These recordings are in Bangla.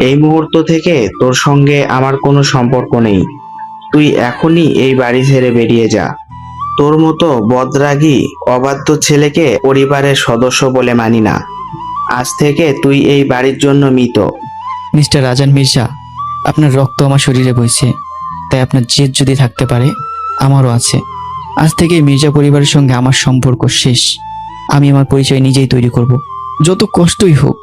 এই মুহূর্ত থেকে তোর সঙ্গে আমার কোনো সম্পর্ক নেই। তুই এখনই এই বাড়ি ছেড়ে বেরিয়ে যা। তোর মতো বদরাগী অবাধ্য ছেলেকে পরিবারের সদস্য বলে মানি না। আজ থেকে তুই এই বাড়ির জন্য মৃত। মিস্টার রাজান মির্জা, আপনার রক্ত আমার শরীরে বইছে, তাই আপনার জেদ যদি থাকতে পারে, আমারও আছে। আজ থেকে মির্জা পরিবারের সঙ্গে আমার সম্পর্ক শেষ। আমি আমার পরিচয় নিজেই তৈরি করব। যত কষ্টই হোক,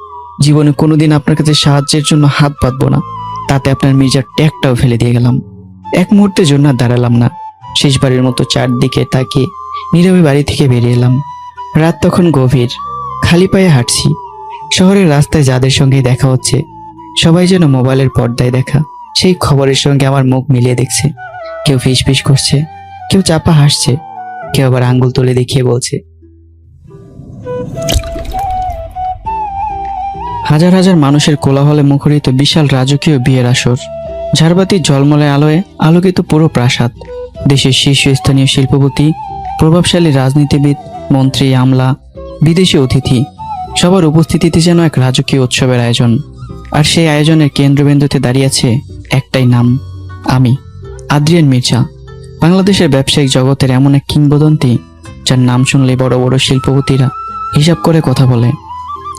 জীবনে কোনোদিন আপনার কাছে সাহায্যের জন্য হাত পাতবো না। তাতে আপনার মির্জার ট্যাগটাও ফেলে দিয়ে গেলাম। এক মুহূর্তের জন্য আর দাঁড়ালাম না। শেষবারের মতো চারদিকে তাকিয়ে নীরবে বাড়ি থেকে বেরিয়ে এলাম। রাত তখন গভীর, খালি পায়ে হাঁটছি। শহরের রাস্তায় যাদের সঙ্গে দেখা হচ্ছে, সবাই যেন মোবাইলের পর্দায় দেখা সেই খবরের সঙ্গে আমার মুখ মিলিয়ে দেখছে। কেউ ফিসফিস করছে, কেউ চাপা হাসছে, কেউ আবার আঙ্গুল তুলে দেখিয়ে বলছে। হাজার হাজার মানুষের কোলাহলে মুখরিত বিশাল রাজকীয় বিয়ের আসর। ঝাড়বাতির ঝলমলে আলোয় আলোকিত পুরো প্রাসাদ। দেশের শীর্ষস্থানীয় শিল্পপতি, প্রভাবশালী রাজনীতিবিদ, মন্ত্রী, আমলা, বিদেশি অতিথি, সবার উপস্থিতিতে যেন এক রাজকীয় উৎসবের আয়োজন। আর সেই আয়োজনের কেন্দ্রবিন্দুতে দাঁড়িয়ে আছে একটাই নাম, আমি, আদ্রিয়ান মির্জা। বাংলাদেশের ব্যবসায়িক জগতের এমন এক কিংবদন্তি, যার নাম শুনলে বড় বড় শিল্পপতিরা হিসাব করে কথা বলে।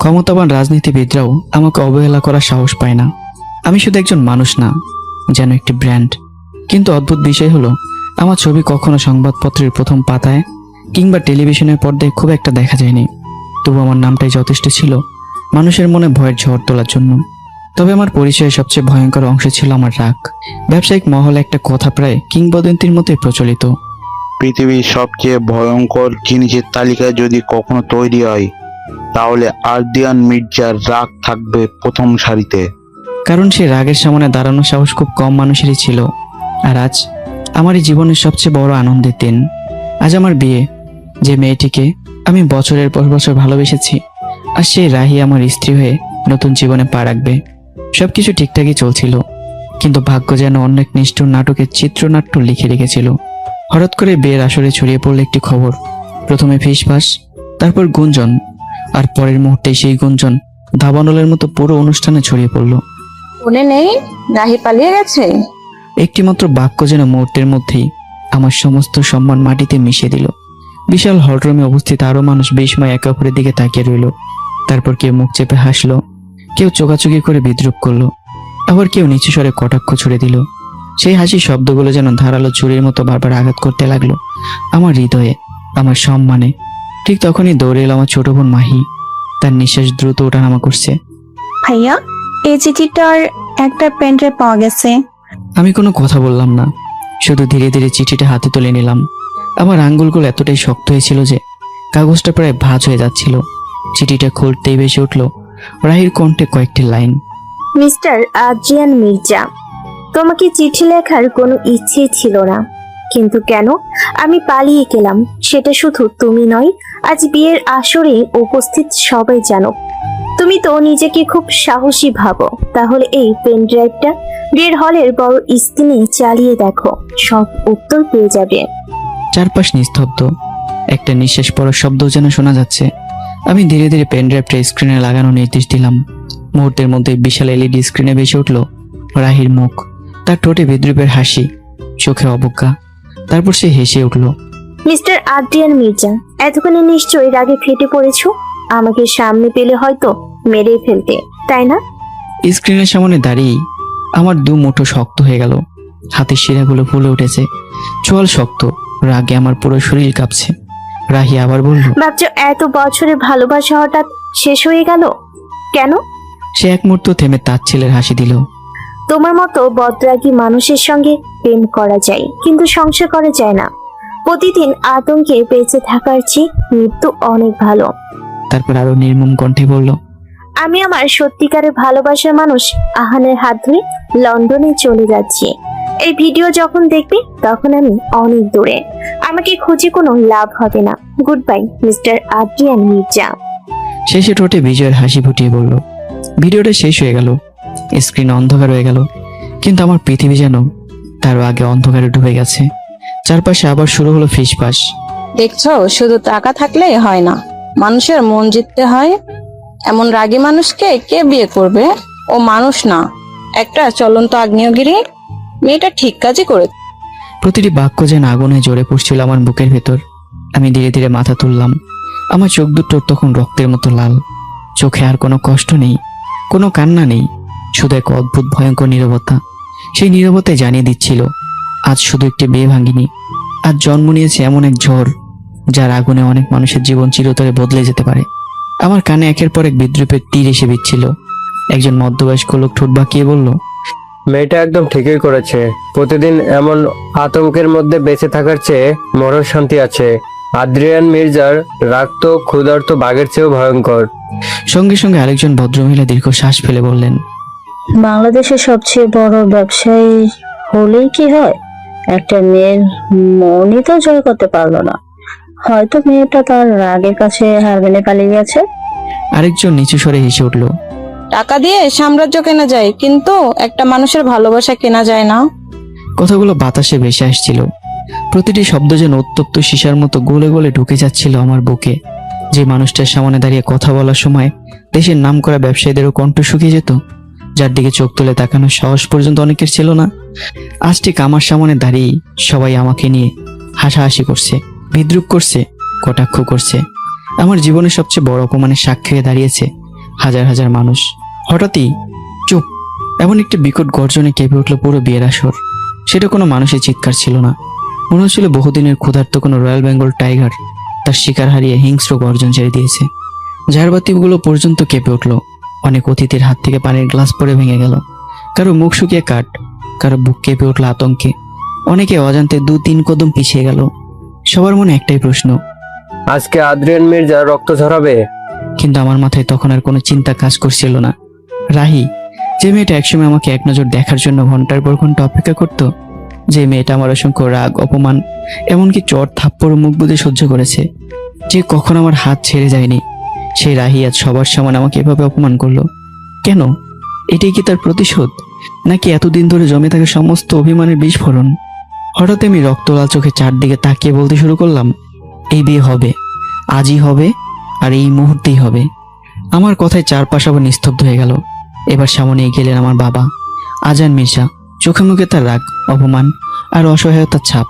ক্ষমতাবান রাজনীতিবিদরাও আমাকে অবহেলা করার সাহস পায় না। আমি শুধু একজন মানুষ না, যেন একটি ব্র্যান্ড। কিন্তু অদ্ভুত বিষয় হলো, আমার ছবি কখনো সংবাদপত্রের প্রথম পাতায় কিংবা টেলিভিশনের পর্দায় খুব একটা দেখা যায়নি। তবু আমার নামটাই যথেষ্ট ছিল মানুষের মনে ভয়ের ঝড় তোলার জন্য। তবে আমার পরিচয়ের সবচেয়ে ভয়ঙ্কর অংশ ছিল আমার রাগ। ব্যবসায়িক মহলে একটা কথা প্রায় কিংবদন্তির মতোই প্রচলিত। পৃথিবীর সবচেয়ে ভয়ঙ্কর জিনিসের তালিকা যদি কখনো তৈরি হয়, তাহলে আদ্রিয়ান মির্জার রাগ থাকবে প্রথম সারিতে। কারণ সে রাগের সামনে দাঁড়ানোর সাহস খুব কম মানুষেরই ছিল। আর আজ আমারই জীবনের সবচেয়ে বড় আনন্দের দিন। আজ আমার বিয়ে, যে মেয়েটিকে আমি বছরের পর বছর ভালোবেসেছি, আর সেই রাহি আমার স্ত্রী হয়ে নতুন জীবনে পা রাখবে। সবকিছু ঠিকঠাকই চলছিল, কিন্তু ভাগ্য যেন অন্য এক নিষ্ঠুর নাটকের চিত্রনাট্য লিখে রেখেছিল। হঠাৎ করে বিয়ের আসরে ছড়িয়ে পড়ল একটি খবর। প্রথমে ফিসফাস, তারপর গুঞ্জন, আর পরের মুহূর্তেই সেই গুঞ্জন দাবানলের মতো পুরো অনুষ্ঠানে ছড়িয়ে পড়ল। মনে নেই রাহি পালিয়ে গেছে? একটিমাত্র বাক্য যেন মুহূর্তের মধ্যেই আমার সমস্ত সম্মান মাটিতে মিশিয়ে দিল। বিশাল হলরুমে উপস্থিত আরো মানুষ বিস্ময় একে অপরের দিকে তাকিয়ে রইল। তারপর কেউ মুখ চেপে হাসলো, কেউ চোখাচোখি করে বিদ্রুপ করলো, আবার কেউ নিচু স্বরে কটাক্ষ ছুড়ে দিল। সেই হাসির শব্দগুলো যেন ধারালো ছুরির মতো বারবার আঘাত করতে লাগলো আমার হৃদয়ে, আমার সম্মানে। ঠিক তখনই দৌড়ে এলো আমার ছোট বোন মাহি। তার নিঃশ্বাস দ্রুত ওঠানামা করছে। ভাইয়া, এই চিঠিটার একটা পেনড্রাইভ পাওয়া গেছে। আমি কোনো কথা বললাম না, শুধু ধীরে ধীরে চিঠিটা হাতে তুলে নিলাম। আমার আঙ্গুলগুলো এতটাই শক্ত হয়েছিল যে কাগজটা প্রায় ভাঁজ হয়ে যাচ্ছিল। চিঠিটা খুলতেই ভেসে উঠল রাহির কণ্ঠে কয়েকটি লাইন। মিস্টার আদ্রিয়ান মির্জা, তোমাকে চিঠি লেখার কোনো ইচ্ছেই ছিল না, কিন্তু কেন আমি পালিয়ে গেলাম সেটা শুধু তুমি নয়, আজ বিয়ের আসরে উপস্থিত সবাই জানো। তুমি তো নিজেকে খুব সাহসী ভাবো, তাহলে এই পেন ড্রাইভটা বিয়ের হলের বড় স্ক্রিনে চালিয়ে দেখো, সব উত্তর পেয়ে যাবে। চারপাশ নিস্তব্ধ, একটা নিঃশ্বাস পড়ার শব্দ যেন শোনা যাচ্ছে। আমি ধীরে ধীরে পেনড্রাইভটা স্ক্রিনে লাগানোর নির্দেশ দিলাম। মুহূর্তের মধ্যে বিশাল এলইডি স্ক্রিনে ভেসে উঠল রাহির মুখ, তার ঠোঁটে বিদ্রুপের হাসি, চোখে অবজ্ঞা। তারপর সে হেসে উঠল। মিস্টার আদ্রিয়ান মির্জা, এতক্ষণে নিশ্চয়ই রাগে ফেটে পড়েছো। আমাকে সামনে পেলে হয়তো মেরে ফেলতে, তাই না? স্ক্রিনের সামনে দাঁড়িয়ে আমার দু মুঠো শক্ত হয়ে গেল, হাতের শিরাগুলো ফুলে উঠেছে, চোয়াল শক্ত, রাগে আমার পুরো শরীর কাঁপছে। রাহি আবার বলল, ভাবছো এত বছরের ভালোবাসা হঠাৎ শেষ হয়ে গেল কেন? সে এক মুহূর্ত থেমে তাচ্ছিলের হাসি দিল। তোমার মতো বদরাগী মানুষের সঙ্গে প্রেম করা যায়, কিন্তু সংসার করা যায় না। প্রতিদিন আতঙ্কে বেঁচে থাকার চেয়ে মৃত্যু অনেক ভালো। তারপর আরো নির্মম কণ্ঠে বলল, আমি আমার সত্যিকারের ভালোবাসার মানুষ আহানের হাত ধরে লন্ডনে চলে যাচ্ছি। এই ভিডিও যখন দেখবে তখন আমি অনেক দূরে, আমাকে খুঁজে কোনো লাভ হবে না। Good bye mister Adrian Mirza. শেষে ঠোঁটে বিজয়ের হাসি ফুটিয়ে বলল। ভিডিওটা শেষ হয়ে গেল, স্ক্রিন অন্ধকার হয়ে গেল, কিন্তু আমার পৃথিবী যেন তারও আগে অন্ধকারে ডুবে গেছে। চারপাশে আবার শুরু হলো ফিসফাস। দেখছো, শুধু টাকা থাকলেই হয় না, মানুষের মন জিততে হয়। এমন রাগী মানুষকে কে বিয়ে করবে? ও মানুষ না, একটা চলন্ত আগ্নেয়গিরি। মেয়েটা ঠিক কাজই করে। প্রতিটি বাক্য যেন আগুনে জ্বরে পড়ছিল আমার বুকের ভেতর। আমি ধীরে ধীরে মাথা তুললাম। আমার চোখ দুটো তখন রক্তের মতো লাল। চোখে আর কোনো কষ্ট নেই, কোনো কান্না নেই, শুধু এক অদ্ভুত ভয়ঙ্কর নীরবতা। সেই নীরবতায় জানিয়ে দিচ্ছিল আজ শুধু একটি বিয়ে ভাঙিনি, আজ জন্ম নিয়েছে এমন এক ঝড় যার আগুনে অনেক মানুষের জীবন চিরতরে বদলে যেতে পারে। আমার কানে একের পর এক বিদ্রুপের তীর এসে বিচ্ছিল। একজন মধ্যবয়স্ক লোক ঠোঁট বাঁকিয়ে বলল, মেয়েটা একদম ঠিকই করেছে। প্রতিদিন এমন আতঙ্কের মধ্যে বেঁচে থাকার চেয়ে মরণ শান্তি আছে। আদ্রিয়ান মির্জার রাগ তো ক্ষুধার্ত বাঘের চেয়েও ভয়ঙ্কর। সঙ্গে সঙ্গে আরেকজন ভদ্রমহিলা দীর্ঘ শ্বাস ফেলে বললেন, বাংলাদেশের সবচেয়ে বড় ব্যবসায়ী হলেই কি হয়? একটা মেয়ের মনই তো জয় করতে পারলো না। হয়তো মেয়েটা তার রাগের কাছে হার মেনে পালিয়ে গেছে। আরেকজন নিচু স্বরে হেসে উঠল, টাকা দিয়ে সাম্রাজ্য কেনা যায়, কিন্তু একটা মানুষের ভালোবাসা কেনা যায় না। কথাগুলো বাতাসে ভেসে আসছিল। প্রতিটি শব্দ যেন উত্তপ্ত সীসার মতো গলে গলে ঢুকে যাচ্ছিল আমার বুকে। যে মানুষটার সামনে দাঁড়িয়ে কথা বলার সময় দেশের নামকরা ব্যবসায়ীদেরও কণ্ঠ শুকিয়ে যেত, যার দিকে চোখ তুলে তাকানোর সাহস পর্যন্ত অনেকের ছিল না, আজ ঠিক আমার সামনে দাঁড়িয়ে সবাই আমাকে নিয়ে হাসাহাসি করছে, বিদ্রুপ করছে, কটাক্ষ করছে। আমার জীবনের সবচেয়ে বড় অপমানের সাক্ষী হয়ে দাঁড়িয়েছে হাজার হাজার মানুষ। হঠাৎই চুপ, এমন একটি বিকট গর্জনে কেঁপে উঠল পুরো বিয়ের আসর। সেটা কোনো মানুষের চিৎকার ছিল না, মনে হচ্ছিল বহুদিনের ক্ষুধার্ত কোনো রয়্যাল বেঙ্গল টাইগার তার শিকার হারিয়ে হিংস্র গর্জন ছেড়ে দিয়েছে। ঝাড়বাতিগুলো পর্যন্ত কেঁপে উঠল। অনেক অতিথির হাত থেকে পানির গ্লাস পরে ভেঙে গেল, কারো মুখ শুকিয়ে কাঠ, কারো বুক কেঁপে উঠল আতঙ্কে। অনেকে অজান্তে 2-3 কদম পিছিয়ে গেল। সবার মনে একটাই প্রশ্ন, আজকে আদ্রিয়ান মির্জা রক্ত ঝরাবে? কিন্তু আমার মাথায় তখন আর কোনো চিন্তা কাজ করছিল না। রাহি, যে মেয়েটা একসময় আমাকে এক নজর দেখার জন্য ঘন্টার পর ঘন্টা অপেক্ষা করত, যে মেয়েটা আমার অসংখ্য রাগ, অপমান, এমনকি চট থাপ্পড় মুখ বুজে সহ্য করেছে, যে কখন আমার হাত ছেড়ে যায়নি, সেই রাহি আজ সবার সামনে আমাকে এভাবে অপমান করলো। কেন? এটাই কি তার প্রতিশোধ, নাকি এতদিন ধরে জমে থাকা সমস্ত অভিমানের বিস্ফোরণ? হঠাৎ আমি রক্তলাল চোখে চারদিকে তাকিয়ে বলতে শুরু করলাম, এই বিয়ে হবে, আজই হবে, আর এই মুহূর্তেই হবে। আমার কথায় চারপাশ আবার নিস্তব্ধ হয়ে গেল। এবার সামনে গেলেন আমার বাবা আজান মির্জা। চোখে মুখে তার রাগ, অপমান আর অসহায়তার ছাপ।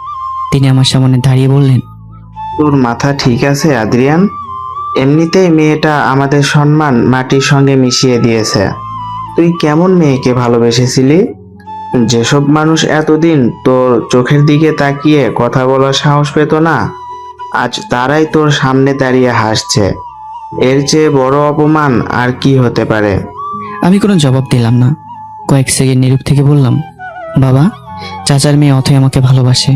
তিনি আমার সামনে দাঁড়িয়ে বললেন, তোর মাথা ঠিক আছে আদ্রিয়ান? এমনিতেই মেয়েটা আমাদের সম্মান মাটির সঙ্গে মিশিয়ে দিয়েছে। তুই কেমন মেয়েকে ভালোবেসেছিলি? যেসব মানুষ এতদিন তোর চোখের দিকে তাকিয়ে কথা বলার সাহস পেত না, আজ তারাই তোর সামনে দাঁড়িয়ে হাসছে। এর চেয়ে বড় অপমান আর কি হতে পারে? আমি কোনো জবাব দিলাম না। কয়েক সেকেন্ড নীরব থেকে বললাম, বাবা, চাচার মেয়ে অথয় আমাকে ভালোবাসে।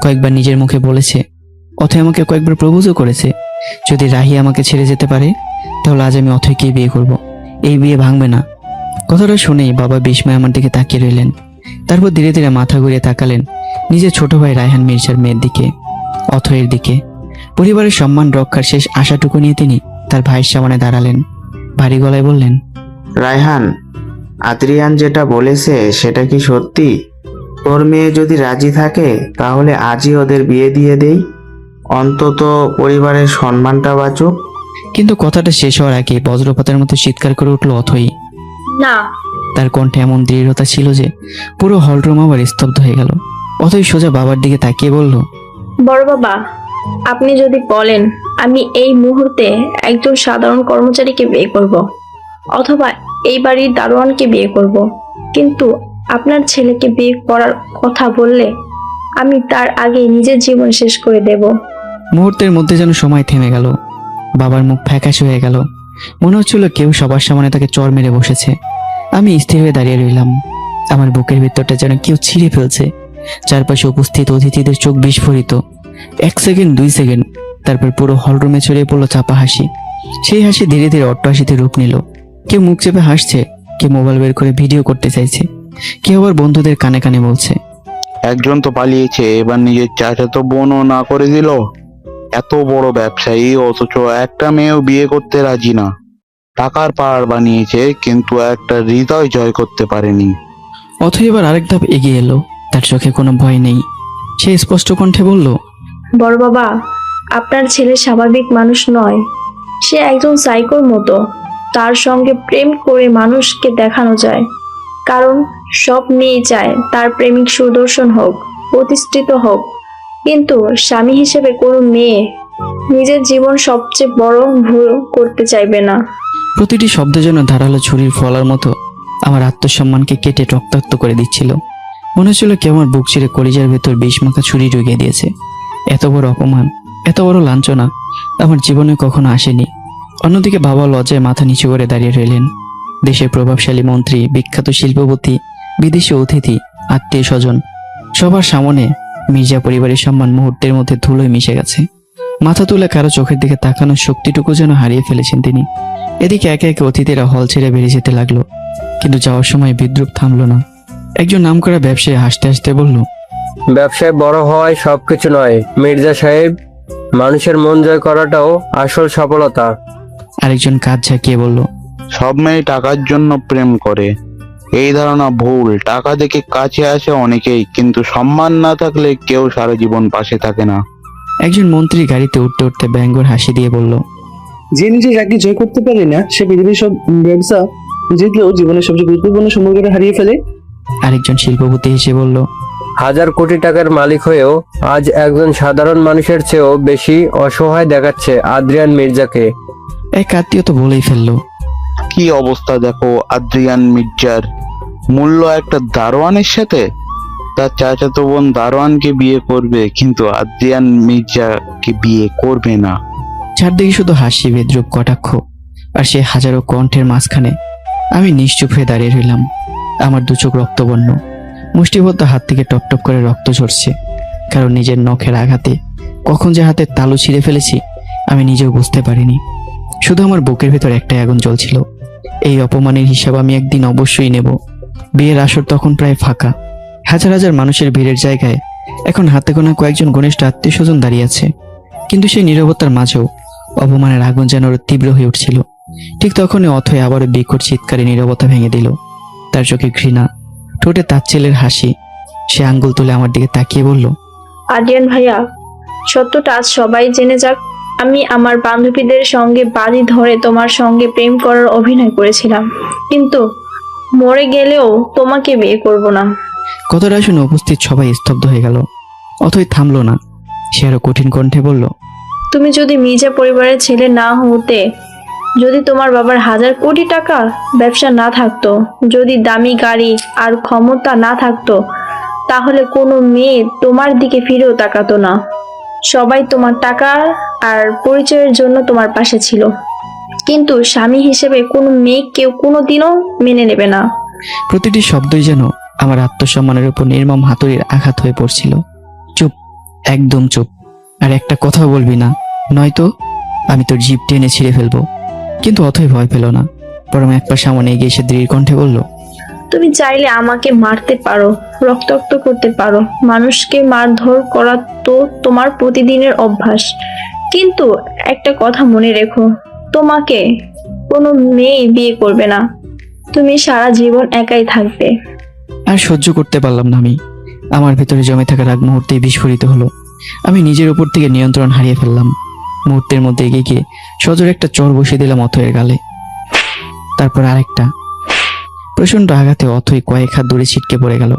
কয়েকবার নিজের মুখে বলেছে, অথয় আমাকে কয়েকবার প্রপোজও করেছে। যদি রাহি আমাকে ছেড়ে যেতে পারে, তাহলে আজ আমি অথয়কেই বিয়ে করব। এই বিয়ে ভাঙবে না। কথাটা শুনেই বাবা বিস্ময়ে আমার দিকে তাকিয়ে রইলেন। তারপর ধীরে ধীরে মাথা ঘুরিয়ে তাকালেন নিজের ছোট ভাই রায়হান মির্জার মেয়ের দিকে, অথয়ের দিকে। পরিবারের সম্মান রক্ষার শেষ আশাটুকু নিয়ে তিনি তার ভাইয়ের সামনে দাঁড়ালেন। ভারী গলায় বললেন, রায়হান, আদ্রিয়ান যেটা বলেছে সেটা কি সত্যি? তোর মেয়ে যদি রাজি থাকে তাহলে আজই ওদের বিয়ে দিয়ে দেই, অন্তত পরিবারের সম্মানটা বাঁচুক। কিন্তু কথাটা শেষ হওয়ার আগে বজ্রপাতের মতো চিৎকার করে উঠল অথই। না। তার কণ্ঠে এমন দৃঢ়তা ছিল যে পুরো হলরুম আবার স্তব্ধ হয়ে গেল। অথই সোজা বাবার দিকে তাকিয়ে বলল, বড় বাবা, আপনি যদি বলেন আমি এই মুহূর্তে একজন সাধারণ কর্মচারীকে বিয়ে করব, অথবা এই বাড়ির দারোয়ানকে বিয়ে করব, কিন্তু আপনার ছেলেকে বিয়ে করার কথা বললে আমি তার আগে নিজের জীবন শেষ করে দেব। মুহূর্তের মধ্যে যেন সময় থেমে গেল। বাবার মুখ ফ্যাকাশে হয়ে গেল। মনে হচ্ছিল কেউ সবার সামনে তাকে চড় মেরে বসেছে। আমি স্থির হয়ে দাঁড়িয়ে রইলাম। আমার বুকের ভিতরটা যেন কেউ ছিঁড়ে ফেলছে। চারপাশে উপস্থিত অতিথিদের চোখ বিস্ফোরিত। 1 সেকেন্ড, 2 সেকেন্ড, তারপর পুরো হলরুমে ছড়িয়ে পড়লো চাপা হাসি। সেই হাসি ধীরে ধীরে অট্টহাসিতে রূপ নিল। কেউ মুখ চেপে হাসছে, কেউ মোবাইল বের করে ভিডিও করতে চাইছে, কেউ আবার বন্ধুদের কানে কানে বলছে, একজন তো পালিয়েছে, এবার নিজের চাচাতো বোনও না করে দিল। এত বড় ব্যবসায়ী অথচ একটা মেয়েও বিয়ে করতে রাজি না। টাকার পাহাড় বানিয়েছে, কিন্তু একটা হৃদয় জয় করতে পারেনি। অথই এবার আরেক ধাপ এগিয়ে এলো। তার চোখে কোনো ভয় নেই। সে স্পষ্ট কণ্ঠে বলল, বড় বাবা, আপনার ছেলে স্বাভাবিক মানুষ নয়, সে একজন সাইকোর মতো। তার সঙ্গে প্রেম করে মানুষকে দেখানো যায়। কারণ সব মেয়ে চায় তার প্রেমিক সুদর্শন হোক, প্রতিষ্ঠিত হোক, কিন্তু স্বামী হিসেবে কোনো মেয়ে নিজের জীবন সবচেয়ে বড় ভুল করতে চাইবে না। প্রতিটি শব্দ যেন ধারালো ছুরির ফলার মতো আমার আত্মসম্মানকে কেটে রক্তাক্ত করে দিচ্ছিল। মনে হচ্ছিল কেউ আমার বুক চিরে কলিজার ভেতর বিষ মাখা ছুরি ঢুকিয়ে দিয়েছে। এত বড় অপমান, এত বড় লাঞ্ছনা আমার জীবনে কখনো আসেনি। অন্যদিকে বাবা লজ্জায় মাথা নিচু করে দাঁড়িয়ে রইলেন। দেশের প্রভাবশালী মন্ত্রী, বিখ্যাত শিল্পপতি, বিদেশি অতিথি, আত্মীয় স্বজন সবার সামনে মির্জা পরিবারের সম্মান মুহূর্তের মধ্যে ধুলোয় মিশে গেছে। মাথা তুলে কারো চোখের দিকে তাকানোর শক্তিটুকু যেন হারিয়ে ফেলেছেন তিনি। এদিকে একে একে অতিথিরা হল ছেড়ে বেরিয়ে যেতে লাগলো, কিন্তু যাওয়ার সময় বিদ্রুপ থামলো না। একজন নামকরা ব্যবসায়ী হাসতে হাসতে বলল, ব্যবসায় বড় হওয়ায় সবকিছু নয় মির্জা সাহেব, মানুষের মন জয় করাটাও আসল সফলতা। আরেকজন কাঁধ ঝাঁকিয়ে বলল, সব মেয়ে টাকার জন্য প্রেম করে, এই ধারণা ভুল। টাকা দেখে কাছে আসে অনেকেই, কিন্তু সম্মান না থাকলে কেউ সারা জীবন পাশে থাকে না। একজন মন্ত্রী গাড়িতে উঠতে উঠতে ব্যঙ্গর হাসি দিয়ে বলল, যে নিজের চাকরি জয় করতে পারে না সে পৃথিবীর সব ব্যবসা জিতলেও জীবনের সবচেয়ে গুরুত্বপূর্ণ সম্পর্কটা হারিয়ে ফেলে। আরেকজন শিল্পপতি হেসে বলল, হাজার কোটি টাকার মালিক হয়েও আজ একজন সাধারণ মানুষের চেয়েও বেশি অসহায় দেখাচ্ছে আদ্রিয়ান মির্জাকে। এক আত্মীয় তো বলেই ফেললো, কি অবস্থা দেখো আদ্রিয়ান মির্জার, মূল্য একটা দারোয়ানের সাথে। তার চাচাতো বোন দারোয়ানকে বিয়ে করবে, কিন্তু আদ্রিয়ান মির্জাকে বিয়ে করবে না। চারদিকে শুধু হাসি, বিদ্রুপ, কটাক্ষ, আর সে হাজারো কণ্ঠের মাঝখানে আমি নিশ্চুপ হয়ে দাঁড়িয়ে রইলাম। আমার দু চোখ রক্তবর্ণ, মুষ্টিবদ্ধ হাত থেকে টপ টপ করে রক্ত ঝরছে। কারণ নিজের নখের আঘাতে কখন যে হাতের তালু ছিঁড়ে ফেলেছি আমি নিজেও বুঝতে পারিনি। শুধু আমার বুকের ভেতর একটাই আগুন জ্বলছিল। এই অপমানের হিসাব আমি একদিন অবশ্যই নেব। বিয়ের আসর তখন প্রায় ফাঁকা। হাজার হাজার মানুষের ভিড়ের জায়গায় এখন হাতে গোনা কয়েকজন ঘনিষ্ঠ আত্মীয় স্বজন দাঁড়িয়ে আছে, কিন্তু সেই নীরবতার মাঝেও অপমানের আগুন যেন আরো তীব্র হয়ে উঠছিল। ঠিক তখনই অথয় আবারও বিকট চিৎকারে নীরবতা ভেঙে দিল। তার চোখে ঘৃণা, ঠোঁটে তাচ্ছিল্যের হাসি। সে আঙ্গুল তুলে আমার দিকে তাকিয়ে বলল, আদ্রিয়ান ভাইয়া, সত্যটা আজ সবাই জেনে যাক। আমি আমার বান্ধবীদের সঙ্গে বাড়ি ধরে তোমার সঙ্গে প্রেম করার অভিনয় করেছিলাম, কিন্তু মরে গেলেও তোমাকে বিয়ে করব না। কথাটা শুনে উপস্থিত সবাই স্তব্ধ হয়ে গেল। অথই থামলো না, সে আরো কঠিন কণ্ঠে বলল, তুমি যদি মির্জা পরিবারের ছেলে না হতে, যদি তোমার বাবার হাজার কোটি টাকা ব্যবসা না থাকতো, যদি দামি গাড়ি আর ক্ষমতা না থাকতো, তাহলে কোনো মেয়ে তোমার দিকে ফিরেও তাকাতো না। সবাই তোমার টাকা আর পরিচয়ের জন্য তোমার পাশে ছিল, কিন্তু স্বামী হিসেবে কোনো মেয়ে কেউ কোনোদিনও মেনে নেবে না। প্রতিটি শব্দই যেন আমার আত্মসম্মানের উপর নির্মম হাতুড়ির আঘাত হয়ে পড়ছিল। চুপ, একদম চুপ, আর একটা কথা বলবি না, নয়তো আমি তোর জিভ টেনে ছিঁড়ে ফেলবো। কিন্তু অথই ভয় পেল না, বরং এক পা সামনে এগিয়ে এসে দৃঢ় কণ্ঠে বলল, তুমি চাইলে আমাকে মারতে পারো, রক্তাক্ত করতে পারো, মানুষকে মারধর করা তো তোমার প্রতিদিনের অভ্যাস, কিন্তু একটা কথা মনে রেখো, তোমাকে কোনো মেয়ে বিয়ে করবে না। তুমি সারা জীবন একাই থাকবে। আর সহ্য করতে পারলাম না আমি। আমার ভেতরে জমে থাকা রাগ মুহূর্তেই বিস্ফোরিত হলো। আমি নিজের উপর থেকে নিয়ন্ত্রণ হারিয়ে ফেললাম। মুহূর্তের মধ্যে এগিয়ে গিয়ে সজোরে একটা চর বসিয়ে দিলাম অথয়ের গালে, তারপর আরেকটা। প্রচন্ড আঘাতে অথই কয়েক হাত দূরে ছিটকে পড়ে গেল।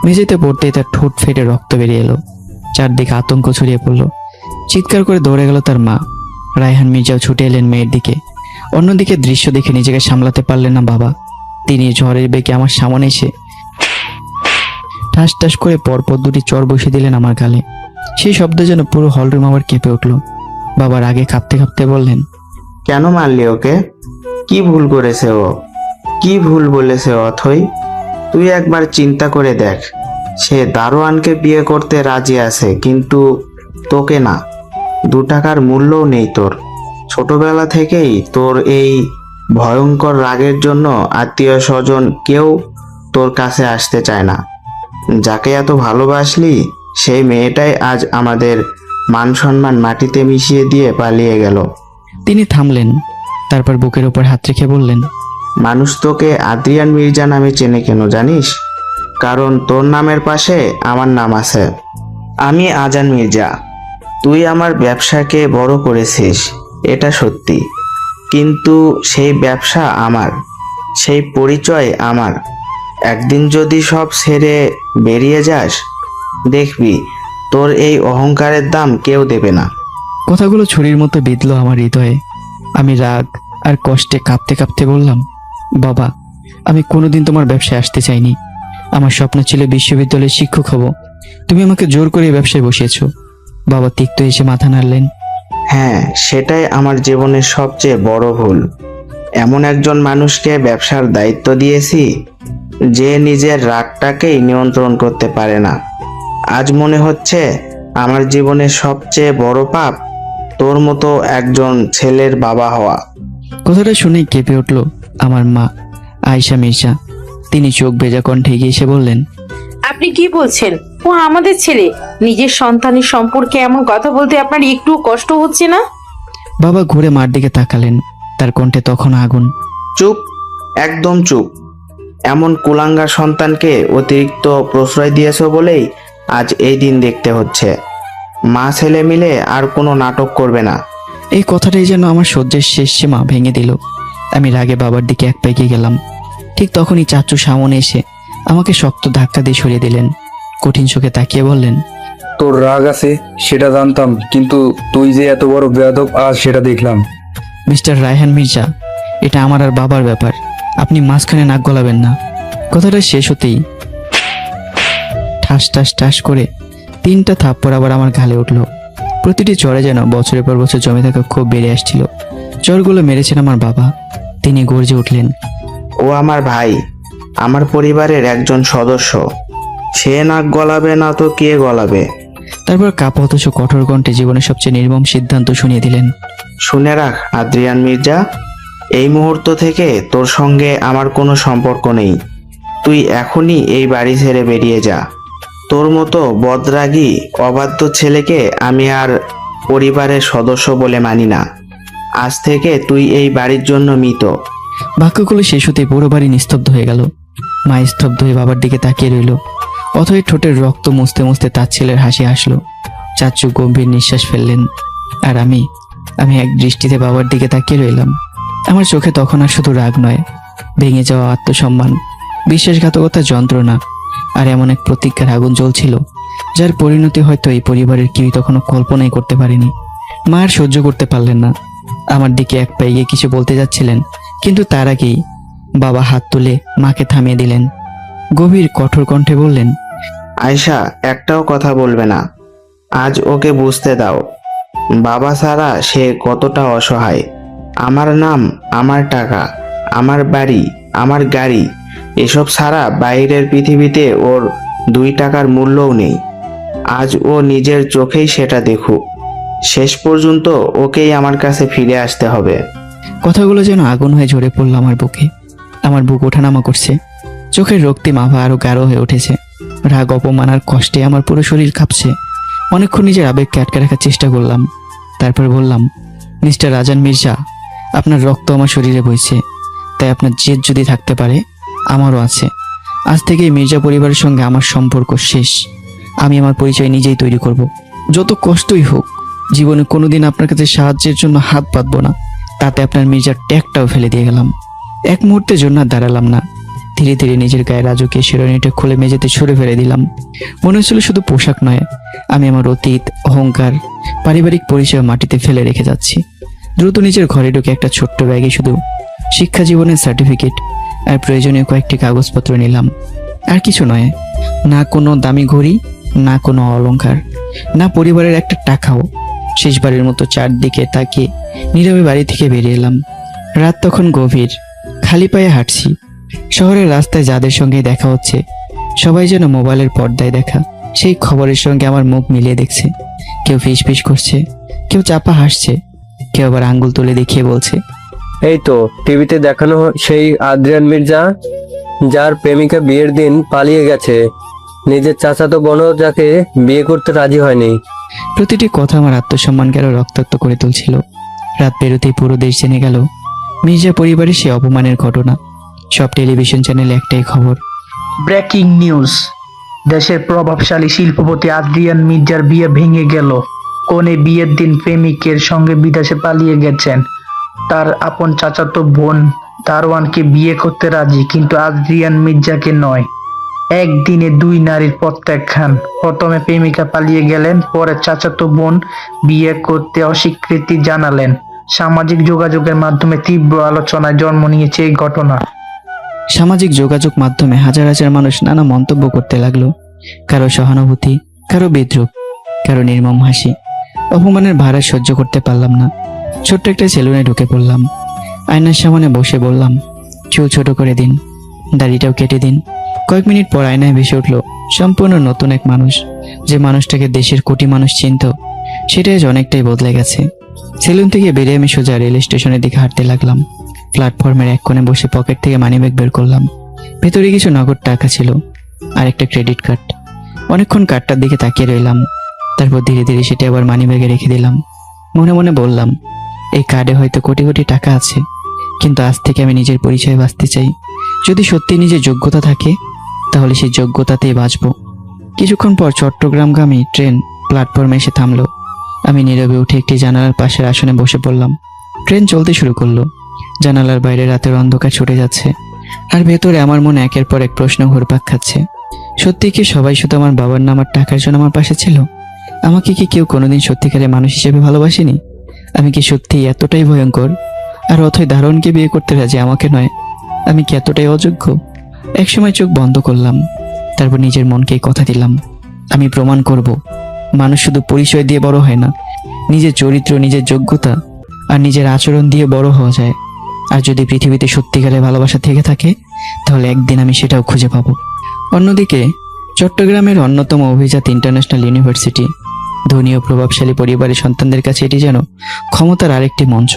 মেঝেতে পড়তেই তার ঠোঁট ফেটে রক্ত বেরিয়ে এলো। চারদিকে আতঙ্ক ছড়িয়ে পড়লো। চিৎকার করে দৌড়ে গেল তার মা। রায়হান মির্জাও ছুটে এলেন মেয়ের দিকে। অন্যদিকে দৃশ্য দেখে নিজেকে সামলাতে পারলেন না বাবা। তিনি ঝড়ের বেগে আমার সামনে এসে ঠাস ঠাস করে পরপর দুটি চর বসিয়ে দিলেন আমার গালে। সেই শব্দ যেন পুরো হলরুম আবার কেঁপে উঠল। বাবার আগে কাঁপতে কাঁপতে বললেন, কেন মারলি ওকে? কি ভুল করেছে ও? কি ভুল বলেছে অথই? তুই একবার চিন্তা করে দেখ, সে দারোয়ানকে বিয়ে করতে রাজি আছে, কিন্তু তোকে না। 2 টাকার মূল্যও নেই তোর। ছোটবেলা থেকেই তোর এই ভয়ঙ্কর রাগের জন্য আত্মীয় স্বজন কেউ তোর কাছে আসতে চায় না। যাকে এত ভালোবাসলি সেই মেয়েটাই আজ আমাদের মান সম্মান মাটিতে মিশিয়ে দিয়ে পালিয়ে গেল। তিনি থামলেন, তারপর বুকের উপর হাত রেখে বললেন, মানুষ তোকে আদ্রিয়ান মির্জা নামে চেনে কেন জানিস? কারণ তোর নামের পাশে আমার নাম আছে। আমি আজান মির্জা। তুই আমার ব্যবসাকে বড় করেছিস, এটা সত্যি, কিন্তু সেই ব্যবসা আমার, সেই পরিচয় আমার। একদিন যদি সব ছেড়ে বেরিয়ে যাস, দেখবি তোর এই অহংকারের দাম কেউ দেবে না। কথাগুলো ছুরির মতো বিঁধল আমার হৃদয়ে। আমি রাগ আর কষ্টে কাঁপতে কাঁপতে বললাম, বাবা, আমি কোনোদিন তোমার ব্যবসায় আসতে চাইনি। আমার স্বপ্ন ছিল বিশ্ববিদ্যালয়ের শিক্ষক হব। তুমি আমাকে জোর করে এই ব্যবসায় বসিয়েছো। বাবা তিক্ত এসে মাথা নাড়লেন। হ্যাঁ, সেটাই আমার জীবনের সবচেয়ে বড় ভুল। এমন একজন মানুষকে ব্যবসার দায়িত্ব দিয়েছি যে নিজের রাগটাকেই নিয়ন্ত্রণ করতে পারে না। আজ মনে হচ্ছে আমার জীবনের সবচেয়ে বড় পাপ তোর মতো একজন ছেলের বাবা হওয়া। কথাটা শুনেই কেঁপে উঠল আমার মা আয়েশা মির্জা। তিনি চোখ ভেজা কণ্ঠে এগিয়ে এসে বললেন, আপনি কি বলছেন? ও আমাদের ছেলে। নিজের সন্তানের সম্পর্কে এমন কথা বলতে আপনার একটু কষ্ট হচ্ছে না? বাবা ঘুরে মার দিকে তাকালেন। তার কণ্ঠে তখন আগুন। চুপ, একদম চুপ। এমন কুলাঙ্গার সন্তানকে অতিরিক্ত প্রশ্রয় দিয়েছো বলেই আজ এই দিন দেখতে হচ্ছে। মা ছেলে মিলে আর কোনো নাটক করবে না। এই কথাটাই যেন আমার সহ্যের শেষ সীমা ভেঙে দিল। আমি রাগে বাবার দিকে এক পা এগিয়ে গেলাম। ঠিক তখনই চাচু সামনে এসে আমাকে শক্ত ধাক্কা দিয়ে সরিয়ে দিলেন। কঠিন চোখে তাকিয়ে বললেন, তোর রাগ আছে সেটা জানতাম, কিন্তু তুই যে এত বড় বেয়াদব আজ সেটা দেখলাম। মিস্টার রায়হান মির্জা, এটা আমার আর বাবার ব্যাপার। আপনি মাঝখানে নাক গলাবেন না। কথাটা শেষ হতেই ঠাস ঠাস ঠাস করে 3টা থাপ্পড় আবার আমার গালে উঠল। প্রতিটি চড়ে যেন বছরের পর বছর জমে থাকা খুব বেড়ে আসছিল। চড়গুলো মেরেছেন আমার বাবা। তিনি গর্জে উঠলেন, ও আমার ভাই, আমার পরিবারের একজন সদস্য। সে নাক গলাবে না তো কে গলাবে? তারপর কাপা অথচ কঠোর কণ্ঠে জীবনের সবচেয়ে নির্মম সিদ্ধান্ত শুনিয়ে দিলেন, শুনে রাখ আদ্রিয়ান মির্জা, এই মুহূর্ত থেকে তোর সঙ্গে আমার কোনো সম্পর্ক নেই। তুই এখনই এই বাড়ি ছেড়ে বেরিয়ে যা। তোর মতো বদরাগী অবাধ্য ছেলেকে আমি আর পরিবারের সদস্য বলে মানি না। আজ থেকে তুই এই বাড়ির জন্য মৃত। বাক্যগুলো শেষ হতে পুরো বাড়ি নিস্তব্ধ হয়ে গেল। মা স্তব্ধ হয়ে বাবার দিকে তাকিয়ে রইল। অথই ঠোঁটের রক্ত মুছতে মুছতে তার ছেলের হাসি আসলো। চাচু গম্ভীর নিঃশ্বাস ফেললেন। আর আমি এক দৃষ্টিতে বাবার দিকে তাকিয়ে রইলাম। আমার চোখে তখন আর শুধু রাগ নয়, ভেঙে যাওয়া আত্মসম্মান, বিশ্বাসঘাতকতার যন্ত্রণা আর এমন এক প্রতিজ্ঞার আগুন জ্বলছিল, যার পরিণতি হয়তো এই পরিবারের কেউই তখনও কল্পনাই করতে পারেনি। মা আর সহ্য করতে পারলেন না। আমার দিকে এক পা এগিয়ে কিছু বলতে যাচ্ছিলেন, কিন্তু তার আগেই বাবা হাত তুলে মাকে থামিয়ে দিলেন। গভীর কঠোর কণ্ঠে বললেন, আয়শা, একটাও কথা বলবে না। আজ ওকে বুঝতে দাও বাবা ছাড়া সে কতটা অসহায়। আমার নাম, আমার টাকা, আমার বাড়ি, আমার গাড়ি, এসব ছাড়া বাইরের পৃথিবীতে ওর 2 টাকার মূল্যও নেই। আজ ও নিজের চোখেই সেটা দেখুক। শেষ পর্যন্ত ওকেই আমার কাছে ফিরে আসতে হবে। কথাগুলো যেন আগুন হয়ে ঝরে পড়ল আমার বুকে। আমার বুক ওঠানামা করছে। চোখের রক্তিম আভা আরো গাঢ় হয়ে উঠেছে। রাগ, অপমান আর কষ্টে আমার পুরো শরীর কাঁপছে। অনেকক্ষণ নিজের আবেগকে আটকে রাখার চেষ্টা করলাম। তারপর বললাম, মিস্টার রাজান মির্জা, আপনার রক্ত আমার শরীরে বইছে, তাই আপনার জেদ যদি থাকতে পারে, আমারও আছে। আজ থেকে মির্জা পরিবারের সঙ্গে আমার সম্পর্ক শেষ। আমি আমার পরিচয় নিজেই তৈরি করব। যত কষ্টই হোক, জীবনে কোনোদিন আপনার কাছে সাহায্যের জন্য হাত পাতবো না। তাতে আপনার মির্জার ট্যাগটাও ফেলে দিয়ে গেলাম। এক মুহূর্তের জন্য আর দাঁড়ালাম না। ধীরে ধীরে নিজের গায়ে রাজকীয় শিরোনাইটা খুলে মেঝেতে ছুঁড়ে ফেলে দিলাম। মনে হচ্ছিল শুধু পোশাক নয়, আমি আমার অতীত, অহংকার, পারিবারিক পরিচয় মাটিতে ফেলে রেখে যাচ্ছি। দ্রুত নিজের ঘরে ঢুকে একটা ছোট্ট ব্যাগে শুধু শিক্ষা জীবনের সার্টিফিকেট আর প্রয়োজনীয় কয়েকটি কাগজপত্র নিলাম। আর কিছু নয়, না কোনো দামি ঘড়ি, না কোনো অলংকার, না পরিবারের একটা টাকাও। শেষবারের মতো চারদিকে তাকিয়ে নীরবে বাড়ি থেকে বেরিয়ে এলাম। রাত তখন গভীর। খালি পায়ে হাঁটছি। শহরের রাস্তায় যাদের সঙ্গে দেখা হচ্ছে, সবাই যেন মোবাইলের পর্দায় দেখা সেই খবরের সঙ্গে আমার মুখ মিলিয়ে দেখছে। কেউ ফিস ফিস করছে, কেউ চাপা হাসছে, কেউ আবার আঙ্গুল তুলে দেখিয়ে বলছে, এই তো টিভিতে দেখানো সেই আদ্রিয়ান মির্জা, যার প্রেমিকা বিয়ের দিন পালিয়ে গেছে। নিজের চাচাতো বোনও যাকে বিয়ে করতে রাজি হয়নি। প্রতিটি কথা আমার আত্মসম্মানকে আরো রক্তাক্ত করে তুলছিল। রাত পেরোতেই পুরো দেশ জেনে গেল মির্জা পরিবারের সে অপমানের ঘটনা। সব টেলিভিশন চ্যানেলে একটাই খবর, ব্রেকিং নিউজ, দেশের প্রভাবশালী শিল্পপতি আদ্রিয়ান মির্জার বিয়ে ভেঙে গেল। কনে বিয়ের দিন প্রেমিকের সঙ্গে বিদেশে পালিয়ে গেছেন। তার আপন চাচাতো বোন দারোয়ানকে বিয়ে করতে রাজি, কিন্তু আদ্রিয়ান মির্জাকে নয়। একদিনে দুই নারীর প্রত্যাখ্যান। প্রথমে প্রেমিকা পালিয়ে গেলেন, পরে চাচাতো বোন বিয়ে করতে অস্বীকৃতি জানালেন। সামাজিক যোগাযোগের মাধ্যমে তীব্র আলোচনায় জন্ম নিয়েছে এই ঘটনা। সামাজিক যোগাযোগ মাধ্যমে হাজার হাজার মানুষ নানা মন্তব্য করতে লাগলো। কারো সহানুভূতি, কারো বিদ্রুপ, কারো নির্মম হাসি। অপমানের ভাড়া সহ্য করতে পারলাম না। ছোট্ট একটা সেলুনে ঢুকে পড়লাম। আয়নার সামনে বসে বললাম, চুল ছোট করে দিন, দাড়িটাও কেটে দিন। কয়েক মিনিট পর আয়নায় ভেসে উঠল সম্পূর্ণ নতুন এক মানুষ। যে মানুষটাকে দেশের কোটি মানুষ চিনত, সেটাই আজ অনেকটাই বদলে গেছে। সেলুন থেকে বেরিয়ে আমি সোজা রেল স্টেশনের দিকে হাঁটতে লাগলাম। প্ল্যাটফর্মের এক কোণে বসে পকেট থেকে মানিব্যাগ বের করলাম। ভেতরে কিছু নগদ টাকা ছিল আর একটা ক্রেডিট কার্ড। অনেকক্ষণ কার্ডটার দিকে তাকিয়ে রইলাম। তারপর ধীরে ধীরে সেটা আবার মানিব্যাগে রেখে দিলাম। মনে মনে বললাম, এই কার্ডে হয়তো কোটি কোটি টাকা আছে, কিন্তু আজ থেকে আমি নিজের পরিচয়ে বাঁচতে চাই। যদি সত্যি নিজের যোগ্যতা থাকে, তাহলে সেই যোগ্যতাতেই বাঁচব। কিছুক্ষণ পর চট্টগ্রামগামী ট্রেন প্ল্যাটফর্মে এসে থামলো। আমি নীরবে উঠে একটি জানালার পাশের আসনে বসে পড়লাম। ট্রেন চলতে শুরু করলো। জানালার বাইরে রাতের অন্ধকার ছুটে যাচ্ছে, আর ভেতরে আমার মনে একের পর এক প্রশ্ন ঘুরপাক খাচ্ছে। সত্যি কি সবাই শুধু আমার বাবার নাম আর টাকার জন্য আমার পাশে ছিল? আমাকে কি কেউ কোনোদিন সত্যিকারের মানুষ হিসেবে ভালোবাসেনি? আমি কি সত্যিই এতটাই ভয়ঙ্কর? আর অথই দারোয়ানকে বিয়ে করতে রাজি, আমাকে নয়? আমি কি এতটাই অযোগ্য? একসময় চোখ বন্ধ করলাম, তারপর নিজের মনকে কথা দিলাম, আমি প্রমাণ করব, মানুষ শুধু পরিচয় দিয়ে বড় হয় না, নিজের চরিত্র, নিজের যোগ্যতা আর নিজের আচরণ দিয়ে বড় হওয়া যায়। আর যদি পৃথিবীতে সত্যিকারের ভালোবাসা থেকে থাকে, তাহলে একদিন আমি সেটাও খুঁজে পাবো। অন্যদিকে চট্টগ্রামের অন্যতম অভিজাত ইন্টারন্যাশনাল ইউনিভার্সিটি, ধনী ও প্রভাবশালী পরিবারের সন্তানদের কাছে এটি যেন ক্ষমতার আরেকটি মঞ্চ।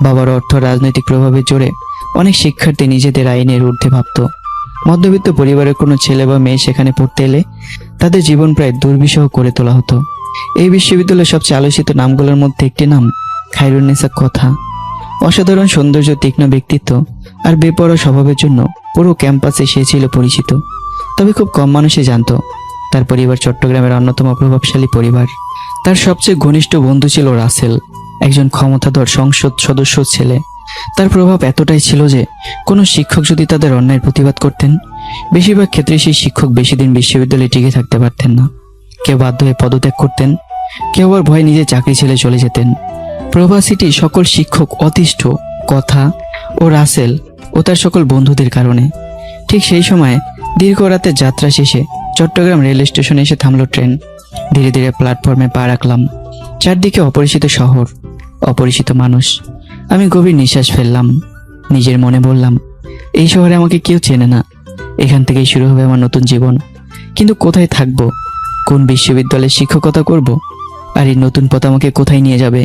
বাবার অর্থ, রাজনৈতিক প্রভাবের জোরে অনেক শিক্ষার্থী নিজেদের আইনের ঊর্ধ্বে ভাবত। মধ্যবিত্ত পরিবারের কোনো ছেলে বা মেয়ে সেখানে পড়তে এলে তাদের জীবন প্রায় দুর্বিষহ করে তোলা হতো। এই বিশ্ববিদ্যালয়ের সবচেয়ে আলোচিত নামগুলোর মধ্যে একটি নাম খায়রুন্নেসা কথা। অসাধারণ সৌন্দর্য, তীক্ষ্ণ ব্যক্তিত্ব আর বেপরোয়া স্বভাবের জন্য পুরো ক্যাম্পাসে সে ছিল পরিচিত। তবে খুব কম মানুষই জানত তার পরিবার চট্টগ্রামের অন্যতম প্রভাবশালী পরিবার। তার সবচেয়ে ঘনিষ্ঠ বন্ধু ছিল রাসেল, একজন ক্ষমতাধর সংসদ সদস্য ছেলে। তার প্রভাব এতটাই ছিল যে কোনো শিক্ষক যদি তাদের অন্যায়ের প্রতিবাদ করতেন, বেশিরভাগ ক্ষেত্রে সেই শিক্ষক বেশি দিন বিশ্ববিদ্যালয়ে টিকে থাকতে পারতেন না। কেউ বাধ্য হয়ে পদত্যাগ করতেন, কেউ আবার ভয়ে নিজের চাকরি ছেড়ে চলে যেতেন। প্রভাসিটি সকল শিক্ষক অতিষ্ঠ কথা ও রাসেল ও তার সকল বন্ধুদের কারণে। ঠিক সেই সময় দীর্ঘ রাতের যাত্রা শেষে চট্টগ্রাম রেল স্টেশনে এসে থামলো ট্রেন। ধীরে ধীরে প্ল্যাটফর্মে পা রাখলাম। চারদিকে অপরিচিত শহর, অপরিচিত মানুষ। আমি গভীর নিঃশ্বাস ফেললাম। নিজের মনে বললাম, এই শহরে আমাকে কেউ চেনে না, এখান থেকেই শুরু হবে আমার নতুন জীবন। কিন্তু কোথায় থাকবো, কোন বিশ্ববিদ্যালয়ে শিক্ষকতা করব, আর এই নতুন পথ আমাকে কোথায় নিয়ে যাবে?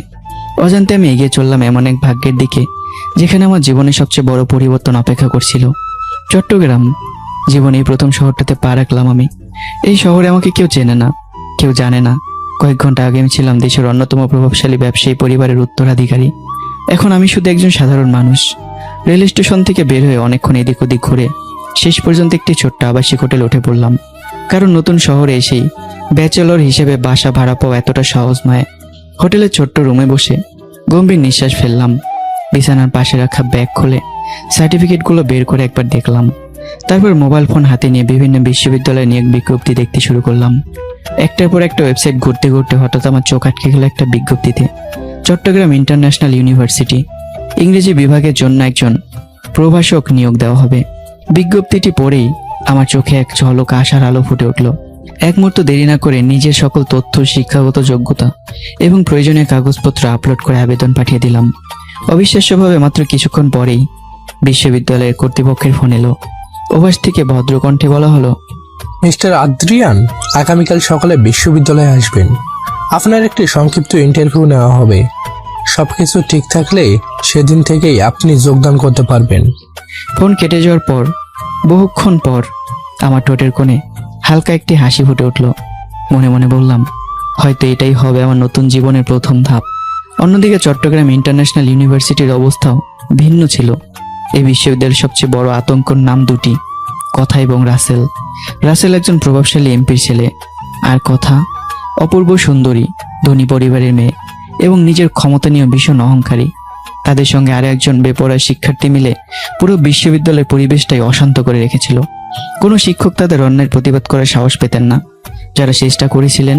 অজান্তে আমি এগিয়ে চললাম এমন এক ভাগ্যের দিকে যেখানে আমার জীবনের সবচেয়ে বড় পরিবর্তন অপেক্ষা করছিল। চট্টগ্রাম, জীবনে এই প্রথম শহরটাতে পা রাখলাম আমি। এই শহরে আমাকে কেউ চেনে না, কেউ জানে না। কয়েক ঘন্টা আগে আমি ছিলাম দেশের অন্যতম প্রভাবশালী ব্যবসায়ী পরিবারের উত্তরাধিকারী। এখন আমি শুধু একজন সাধারণ মানুষ। রেল স্টেশন থেকে বের হয়ে অনেকক্ষণ এদিক ওদিক ঘুরে শেষ পর্যন্ত একটি ছোট্ট আবাসিক হোটেলে উঠে পড়লাম। কারণ নতুন শহরে এসেই ব্যাচেলর হিসেবে বাসা ভাড়া পাওয়া এতটা সহজ নয়। হোটেলের ছোট্ট রুমে বসে গম্ভীর নিঃশ্বাস ফেললাম। বিছানার পাশে রাখা ব্যাগ খুলে সার্টিফিকেটগুলো বের করে একবার দেখলাম। তারপর মোবাইল ফোন হাতে নিয়ে বিভিন্ন বিশ্ববিদ্যালয়ে নিয়োগ বিজ্ঞপ্তি দেখতে শুরু করলাম। একটার পর একটা ওয়েবসাইট ঘুরতে ঘুরতে হঠাৎ আমার চোখ আটকে গেল একটা বিজ্ঞপ্তিতে। চট্টগ্রাম ইন্টারন্যাশনাল ইউনিভার্সিটি, ইংরেজি বিভাগের জন্য একজন প্রভাষক নিয়োগ দেওয়া হবে। বিজ্ঞপ্তিটি পড়েই আমার চোখে এক ঝলক আশার আলো ফুটে উঠল। এক মুহূর্ত দেরি না করে নিজের সকল তথ্য, শিক্ষাগত যোগ্যতা এবং প্রয়োজনীয় কাগজপত্র আপলোড করে আবেদন পাঠিয়ে দিলাম। অবিশ্বাস্যভাবে মাত্র কিছুক্ষণ পরেই বিশ্ববিদ্যালয়ের কর্তৃপক্ষের ফোন এলো। ওভাস থেকে ভদ্র কণ্ঠে বলা হলো, মিস্টার আদ্রিয়ান, আগামীকাল সকালে বিশ্ববিদ্যালয়ে আসবেন। আপনার একটি সংক্ষিপ্ত ইন্টারভিউ নেওয়া হবে। সবকিছু ঠিক থাকলে সেদিন থেকেই আপনি যোগদান করতে পারবেন। ফোন কেটে যাওয়ার পর বহুক্ষণ পর আমার ঠোঁটের কোণে হালকা একটি হাসি ফুটে উঠল। মনে মনে বললাম, হয়তো এটাই হবে আমার নতুন জীবনের প্রথম ধাপ। অন্যদিকে চট্টগ্রাম ইন্টারন্যাশনাল ইউনিভার্সিটির অবস্থাও ভিন্ন ছিল। এই বিশ্ববিদ্যালয়ের সবচেয়ে বড় আতঙ্কর নাম দুটি, কথা এবং রাসেল। রাসেল একজন প্রভাবশালী এমপির ছেলে, আর কথা অপূর্ব সুন্দরী, ধনী পরিবারের মেয়ে এবং নিজের ক্ষমতা নিয়ে ভীষণ অহংকারী। তাদের সঙ্গে আরো একজন বেপরোয়া শিক্ষার্থী মিলে পুরো বিশ্ববিদ্যালয়ের পরিবেশটাই অশান্ত করে রেখেছিল। কোনো শিক্ষক তাদের অন্যায়ের প্রতিবাদ করার সাহস পেতেন না। যারা চেষ্টা করেছিলেন,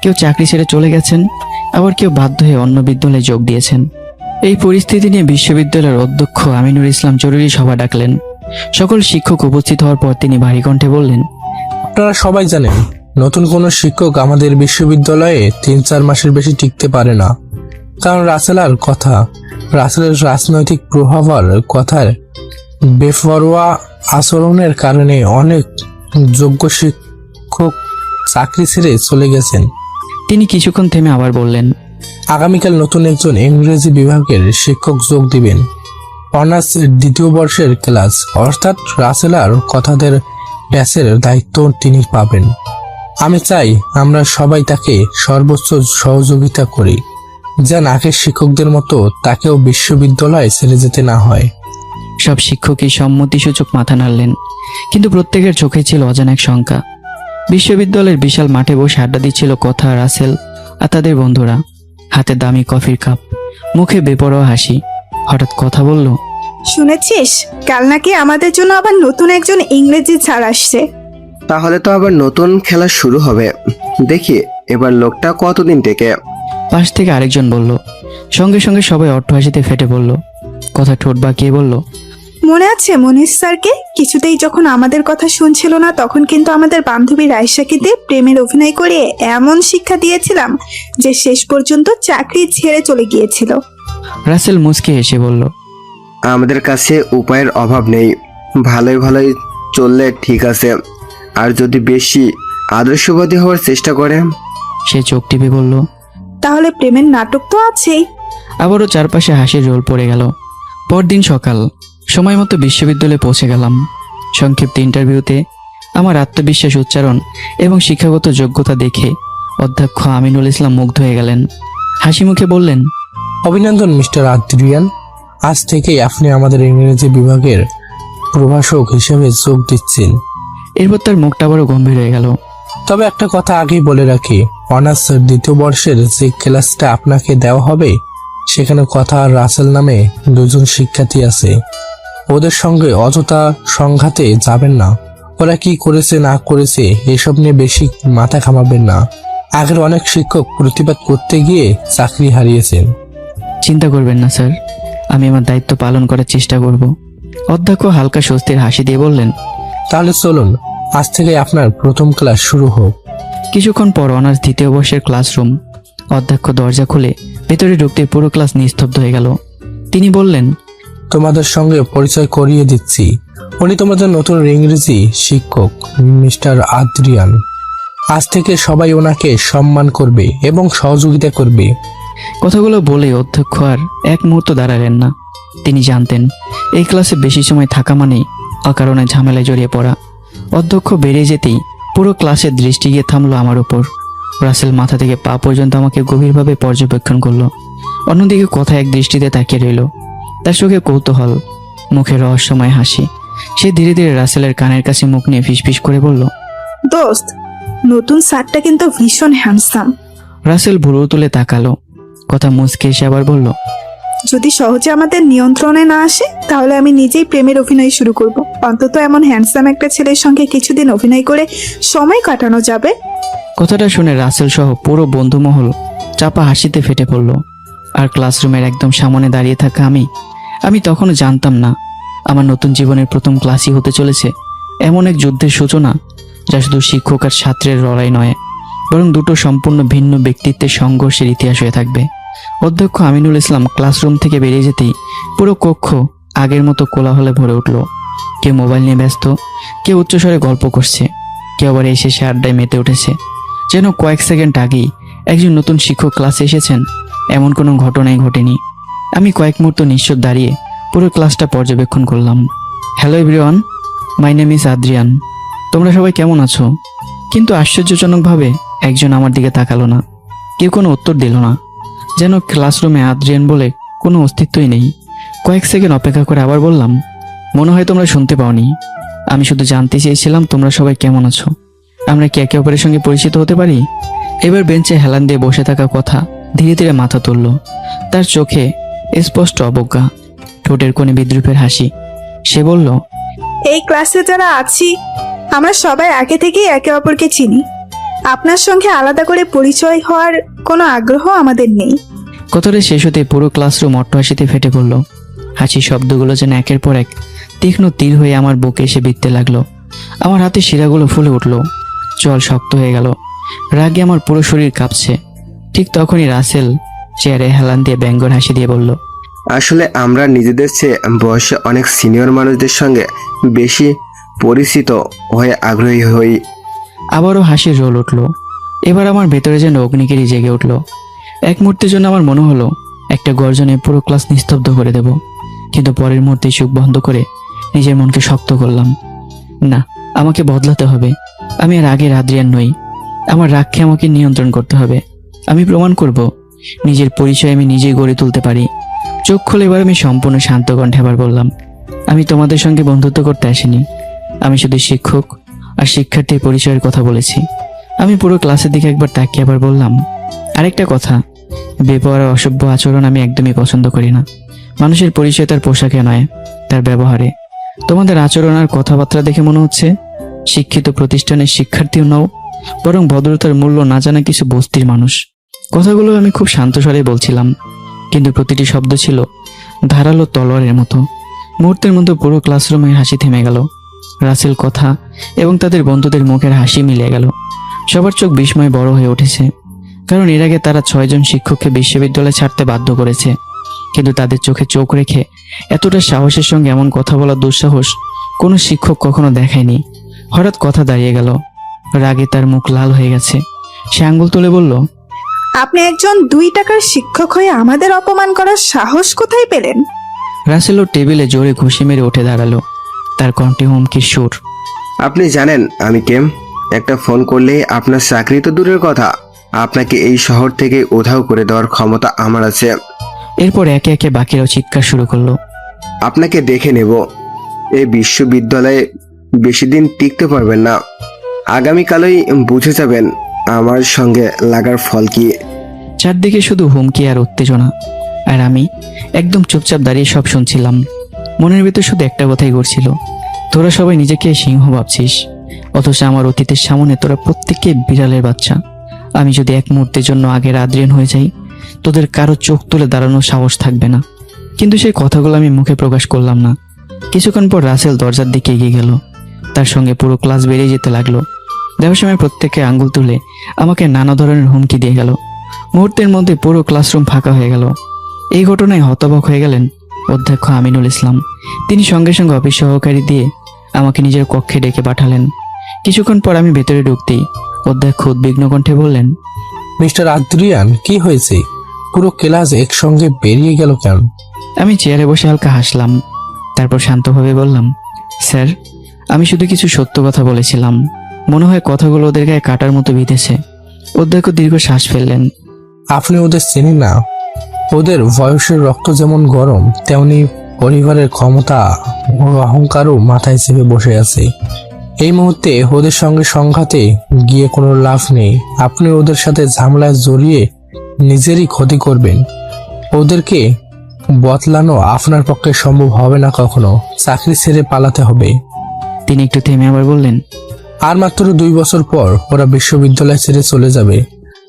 কেউ চাকরি ছেড়ে চলে গেছেন, আবার কেউ বাধ্য হয়ে অন্য বিদ্যালয়ে যোগ দিয়েছেন। এই পরিস্থিতি নিয়ে বিশ্ববিদ্যালয়ের অধ্যক্ষ আমিনুল ইসলাম জরুরি সভা ডাকলেন। সকল শিক্ষক উপস্থিত হওয়ার পর তিনি ভারী কণ্ঠে বললেন, আপনারা সবাই জানেন নতুন কোনো শিক্ষক আমাদের বিশ্ববিদ্যালয়ে 3-4 মাসের বেশি টিকতে পারে না। কারণ রাসেলের রাজনৈতিক প্রভাব আর কথার বেপরোয়া আচরণের কারণে অনেক যোগ্য শিক্ষক চাকরি ছেড়ে চলে গেছেন। তিনি কিছুক্ষণ থেমে আবার বললেন, আগামীকাল নতুন একজন ইংরেজি বিভাগের শিক্ষক যোগ দিবেন। অনার্স 2য় বর্ষের ক্লাস, অর্থাৎ রাসেল আর কথাদের ব্যাচের দায়িত্ব তিনি পাবেন। আমি চাই আমরা সবাই তাকে সর্বোচ্চ সহযোগিতা করি, যেন আগের শিক্ষকদের মতো তাকেও বিশ্ববিদ্যালয়ে ছেড়ে যেতে না হয়। সব শিক্ষকই সম্মতিসূচক মাথা নাড়লেন, কিন্তু প্রত্যেকের চোখে ছিল অজানা এক শঙ্কা। বিশ্ববিদ্যালয়ের বিশাল মাঠে বসে আড্ডা দিচ্ছিল কথা, রাসেল আর তাদের বন্ধুরা। হাতে দামি কফির কাপ, মুখে বেপরোয়া হাসি। হঠাৎ কথা বলল, শুনেছিস কাল নাকি আমাদের জন্য আবার নতুন একজন ইংরেজি স্যার আসছে। তাহলে তো আবার নতুন খেলা শুরু হবে। দেখি এবার লোকটা কতদিন টেকে। পাশ থেকে আরেকজন বলল। সঙ্গে সঙ্গে সবাই অট্টহাসিতে ফেটে পড়ল। কথা ঠোঁট বাঁকিয়ে বলল, মনে আছে মনীষ স্যারকে? কিছুতেই যখন আমাদের কথা শুনছিল না, তখন কিন্তু আমাদের বান্ধবী রাইসাকে দিয়ে প্রেমের অভিনয় করে এমন শিক্ষা দিয়েছিলাম যে শেষ পর্যন্ত চাকরি ছেড়ে চলে গিয়েছিল। রাসেল মুচকে হেসে বলল, আমাদের কাছে উপায়ের অভাব নেই। ভালোই ভালোই চললে ঠিক আছে, আর যদি বেশি আদর্শবাদী হওয়ার চেষ্টা করে। সে চোখ টিপে বলল, তাহলে প্রেমের নাটক তো আছেই। আবারও চারপাশে হাসির রোল পড়ে গেল। পরদিন সকাল, সময় মতো বিশ্ববিদ্যালয়ে পৌঁছে গেলাম। সংক্ষিপ্ত ইন্টারভিউতে আমার আত্মবিশ্বাস, উচ্চারণ এবং শিক্ষাগত যোগ্যতা দেখে অধ্যক্ষ আমিনুল ইসলাম মুগ্ধ হয়ে গেলেন। হাসি মুখে বললেন, অভিনন্দন মিস্টার আদ্রিয়ান, আজ থেকেই আপনি আমাদের ইংরেজি বিভাগের প্রভাষক হিসেবে যোগ দিচ্ছেন। এরপর তার মুখটা আবারও গম্ভীর হয়ে গেল। তবে একটা কথা আগেই বলে রাখি, অনার্স 2য় বর্ষের যে ক্লাসটা আপনাকে দেওয়া হবে, সেখানে কথা আর রাসেল নামে 2জন শিক্ষার্থী আছে। ওদের সঙ্গে অযথা সংঘাতে যাবেন না। ওরা কি করেছে না করেছে এসব নিয়ে বেশি মাথা ঘামাবেন না। আগের অনেক শিক্ষক প্রতিবাদ করতে গিয়ে চাকরি হারিয়েছেন। চিন্তা করবেন না স্যার, আমি আমার দায়িত্ব পালন করার চেষ্টা করব। অধ্যক্ষ হালকা স্বস্তির হাসি দিয়ে বললেন, তাহলে চলুন আজ থেকে আপনার প্রথম ক্লাস শুরু হোক। কিছুক্ষণ পর অনার্স 2য় বর্ষের ক্লাসরুম। অধ্যক্ষ দরজা খুলে ভেতরে ঢুকতে পুরো ক্লাস নিস্তব্ধ হয়ে গেল। তিনি বললেন, তোমাদের সঙ্গে পরিচয় করিয়ে দিচ্ছি, উনি তোমাদের নতুন ইংরেজি শিক্ষক মিস্টার আদ্রিয়ান। আজ থেকে সবাই ওনাকে সম্মান করবে এবং সহযোগিতা করবে। কথাগুলো বলে অধ্যক্ষ আর এক মুহূর্ত দাঁড়ালেন না। তিনি জানতেন এই ক্লাসে বেশি সময় থাকা মানেই অকারণে ঝামেলায় জড়িয়ে পড়া। অধ্যক্ষ বেরিয়ে যেতেই পুরো ক্লাসের দৃষ্টি গিয়ে থামলো আমার উপর। রাসেল মাথা থেকে পা পর্যন্ত আমাকে গভীরভাবে পর্যবেক্ষণ করলো। অন্যদিকে কথা এক দৃষ্টিতে তাকিয়ে রইল। তার চোখে কৌতূহল, মুখে রহস্যময় হাসি। সে ধীরে ধীরে রাসেলের কানের কাছে মুখ নিয়ে ফিসফিস করে বলল, দোস্ত, নতুন স্যারটা কিন্তু ভীষণ হ্যান্ডসাম। রাসেল ভুরু তুলে তাকালো। কথা মুচকে এসে আবার বলল, যদি সহজে আমাদের নিয়ন্ত্রণে না আসে, তাহলে আমি নিজেই প্রেমের অভিনয় শুরু করব। অন্তত এমন হ্যান্ডসাম একটা ছেলের সঙ্গে কিছুদিন অভিনয় করে সময় কাটানো যাবে। কথাটা শুনে রাসেল সহ পুরো বন্ধুমহল চাপা হাসিতে ফেটে পড়ল। আর ক্লাসরুমের একদম সামনে দাঁড়িয়ে থাকা আমি তখনও জানতাম না আমার নতুন জীবনের প্রথম ক্লাসই হতে চলেছে এমন এক যুদ্ধের সূচনা, যা শুধু শিক্ষক আর ছাত্রের লড়াই নয়, বরং দুটো সম্পূর্ণ ভিন্ন ব্যক্তিত্বের সংঘর্ষের ইতিহাস হয়ে থাকবে। অধ্যক্ষ আমিনুল ইসলাম ক্লাসরুম থেকে বেরিয়ে যেতেই পুরো কক্ষ আগের মতো কোলাহলে ভরে উঠল। কেউ মোবাইল নিয়ে ব্যস্ত, কেউ উচ্চস্বরে গল্প করছে, কেউ আবার এসে সে আড্ডায় মেতে উঠেছে। যেন কয়েক সেকেন্ড আগেই একজন নতুন শিক্ষক ক্লাসে এসেছেন, এমন কোনো ঘটনাই ঘটেনি। আমি কয়েক মুহূর্ত নিশ্চুপ দাঁড়িয়ে পুরো ক্লাসটা পর্যবেক্ষণ করলাম। Hello everyone, my name is Adrian. তোমরা সবাই কেমন আছো? কিন্তু আশ্চর্যজনকভাবে একজন আমার দিকে তাকালো না। কেউ কোনো উত্তর দিল না। যেন ক্লাসরুমে আদ্রিয়ান বলে কোনো অস্তিত্বই নেই। কয়েক সেকেন্ড অপেক্ষা করে আবার বললাম, মনে হয় তোমরা শুনতে পাওনি। আমি শুধু জানতে চেয়েছিলাম তোমরা সবাই কেমন আছো। আমরা কি একে অপরের সঙ্গে পরিচিত হতে পারি? এবার বেঞ্চে হেলান দিয়ে বসে থাকা কথা ধীরে ধীরে মাথা তুলল। তার চোখে স্পষ্ট অবজ্ঞা, ঠোঁটের কোণে বিদ্রুপের হাসি। সে বলল, এই ক্লাসে যারা আছি আমরা সবাই আগে থেকেই একে অপরকে চিনি। আপনার সঙ্গে আলাদা করে পরিচয় হওয়ার কোনো আগ্রহ আমাদের নেই। কথাটা শেষ হতে পুরো ক্লাসরুম অট্টহাসিতে ফেটে পড়ল। হাসির শব্দগুলো যেন একের পর এক তীক্ষ্ণ তীর হয়ে আমার বুকে এসে বিঁধতে লাগলো। আমার হাতের শিরাগুলো ফুলে উঠল, চল শক্ত হয়ে গেল, রাগে আমার পুরো শরীর কাঁপছে। ঠিক তখনই রাসেল চেয়ারে হেলান দিয়ে ব্যঙ্গর হাসি দিয়ে বলল, আসলে আমরা নিজেদের চেয়ে বয়সে অনেক সিনিয়র মানুষদের সঙ্গে বেশি পরিচিত হয়ে আগ্রহী হই। আবারও হাসির রোল উঠল। এবার আমার ভেতরে যেন অগ্নিগিরি জেগে উঠল। এক মুহূর্তের জন্য আমার মনে হলো একটা গর্জনে পুরো ক্লাস নিস্তব্ধ করে দেব, কিন্তু পরের মুহূর্তে চোখ বন্ধ করে নিজের মনকে শক্ত করলাম। না, আমাকে বদলাতে হবে। আমি আর আগের আদ্রিয়ান নই। আমার রাগকে আমাকে নিয়ন্ত্রণ করতে হবে। আমি প্রমাণ করব নিজের পরিচয় আমি নিজেই গড়ে তুলতে পারি। চোখ খুলে এবার আমি সম্পূর্ণ শান্ত কণ্ঠে আবার বললাম, আমি তোমাদের সঙ্গে বন্ধুত্ব করতে আসিনি। আমি শুধু শিক্ষক আর শিক্ষার্থীর পরিচয়ের কথা বলেছি। আমি পুরো ক্লাসের দিকে একবার তাকিয়ে আবার বললাম, আরেকটা কথা, বেপরোয়া অসভ্য আচরণ আমি একদমই পছন্দ করি না। মানুষের পরিচয় তার পোশাকে নয়, তার ব্যবহারে। তোমাদের আচরণ আর কথাবার্তা দেখে মনে হচ্ছে শিক্ষিত প্রতিষ্ঠানের শিক্ষার্থীও নও, বরং ভদ্রতার মূল্য না জানা কিছু বস্তির মানুষ। কথাগুলো আমি খুব শান্ত স্বরে বলছিলাম, কিন্তু প্রতিটি শব্দ ছিল ধারালো তলোয়ারের মতো। মুহূর্তের মধ্যে পুরো ক্লাসরুমে হাসি থেমে গেল। রাসেল কথা এবং তাদের বন্ধুদের মুখের হাসি মিলে গেল। সবার চোখ বিস্ময়ে বড় হয়ে উঠেছে, কারণ এর আগে তারা 6 জন শিক্ষককে বিশ্ববিদ্যালয়ে ছাড়তে বাধ্য করেছে। কিন্তু তাদের চোখে চোখ রেখে এতটা সাহসের সঙ্গে এমন কথা বলার দুঃসাহস কোনো শিক্ষক কখনো দেখায়নি। হঠাৎ কথা দাঁড়িয়ে গেল। রাগে তার মুখ লাল হয়ে গেছে। সে আঙ্গুল তুলে বলল, আপনি একজন 2 টাকার শিক্ষক হয়ে আমাদের অপমান করার সাহস কোথায় পেলেন? রাসেল ওর টেবিলে জোরে ঘুষি মেরে উঠে দাঁড়ালো, তার কণ্ঠে হুমকির সুর। আপনি জানেন আমি কে? একটা ফোন করলেই আপনার চাকরি তো দূরের কথা, আপনাকে এই শহর থেকে উধাও করে দেওয়ার ক্ষমতা আমার আছে। এরপর একে একে বাকিরাও চিৎকার শুরু করলো, আপনাকে দেখে নেব। এই বিশ্ববিদ্যালয়ে বেশি দিন টিকতে পারবেন না। আগামীকালই বুঝে যাবেন আমার সঙ্গে লাগার ফল কি। চারদিকে শুধু হুমকি আর উত্তেজনা, আর আমি একদম চুপচাপ দাঁড়িয়ে সব শুনছিলাম। মনের ভেতর শুধু একটা কথাই ঘুরছিল, তোরা সবাই নিজেকে সিংহ ভাবছিস, অথচ আমার অতীতের সামনে তোরা প্রত্যেককে বিড়ালের বাচ্চা। আমি যদি এক মুহূর্তের জন্য আগের আদ্রিয়ান হয়ে যাই, তোদের কারো চোখ তুলে দাঁড়ানোর সাহস থাকবে না। কিন্তু সেই কথাগুলো আমি মুখে প্রকাশ করলাম না। কিছুক্ষণ পর রাসেল দরজার দিকে এগিয়ে গেল। তার সঙ্গে পুরো ক্লাস বেরিয়ে যেতে লাগলো। দেওয়ার সময় প্রত্যেকে আঙ্গুল তুলে আমাকে নানা ধরনের হুমকি দিয়ে গেল। মুহূর্তের মধ্যে পুরো ক্লাসরুম ফাঁকা হয়ে গেল। এই ঘটনায় হতবাক হয়ে গেলেন অধ্যক্ষ আমিনুল ইসলাম। তিনি সঙ্গে সঙ্গে অফিস সহকারী দিয়ে আমাকে নিজের কক্ষে ডেকে পাঠালেন। কিছুক্ষণ পর আমি ভেতরে ঢুকতেই অধ্যক্ষ উদ্বিগ্ন কণ্ঠে বললেন, মিস্টার আদ্রিয়ান, কি হয়েছে? পুরো ক্লাস একসঙ্গে বেরিয়ে গেল কেন? আমি চেয়ারে বসে হালকা হাসলাম, তারপর শান্তভাবে বললাম, স্যার, আমি শুধু কিছু সত্য কথা বলেছিলাম। মনে হয় কথাগুলো ওদের গায়ে কাটার মতো বিঁধেছে। অধ্যক্ষ দীর্ঘ শ্বাস ফেললেন। আপনি ওদের চেনেন না? ওদের বয়সের রক্ত যেমন গরম, তেমনি পরিবারের ক্ষমতা ও অহংকারও মাথায় চেপে বসে আছে। এই মুহূর্তে ওদের সঙ্গে সংঘাতে গিয়ে কোনো লাভ নেই। আপনি ওদের সাথে ঝামেলায় জড়িয়ে নিজেরই ক্ষতি করবেন। ওদেরকে বদলানো আপনার পক্ষে সম্ভব হবে না কখনো। চাকরি ছেড়ে পালাতে হবে। তিনি একটু থেমে আবার বললেন, আর মাত্র 2 বছর পর ওরা বিশ্ববিদ্যালয় ছেড়ে চলে যাবে।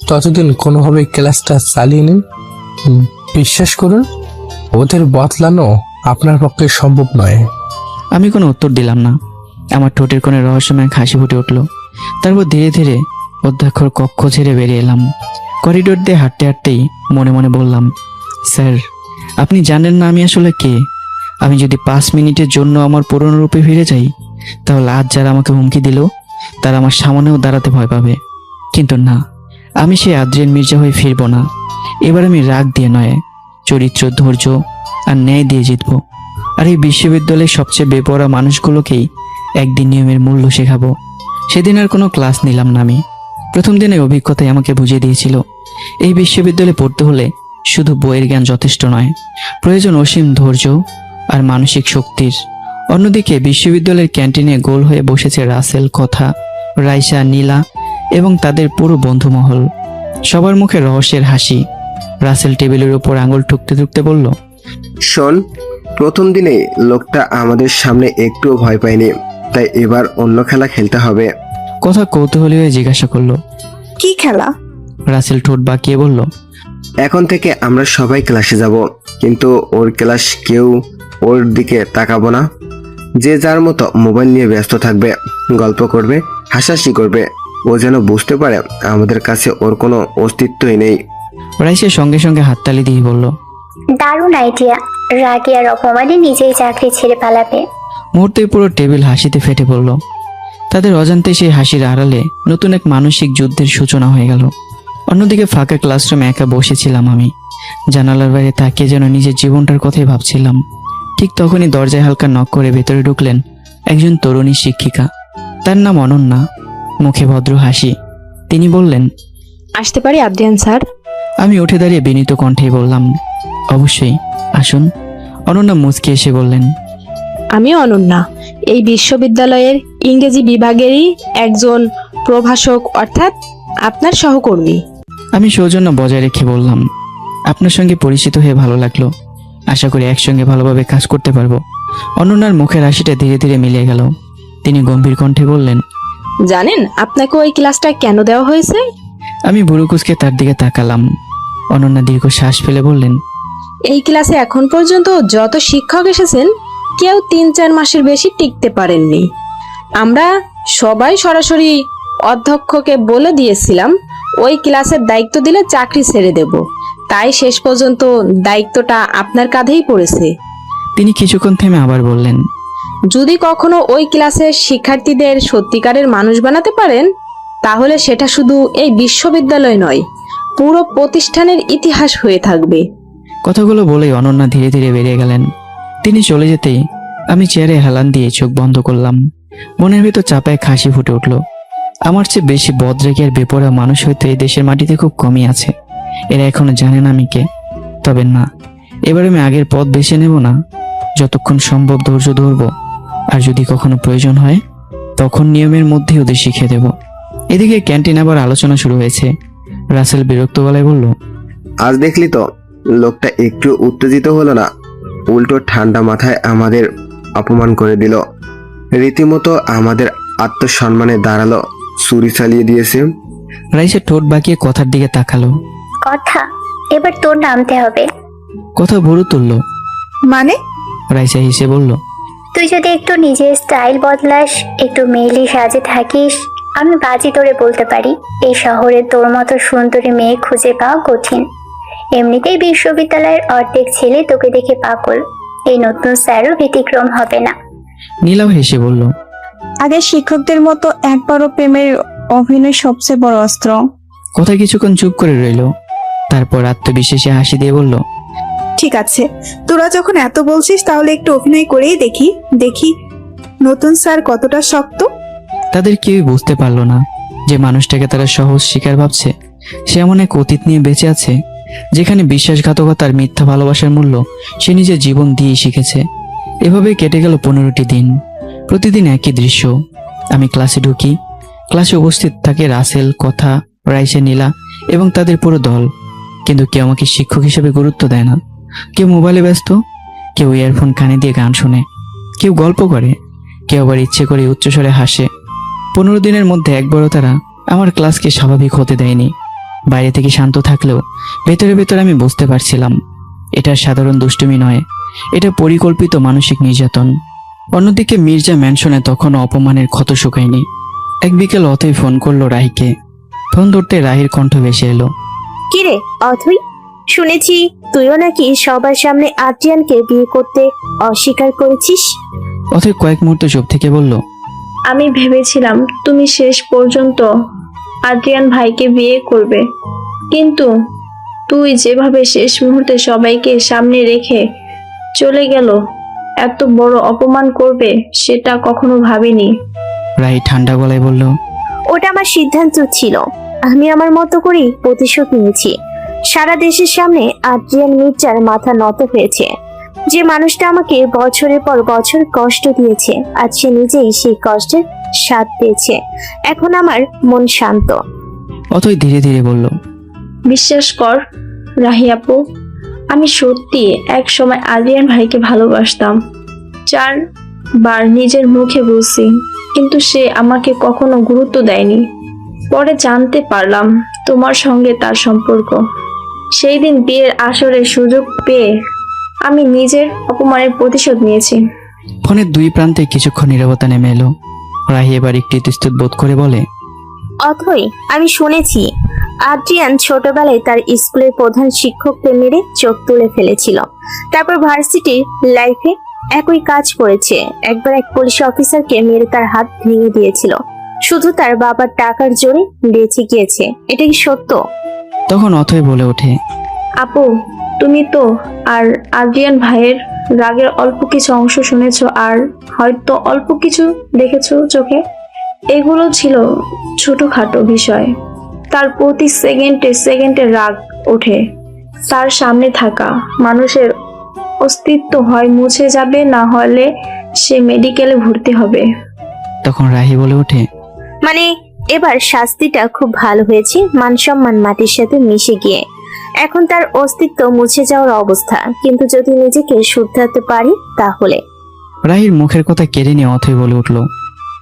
ততদিন কোনোভাবে ক্লাসটা চালিয়ে নিন। বিশ্বাস করুন, ওদের বদলানো আপনার পক্ষে সম্ভব নয়। আমি কোনো উত্তর দিলাম না। আমার ঠোঁটের কোণে রহস্যময় হাসি ফুটে উঠল। তারপর ধীরে ধীরে অধ্যক্ষর কক্ষ ছেড়ে বেরিয়ে এলাম। করিডোর দিয়ে হাঁটতে হাঁটতেই মনে মনে বললাম, স্যার, আপনি জানেন না আমি আসলে কে। আমি যদি 5 মিনিটের জন্য আমার পুরনো রূপে ফিরে যাই, তাহলে আজ যারা আমাকে হুমকি দিল তারা আমার সামনেও দাঁড়াতে ভয় পাবে। কিন্তু না, আমি সেই আদ্রিয়ান মির্জা হয়ে ফিরব না। এবার আমি রাগ দিয়ে নয়, চরিত্র, ধৈর্য আর ন্যায় দিয়ে জিতব। আর এই বিশ্ববিদ্যালয়ের সবচেয়ে বেপরোয়া মানুষগুলোকেই একদিন নিয়মের মূল্য শেখাবো। সেদিন আর কোনো ক্লাস নিলাম না আমি। প্রথম দিনের অভিজ্ঞতাই আমাকে বুঝিয়ে দিয়েছিল, এই বিশ্ববিদ্যালয়ে পড়তে হলে শুধু বইয়ের জ্ঞান যথেষ্ট নয়, প্রয়োজন অসীম ধৈর্য আর মানসিক শক্তির। অন্যদিকে বিশ্ববিদ্যালয়ের ক্যান্টিনে গোল হয়ে বসেছে রাসেল, কথা, রাইসা, নীলা এবং তাদের পুরো বন্ধুমহল। সবার মুখে রহস্যের হাসি। রাসেল টেবিলের উপর আঙুল ঠুকতে ঠুকতে বলল, শোন, প্রথম দিনেই লোকটা আমাদের সামনে একটুও ভয় পায়নি, তাই এবার অন্য খেলা খেলতে হবে। কথা কৌতূহলী হয়ে জিজ্ঞাসা করলো। কি খেলা? রাসেল ঠোঁট বাঁকিয়ে বলল, এখন থেকে আমরা সবাই ক্লাসে যাব, কিন্তু ওর ক্লাস কেউ ওর দিকে তাকাবো না। যে যার মতো মোবাইল নিয়ে ব্যস্ত থাকবে, গল্প করবে, হাসাহাসি করবে। ও যেন বুঝতে পারে আমাদের কাছে ওর কোনো অস্তিত্বই নেই। রাইসের সঙ্গে সঙ্গে হাততালি দিয়ে বলল, দারুণ আইডিয়া। রাগে আর অপমানে নিজেই চাকরি ছেড়ে পালাবে। মুহূর্তে পুরো টেবিল হাসিতে ফেটে পড়ল। তাদের অজান্তে সেই হাসির আড়ালে নতুন এক মানসিক যুদ্ধের সূচনা হয়ে গেল। অন্যদিকে ফাঁকা ক্লাসরুমে একা বসেছিলাম আমি। জানালার বাইরে তাকিয়ে যেন নিজের জীবনটার কথাই ভাবছিলাম। ঠিক তখনই দরজায় হালকা নক করে ভেতরে ঢুকলেন একজন তরুণী শিক্ষিকা। তার নাম অনন্যা, মুখে ভদ্র হাসি। তিনি বললেন, আসতে পারি আদ্রিয়ান স্যার? আমি উঠে দাঁড়িয়ে বিনীত কণ্ঠেই বললাম, অবশ্যই, আসুন। অনন্যা মুচকি এসে বললেন, আমি অনন্যা, এই বিশ্ববিদ্যালয়ের ইংরেজি বিভাগেরই একজন প্রভাষক, অর্থাৎ আপনার সহকর্মী। আমি সৌজন্য বজায় রেখে বললাম, আপনার সঙ্গে পরিচিত হয়ে ভালো লাগলো। আশা করি একসঙ্গে ভালোভাবে কাজ করতে পারবো। অনন্যার মুখের হাসিটা ধীরে ধীরে মিলিয়ে গেল। তিনি গম্ভীর কণ্ঠে বললেন, জানেন আপনাকে ওই ক্লাসটা কেন দেওয়া হয়েছে? আমি বুড়ো কুচকে তার দিকে তাকালাম। অনন্যা দীর্ঘ শ্বাস ফেলে বললেন, এই ক্লাসে এখন পর্যন্ত যত শিক্ষক এসেছেন কেউ 3-4 মাসের বেশি টিকতে পারেননি। আমরা সবাই সরাসরি অধ্যক্ষকে বলে দিয়েছিলাম ওই ক্লাসের দায়িত্ব দিলে চাকরি ছেড়ে দেব, তাই শেষ পর্যন্ত দায়িত্বটা আপনার কাঁধেই পড়েছে। তিনি কিছুক্ষণ থেমে আবার বললেন, যদি কখনো ওই ক্লাসের শিক্ষার্থীদের সত্যিকারের মানুষ বানাতে পারেন, তাহলে সেটা শুধু এই বিশ্ববিদ্যালয় নয়, পুরো প্রতিষ্ঠানের ইতিহাস হয়ে থাকবে। কথাগুলো বলেই অনন্যা ধীরে ধীরে বেরিয়ে গেলেন। তিনি চলে যেতেই আমি চেয়ারে হেলান দিয়ে চোখ বন্ধ করলাম। মনের ভেতর চাপায় খাসি ফুটে উঠল। আমার চেয়ে বেশি বদরেগে আর বেপরোয়া মানুষ হয়তো এই দেশের মাটিতে খুব কমই আছে। এরা এখনো জানে না আমি কে। তবে না, এবার আমি আগের পথ বেছে নেব না। যতক্ষণ সম্ভব ধৈর্য ধরব, আর যদি কখনো প্রয়োজন হয় তখন নিয়মের মধ্যে ওদের শিখিয়ে দেব। এদিকে ক্যান্টিন আবার আলোচনা শুরু হয়েছে। রাসেল বিরক্ত গলায় বলল, আজ দেখলি তো, লোকটা একটু উত্তেজিত হলো না, উল্টো ঠান্ডা মাথায় আমাদের অপমান করে দিল। রীতিমতো আমাদের আত্মসম্মানে দাঁড়ালো, ছুরি চালিয়ে দিয়েছে। রাইসের ঠোঁট বাঁকিয়ে কথার দিকে তাকালো। কথা এবার তোর নামতে হবে। কথা ভুরু তুলল। মানে? রাইসা হেসে বলল, তুই যদি একটু নিজের স্টাইল বদলাস, একটু মেয়েলি সাজে থাকিস, আমি বাজি ধরে বলতে পারি এই শহরে তোর মতো সুন্দরী মেয়ে খুঁজে পাওয়া কঠিন। এমনিতেই বিশ্ববিদ্যালয়ের অর্ধেক ছেলে তোকে দেখে পাগল, এই নতুন স্যারও ব্যতিক্রম হবে না। নীলাও হেসে বলল, আগে শিক্ষকদের মতো একবারও প্রেমের অভিনয় সবচেয়ে বড় অস্ত্র। কথা কিছুক্ষণ চুপ করে রইল। তারপর আত্মবিশ্বাসে হাসি দিয়ে বলল, ঠিক আছে, তোরা যখন এত বলছিস তাহলে একটু অভিনয় করেই দেখি দেখি নতুন স্যার কতটা শক্ত। তাদের কেউই বুঝতে পারলো না যে মানুষটাকে তারা সহজ শিকার ভাবছে সে এমন এক অতীত নিয়ে বেঁচে আছে যেখানে বিশ্বাসঘাতকতার মিথ্যা ভালোবাসার মূল্য সে নিজের জীবন দিয়েই শিখেছে। এভাবে কেটে গেল 15টি দিন। প্রতিদিন একই দৃশ্য। আমি ক্লাসে ঢুকি, ক্লাসে উপস্থিত থাকে রাসেল, কথা, রাইসা, নীলা এবং তাদের পুরো দল। কিন্তু কেউ আমাকে শিক্ষক হিসেবে গুরুত্ব দেয় না। কেউ মোবাইলে ব্যস্ত, কেউ ইয়ারফোন কানে দিয়ে গান শোনে, কেউ গল্প করে, কেউ আবার ইচ্ছে করে উচ্চস্বরে হাসে। 15 দিনের মধ্যে একবারও তারা আমার ক্লাসকে স্বাভাবিক হতে দেয়নি। বাইরে থেকে শান্ত থাকলেও ভেতরে ভেতরে আমি বুঝতে পারছিলাম এটা সাধারণ দুষ্টুমি নয়, এটা পরিকল্পিত মানসিক নির্যাতন। অন্যদিকে মির্জা ম্যানশনে তখনও অপমানের ক্ষত শুকায়নি। এক বিকেল অথই ফোন করলো রাহিকে। ফোন ধরতে রাহির কণ্ঠ ভেসে এলো, কিরে অথই, শুনেছি তুইও নাকি সবার সামনে আদ্রিয়ানকে বিয়ে করতে অস্বীকার করেছিস। অথই কয়েক মুহূর্ত চুপ থেকে বলল, আমি ভেবেছিলাম তুমি শেষ পর্যন্ত আদ্রিয়ান ভাইকে বিয়ে করবে, কিন্তু তুই যেভাবে শেষ মুহূর্তে সবাইকে সামনে রেখে চলে গেল, এত বড় অপমান করবে সেটা কখনো ভাবিনি। রাহি ঠান্ডা গলায় বলল, ওটা আমার সিদ্ধান্ত ছিল, আমি আমার মতো করেই প্রতিশোধ নিয়েছি। সারা দেশের সামনে আদ্রিয়ান মির্জার মাথা নত হয়েছে। যে মানুষটা আমাকে বছরের পর বছর কষ্ট দিয়েছে, আজ সে নিজেই সেই কষ্টের স্বাদ পেয়েছে। এখন আমার মন শান্ত। অথই ধীরে ধীরে বলল, বিশ্বাস কর রাহি আপু, আমি সত্যি এক সময় আদ্রিয়ান ভাইকে ভালোবাসতাম। 4বার নিজের মুখে বলছি, কিন্তু সে আমাকে কখনো গুরুত্ব দেয়নি। পরে জানতে পারলাম তোমার সঙ্গে তার সম্পর্ক। সেই দিন বিয়ের আসরের সুযোগ পেয়ে আমি নিজের অপমানের প্রতিশোধ নিয়েছি। ফোনের দুই প্রান্তে কিছুক্ষণ নীরবতা নেমে এলো। রাহি এবার একটু ইতস্তত বোধ করে বলে, অথই, আমি শুনেছি আদ্রিয়ান ছোটবেলায় তার স্কুলের প্রধান শিক্ষককে মেরে চোখ তুলে ফেলেছিল। তারপর ভার্সিটির লাইফে একই কাজ করেছে। একবার এক পুলিশ অফিসারকে মেরে তার হাত ভেঙে দিয়েছিল, শুধু তার বাবার টাকার জোরে বেঁচে গিয়েছে। এটা কি সত্য? তখন অথই বলে ওঠে, আপু, তুমি তো আর আদ্রিয়ান ভাইয়ের রাগের অল্প কিছু অংশ শুনেছো, আর হয়তো অল্প কিছু দেখেছো চোখে। এগুলো ছিল ছোটখাটো বিষয়। তার প্রতি সেকেন্ডে সেকেন্ডে রাগ ওঠে। তার সামনে থাকা মানুষের অস্তিত্ব হয় মুছে যাবে, না হলে সে মেডিকেলে ভর্তি হবে। তখন রাহি বলে ওঠে, মানে এবার শাস্তিটা খুব ভালো হয়েছে, মান সম্মান মাটির সাথে মিশে গিয়ে এখন তার অস্তিত্ব মুছে যাওয়ার অবস্থা। কিন্তু যদি নিজেকে শুধরাতে পারি তাহলে। রাহির মুখের কথা কেড়ে নিয়ে অথই বলে উঠল,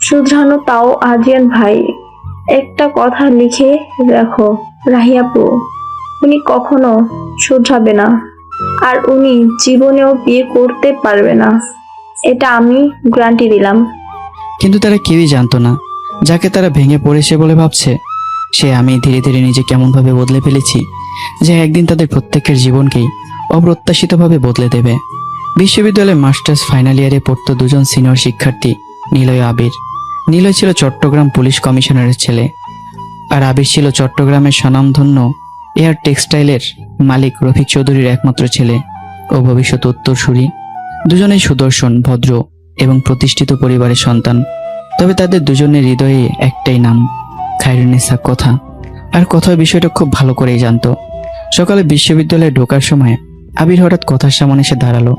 শুধরানো তাও আদ্রিয়ান ভাই। একটা কথা লিখে রাখো রাহি আপু, উনি কখনো শুধরাবে না, আর উনি জীবনেও বিয়ে করতে পারবে না, এটা আমি গ্যারান্টি দিলাম। কিন্তু তারা কেউই জানতো না যাকে তারা ভেঙে পড়েছে বলে ভাবছে, সে আমি ধীরে ধীরে নিজে কেমনভাবে বদলে ফেলেছি যে একদিন তাদের প্রত্যেকের জীবনকেই অপ্রত্যাশিতভাবে বদলে দেবে। বিশ্ববিদ্যালয়ে মাস্টার্স ফাইনাল ইয়ারে পড়তো দুজন সিনিয়র শিক্ষার্থী, নিলয় ও আবির। নিলয় ছিল চট্টগ্রাম পুলিশ কমিশনারের ছেলে, আর আবির ছিল চট্টগ্রামের স্বনামধন্য এয়ার টেক্সটাইলের মালিক রফিক চৌধুরীর একমাত্র ছেলে ও ভবিষ্যৎ উত্তরসূরি। দুজনেই সুদর্শন, ভদ্র এবং প্রতিষ্ঠিত পরিবারের সন্তান। তবে তাদের দুজনের হৃদয়ে একটাই নাম, খায়রুন্নেসা কথা। আর কথার বিষয়টা খুব ভালো করেই জানতো। সকালে বিশ্ববিদ্যালয়ে ঢোকার সময় আবির হঠাৎ কথার সামনে এসে দাঁড়ালো।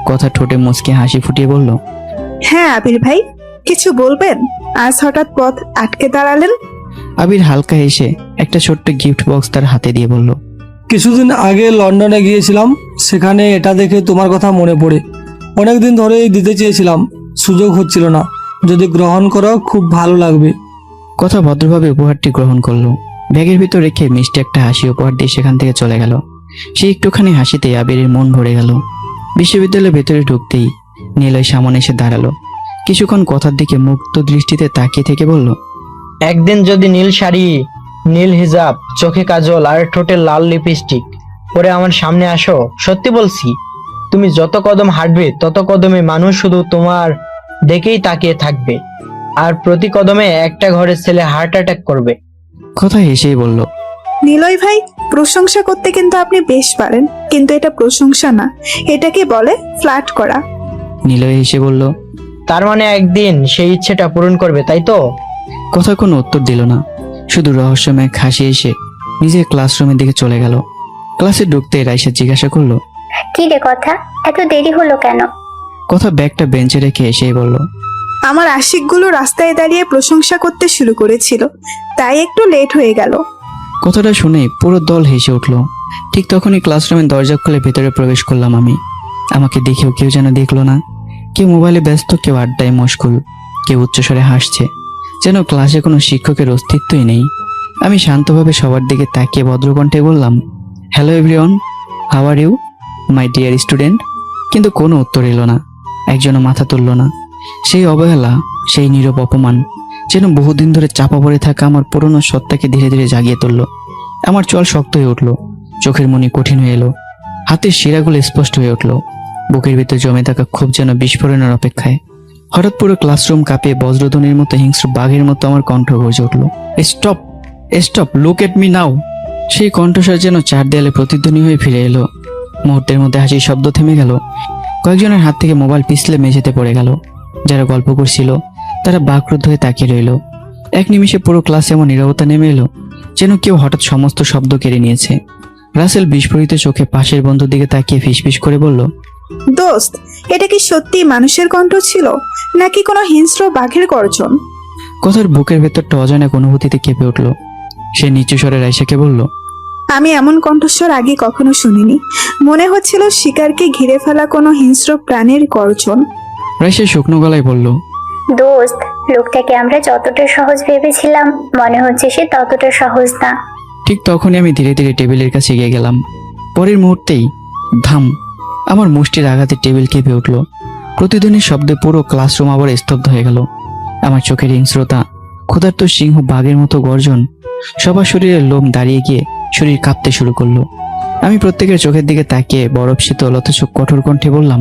কথা ঠোঁটে মুচকে হাসি ফুটিয়ে বলল, হ্যাঁ আবির ভাই, কিছু বলবেন? আজ হঠাৎ পথ আটকে দাঁড়ালেন। আবির হালকা এসে একটা ছোট্ট গিফট বক্স তার হাতে দিয়ে বলল, কিছুদিন আগে লন্ডনে গিয়েছিলাম, সেখানে এটা দেখে তোমার কথা মনে পড়ে। অনেকদিন ধরেই দিতে চেয়েছিলাম, সুযোগ হচ্ছিল না। যদি গ্রহণ করো খুব ভালো লাগবে। কথা ভদ্রভাবে উপহারটি গ্রহণ করলো। ব্যাগের ভিতর রেখে মিষ্টি একটা হাসি উপহার দিয়ে সেখান থেকে চলে গেল। সে একটুখানি হাসিতে আবিরের মন ভরে গেল। বিশ্ববিদ্যালয়ের ভেতরে ঢুকতেই নীলয় সামনে এসে দাঁড়ালো। কিছুক্ষণ কথার দিকে মুক্ত দৃষ্টিতে তাকিয়ে থেকে বলল, একদিন যদি নীল শাড়ি, নীল হিজাব, চোখে কাজল আর ঠোঁটে লাল লিপস্টিক পরে আমার সামনে আসো, সত্যি বলছি, তুমি যত কদম হাঁটবে তত কদমে মানুষ শুধু তোমার দেখেই তাকিয়ে থাকবে, আর প্রতি কদমে একটা ঘরের ছেলে হার্ট অ্যাটাক করবে। কথা হেসেই বলল, নিলয় ভাই, প্রশংসা করতে কিন্তু আপনি বেশ পারেন, কিন্তু এটা প্রশংসা না, এটাকে বলে ফ্ল্যাট করা। নিলয় হেসে বলল, তার মানে একদিন সেই ইচ্ছেটা পূরণ করবে, তাই তো? কথা কোনো উত্তর দিল না, শুধু রহস্যময় হাসি এসে নিজের ক্লাসরুমের দিকে চলে গেল। ক্লাসে ঢুকতে রাইসা জিজ্ঞাসা করলো, কি রে কথা, এত দেরি হলো কেন? কথা ব্যাগটা বেঞ্চে রেখে এসেই বলল, আমার আশিকগুলো রাস্তায় দাঁড়িয়ে প্রশংসা করতে শুরু করেছিল, তাই একটু লেট হয়ে গেল। কথাটা শুনে পুরো দল হেসে উঠল। ঠিক তখনই ক্লাসরুমের দরজা খুলে ভেতরে প্রবেশ করলাম আমি। আমাকে দেখেও কেউ যেন দেখলো না। কেউ মোবাইলে ব্যস্ত, কেউ আড্ডায় মশগুল, কেউ উচ্চস্বরে হাসছে, যেন ক্লাসে কোনো শিক্ষকের অস্তিত্বই নেই। আমি শান্তভাবে সবার দিকে তাকিয়ে ভদ্রকণ্ঠে বললাম, hello everyone, how are you my dear student. কিন্তু কোনো উত্তর এলো না, একজনও মাথা তুলল না। সেই অবহেলা, সেই নীরব অপমান যেন বহুদিন ধরে চাপা পড়ে থাকা আমার পুরনো সত্তাকে ধীরে ধীরে জাগিয়ে তুলল। আমার চল শক্ত হয়ে উঠল, চোখের মনি কঠিন হয়ে এলো, হাতের শিরাগুলো স্পষ্ট হয়ে উঠল, বুকের ভিতর জমে থাকা ক্ষোভ যেন বিস্ফোরণের অপেক্ষায়। হঠাৎ পুরো ক্লাসরুম কাঁপিয়ে বজ্রধ্বনির মতো হিংস্র বাঘের মতো আমার কণ্ঠ গর্জে উঠল, stop stop, look at me now. সেই কণ্ঠস্বর যেন চার দেয়ালে প্রতিধ্বনি হয়ে ফিরে এলো। মুহূর্তের মধ্যে হাসির শব্দ থেমে গেল। কয়েকজনের হাত থেকে মোবাইল পিছলে মেঝেতে পড়ে গেল। যারা গল্প করছিল তারা বাকরুদ্ধ হয়ে তাকিয়ে রইল। এক নিমিষে পুরো ক্লাসে এমন নীরবতা নেমে এলো, যেন কেউ হঠাৎ সমস্ত শব্দ কেড়ে নিয়েছে। রাসেল বিস্ফোরিত চোখে পাশের বন্ধুর দিকে তাকিয়ে ফিসফিস করে বলল, দোস্ত, এটা কি সত্যি মানুষের কণ্ঠ ছিল নাকি কোনো হিংস্র বাঘের গর্জন? কথার বুকের ভেতরটা অজানা এক অনুভূতিতে কেঁপে উঠল। সে নিচু স্বরে রাইসাকে বলল, আমি এমন কণ্ঠস্বর আগে কখনো শুনিনি। মনে হচ্ছিল শিকারকে ঘিরে ফেলা কোনো হিংস্র প্রাণীর গর্জন। রাইসা শুকনো গলায় বলল, দোস্ত, লোকটাকে আমরা যতটা সহজ ভেবেছিলাম মনে হচ্ছে সে ততটা সহজ না। ঠিক তখনই আমি ধীরে ধীরে টেবিলের কাছে এগিয়ে গেলাম। পরের মুহূর্তেই ধাম, আমার মুষ্টির আঘাতে টেবিল কেঁপে উঠল। প্রতিদিনের শব্দে পুরো ক্লাসরুম আবার স্তব্ধ হয়ে গেল। আমার চোখের হিংস্রতা, ক্ষুধার্ত সিংহ বাঘের মতো গর্জন, সবার শরীরের লোম দাঁড়িয়ে গিয়ে শরীর কাঁপতে শুরু করলো। আমি প্রত্যেকের চোখের দিকে তাকিয়ে বরফ শীতল অথচ কঠোর কণ্ঠে বললাম,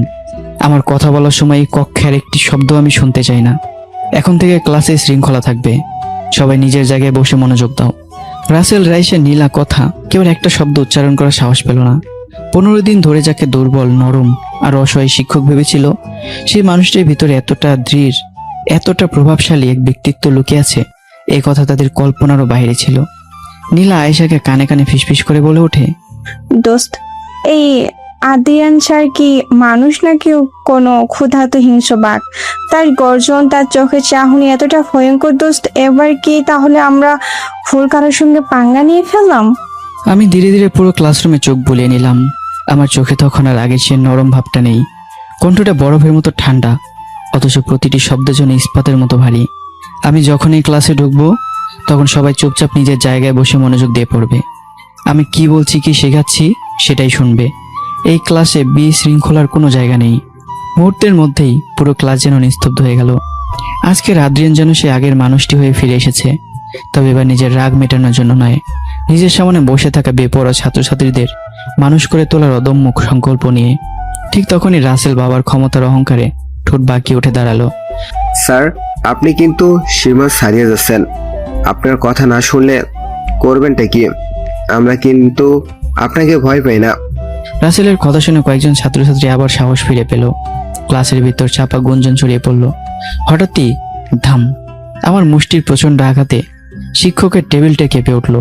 আমার কথা বলার সময় এই কক্ষের একটি শব্দ আমি শুনতে চাই না। এখন থেকে ক্লাসে শৃঙ্খলা থাকবে, সবাই নিজের জায়গায় বসে মনোযোগ দাও। রাসেল, রাইসা, নীলা কথা কেবল একটা শব্দ উচ্চারণ করার সাহস পেল না। 15 দিন ধরে যাকে দুর্বল, নরম আর অসহায় শিক্ষক ভেবেছিল, সেই মানুষটির ভিতরে এতটা দৃঢ়, এতটা প্রভাবশালী এক ব্যক্তিত্ব লুকিয়ে আছে, এই কথা তাদের কল্পনারও বাইরে ছিল। নীলা আয়েশাকে কানে কানে ফিসফিস করে বলে ওঠে, দোস্ত, এই আদ্রিয়ান স্যার কি মানুষ নাকি কোনো ক্ষুধার্ত হিংস্র বাঘ? তার গর্জন, তার চোখের চাহনি এতটা ভয়ঙ্কর। দোস্ত, এবার কি তাহলে আমরা ভুল কারোর সঙ্গে পাঙ্গা নিয়ে ফেললাম? আমি ধীরে ধীরে পুরো ক্লাসরুমে চোখ বুলিয়ে নিলাম। আমার চোখে তখন আর আগের সে নরম ভাবটা নেই। কণ্ঠটা বরফের মতো ঠান্ডা, অথচ প্রতিটি শব্দের জন্য ইস্পাতের মতো ভারী। আমি যখন এই ক্লাসে ঢুকবো তখন সবাই চুপচাপ নিজের জায়গায় বসে মনোযোগ দিয়ে পড়বে। আমি কি বলছি, কি শেখাচ্ছি সেটাই শুনবে। এই ক্লাসে বিশৃঙ্খলার কোনো জায়গা নেই। মুহূর্তের মধ্যেই পুরো ক্লাস যেন নিস্তব্ধ হয়ে গেল। আজকের আদ্রিয়ান যেন সে আগের মানুষটি হয়ে ফিরে এসেছে, তবে এবার নিজের রাগ মেটানোর জন্য নয়, নিজের সামনে বসে থাকা বেপরোয়া ছাত্রছাত্রীদের মানুষ করে তোলার অদম্য সংকল্প নিয়ে। ঠিক তখনই রাসেল বাবার ক্ষমতার অহংকারে ঠোঁট বাঁকিয়ে উঠে দাঁড়ালো। স্যার, আপনি কিন্তু সীমা ছাড়িয়ে যাচ্ছেন। আপনার কথা না শুনলে করবেনটা কি? আমরা কিন্তু আপনাকে ভয় পাই না। রাসেলের কথা শুনে কয়েকজন ছাত্রছাত্রী আবার সাহস ফিরে পেল। ক্লাসের ভিতর চাপা গুঞ্জন ছড়িয়ে পড়ল। হঠাৎই ধাম, আমার মুষ্টির প্রচন্ড আঘাতে শিক্ষকের টেবিলটা কেঁপে উঠল।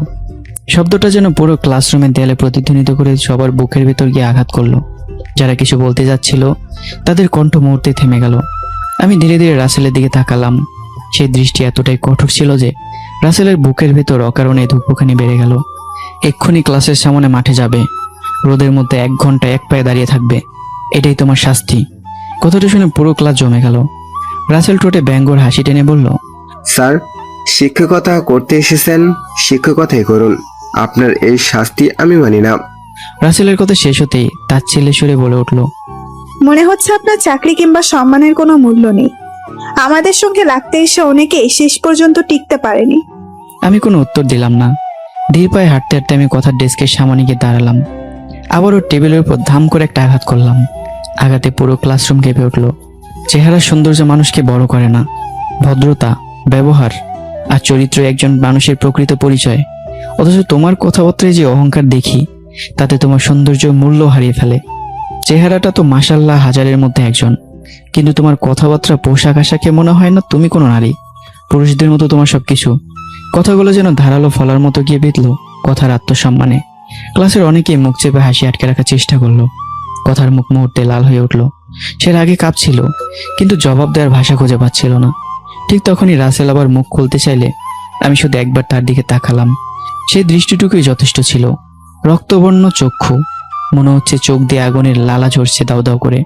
শব্দটা যেন পুরো ক্লাসরুমের দেয়ালে প্রতিধ্বনিত করে সবার বুকের ভেতর গিয়ে আঘাত করলো। যারা কিছু বলতে যাচ্ছিল তাদের কণ্ঠ মুহূর্তে থেমে গেল। আমি ধীরে ধীরে রাসেলের দিকে তাকালাম। সেই দৃষ্টি এতটাই কঠোর ছিল যে রাসেলের বুকের ভেতর অকারণে ধুকপুকানি বেড়ে গেল। এক্ষুনি ক্লাসের সামনে মাঠে যাবে, রোদের মধ্যে 1 ঘন্টা এক পায়ে দাঁড়িয়ে থাকবে, এটাই তোমার শাস্তি। কথাটা শুনে পুরো ক্লাস জমে গেল। রাসেল ঠোঁটে ব্যঙ্গর হাসি টেনে বলল, স্যার, শিক্ষকতা করতে এসেছেন, শিক্ষকতাই করুন। আপনার এই শাস্তি আমি মানি না। রাসেলের কথা শেষ হতেই তার ছেলে সুরে বলে উঠল, মনে হচ্ছে আপনার চাকরি কিংবা সম্মানের কোনো মূল্য নেই। আমাদের সঙ্গে লাগতে এসে অনেকেই শেষ পর্যন্ত টিকতে পারেনি। আমি কোনো উত্তর দিলাম না। ধীর পায়ে হাঁটতে হাঁটতে আমি কথার ডেস্কের সামনে গিয়ে দাঁড়ালাম। আবারও টেবিলের উপর ধাম করে একটা আঘাত করলাম। আঘাতে পুরো ক্লাসরুম কেঁপে উঠল। চেহারার সৌন্দর্য মানুষকে বড় করে না, ভদ্রতা, ব্যবহার আর চরিত্র একজন মানুষের প্রকৃত পরিচয়। অথচ তোমার কথাবার্তায় যে অহংকার দেখি, তাতে তোমার সৌন্দর্য মূল্য হারিয়ে ফেলে। চেহারাটা তো মাশাল্লাহ হাজারের মধ্যে একজন, কিন্তু তোমার কথাবার্তা, পোশাক আশাকে মনে হয় না তুমি কোনো নারী। পুরুষদের মতো তোমার সবকিছু। কথাগুলো যেন ধারালো ফলার মতো গিয়ে বিঁধল কথার আত্মসম্মানে। ক্লাসের অনেকেই মুখ চেপে হাসি আটকে রাখার চেষ্টা করলো। কথার মুখ মুহূর্তে লাল হয়ে উঠল। সে রাগে কাঁপছিল, কিন্তু জবাব দেওয়ার ভাষা খুঁজে পাচ্ছিল না। ঠিক তখনই রাসেল আবার মুখ খুলতে চাইলে আমি শুধু একবার তার দিকে তাকালাম। সেই দৃষ্টিটুকুই যথেষ্ট ছিল। রক্তবর্ণ চক্ষু, মনে হচ্ছে চোখ দিয়ে আগুনের লালা ঝরছে দাউ দাউ করে।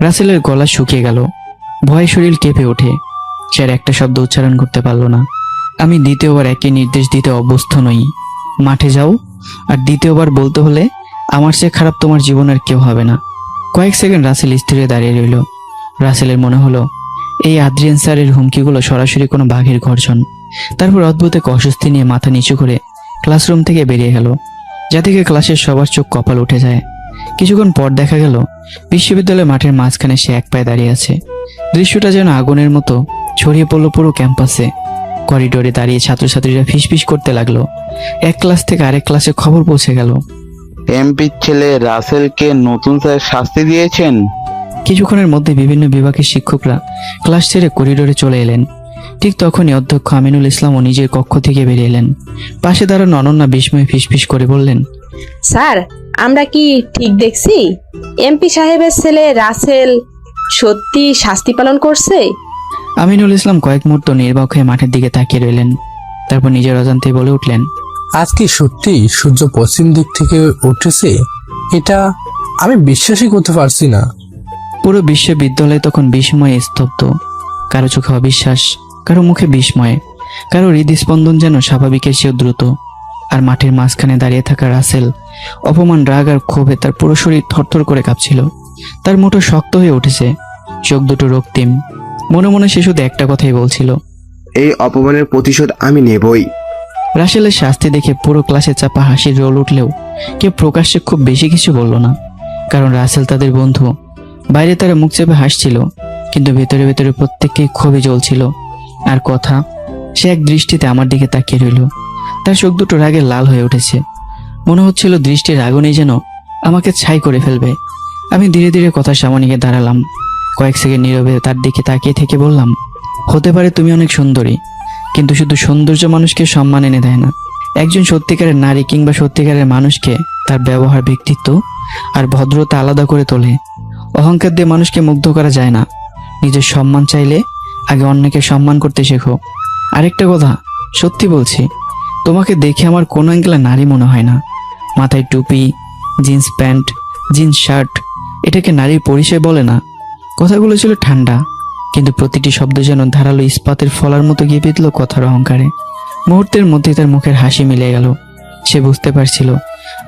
রাসেলের গলা শুকিয়ে গেল, ভয়ে শরীর কেঁপে ওঠে। সে আর একটা শব্দ উচ্চারণ করতে পারল না। আমি দ্বিতীয়বার একই নির্দেশ দিতে অভ্যস্ত নই, মাঠে যাও। আর দ্বিতীয়বার বলতে হলে, আমার চেয়ে খারাপ তোমার জীবনের কেউ হবে না। কয়েক সেকেন্ড রাসেল স্থির হয়ে দাঁড়িয়ে রইল। রাসেলের মনে হলো এই আদ্রিয়ান স্যারের হুমকিগুলো সরাসরি কোনো বাঘের গর্জন। তারপর অদ্ভুত এক অস্বস্তি নিয়ে মাথা নিচু করে ক্লাসরুম থেকে বেরিয়ে গেল, যা থেকে ক্লাসের সবার চোখ কপাল উঠে যায়। কিছুক্ষণ পর দেখা গেল বিশ্ববিদ্যালয় মাঠের মাঝখানে সে এক পায়ে দাঁড়িয়ে আছে। দৃশ্যটা যেন আগুনের মতো ছড়িয়ে পড়লো পুরো ক্যাম্পাসে। করিডোরে দাঁড়িয়ে ছাত্রছাত্রীরা ফিসফিস করতে লাগলো। এক ক্লাস থেকে আরেক ক্লাসে খবর পৌঁছে গেল, এমপির ছেলে রাসেলকে নতুন স্যার শাস্তি দিয়েছেন। কিছুক্ষণের মধ্যে বিভিন্ন বিভাগের শিক্ষকরা ক্লাস ছেড়ে করিডোরে চলে এলেন। ঠিক তখনই অধ্যক্ষ আমিনুল ইসলামও নিজের কক্ষ থেকে বেরিয়ে এলেন। পাশে দাঁড়ানো অনন্যা বিস্ময়ে ফিসফিস করে বললেন, স্যার, আমরা কি ঠিক দেখছি? এমপি সাহেবের ছেলে রাসেল সত্যি শাস্তি পালন করছে? আমিনুল ইসলাম কয়েক মুহূর্ত নির্বাক হয়ে মাঠের দিকে তাকিয়ে রইলেন। তারপর নিজের অজান্তে বলে উঠলেন, আজ কি সত্যি সূর্য পশ্চিম দিক থেকে উঠেছে? এটা আমি বিশ্বাসই করতে পারছি না। পুরো বিশ্ববিদ্যালয় তখন বিস্ময়ে স্তব্ধ। কারো চোখে অবিশ্বাস, কারো মুখে বিস্ময়, কারো হৃদস্পন্দন যেন স্বাভাবিকের চেয়েও দ্রুত। আর মাঠের মাঝখানে দাঁড়িয়ে থাকা রাসেল অপমান, রাগ আর ক্ষোভে তার পুরো শরীর থরথর করে কাঁপছিল। তার মুঠো শক্ত হয়ে উঠেছে, চোখ দুটো রক্তিম। মনে মনে সে শুধু একটা কথাই বলছিল, এই অপমানের প্রতিশোধ আমি নেবই। রাসেলের শাস্তি দেখে পুরো ক্লাসে চাপা হাসির রোল উঠলেও কেউ প্রকাশ্যে খুব বেশি কিছু বলল না, কারণ রাসেল তাদের বন্ধু। বাইরে তারা মুখ চেপে হাসছিল, কিন্তু ভেতরে ভেতরে প্রত্যেককেই ক্ষোভে জ্বলছিল। আর কথা, সে এক দৃষ্টিতে আমার দিকে তাকিয়ে রইল। তার চোখ দুটো রাগে লাল হয়ে উঠেছে। মনে হচ্ছিল দৃষ্টির আগুনেই যেন আমাকে ছাই করে ফেলবে। আমি ধীরে ধীরে কথার সামনে গিয়ে দাঁড়ালাম। কয়েক সেকেন্ড নীরবে তার দিকে তাকিয়ে থেকে বললাম, হতে পারে তুমি অনেক সুন্দরী, কিন্তু শুধু সৌন্দর্য মানুষকে সম্মান এনে দেয় না। একজন সত্যিকারের নারী কিংবা সত্যিকারের মানুষকে তার ব্যবহার, ব্যক্তিত্ব আর ভদ্রতা আলাদা করে তোলে। অহংকার দিয়ে মানুষকে মুগ্ধ করা যায় না। নিজের সম্মান চাইলে আগে অন্যকে সম্মান করতে শেখো। আরেকটা কথা, সত্যি বলছি, তোমাকে দেখে আমার কোনো অ্যাঙ্গেলে নারী মনে হয় না। মাথায় টুপি, জিন্স প্যান্ট, জিন্স শার্ট, এটাকে নারীর পরিচয় বলে না। কথাগুলো ছিল ঠান্ডা, কিন্তু প্রতিটি শব্দ যেন ধারালো ইস্পাতের ফলার মতো গিয়ে বিঁধল কথার অহংকারে। মুহূর্তের মধ্যে তার মুখের হাসি মিলে গেল। সে বুঝতে পারছিল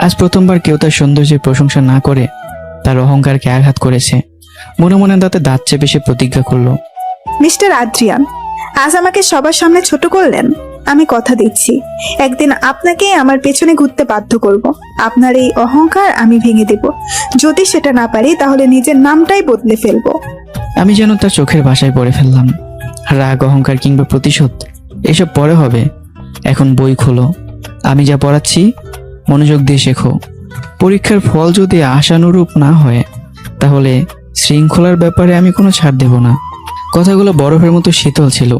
আজ প্রথমবার কেউ তার সৌন্দর্যের প্রশংসা না করে তার অহংকারকে আঘাত করেছে। মনে মনে তাতে দাঁত চেপে সে প্রতিজ্ঞা করলো, মিস্টার আদ্রিয়ান, আজ আমাকে সবার সামনে ছোট করলেন। আমি কথা দিচ্ছি, একদিন আপনাকে আমার পেছনে ঘুরতে বাধ্য করব। আপনার এই অহংকার আমি ভেঙে দেব। যদি সেটা না পারি তাহলে নিজের নামটাই বদলে ফেলবো। আমি যেন তার চোখের ভাষায় পড়ে ফেললাম। রাগ, অহংকার কিংবা প্রতিশোধ এসব পরে হবে। এখন বই খোলো, আমি যা পড়াচ্ছি মনোযোগ দিয়ে শেখো। পরীক্ষার ফল যদি আশানুরূপ না হয় তাহলে শৃঙ্খলার ব্যাপারে আমি কোনো ছাড় দেব না। কথাগুলো বরফের মতো শীতল ছিল,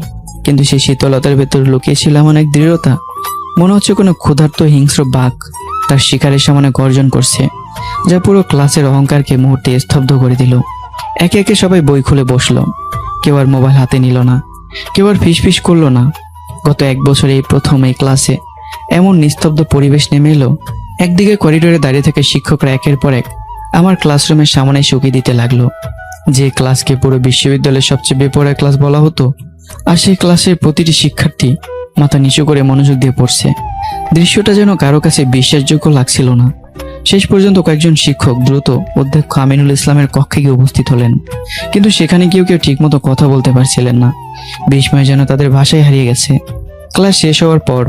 কিন্তু সেই শীতলতার ভেতর লুকিয়ে ছিল এমন এক দৃঢ়তা। মনে হচ্ছে কোনো ক্ষুধার্ত হিংস্র বাঘ তার শিকারের সামনে গর্জন করছে, যা পুরো ক্লাসের অহংকারকে মুহূর্তে স্তব্ধ করে দিল। একে একে সবাই বই খুলে বসলো। কেউ আর মোবাইল হাতে নিল না, কেউ আর ফিসফিস করলো না। গত 1 বছরে এই প্রথম এই ক্লাসে এমন নিস্তব্ধ পরিবেশ নেমে এলো। একদিকে করিডোরে দাঁড়িয়ে থেকে শিক্ষকরা একের পর এক আমার ক্লাসরুমের সামনে শুকিয়ে দিতে লাগলো। যে ক্লাসকে পুরো বিশ্ববিদ্যালয়ের সবচেয়ে বেপরোয়া ক্লাস বলা হতো, আর সেই ক্লাসের প্রতিটি শিক্ষার্থী মাথা নিচু করে মনোযোগ দিয়ে পড়ছে। দৃশ্যটা যেন কারো কাছে বিশ্বাসযোগ্য লাগছিল না। শেষ পর্যন্ত কয়েকজন শিক্ষক দ্রুত অধ্যক্ষ আমিনুল ইসলামের কক্ষে গিয়ে উপস্থিত হলেন, কিন্তু সেখানে কেউ ঠিকমতো কথা বলতে পারছিলেন না। বিস্ময় যেন তাদের ভাষায় হারিয়ে গেছে। ক্লাস শেষ হওয়ার পর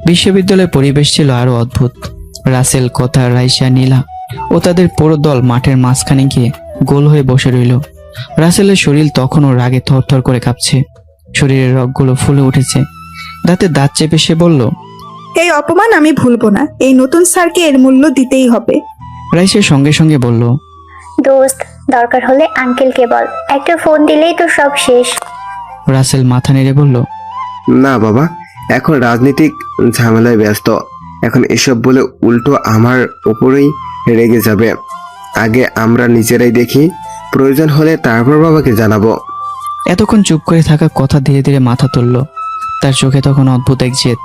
বিশ্ববিদ্যালয়ের পরিবেশ ছিল আরো অদ্ভুত। রাসেল, কথা, রাইসা, নীলা ও তাদের পুরো দল মাঠের মাঝখানে গিয়ে গোল হয়ে বসে রইল। রাসেলের শরীর তখনও রাগে থরথর করে কাঁপছে, শরীরের রগগুলো ফুলে উঠেছে। দাঁতে দাঁত চেপে সে বলল, এই অপমান আমি ভুলবো না। এই নতুন স্যারকে এর মূল্য দিতেই হবে। রাইসা সঙ্গে সঙ্গে বলল, দোস্ত, দরকার হলে আঙ্কেলকে বল, একটা ফোন দিলেই তো সব শেষ। রাসেল মাথা নেড়ে বলল, না বাবা, এখন রাজনীতিক ঝামেলায় ব্যস্ত। এখন এসব বলে উল্টো আমার উপরেই রেগে যাবে। আগে আমরা নিজেরাই দেখি, প্রয়োজন হলে তারপর বাবাকে জানাবো। এতক্ষণ চুপ করে থাকা কথা ধীরে ধীরে মাথা তুলল। তার চোখে তখন অদ্ভুত এক জেদ,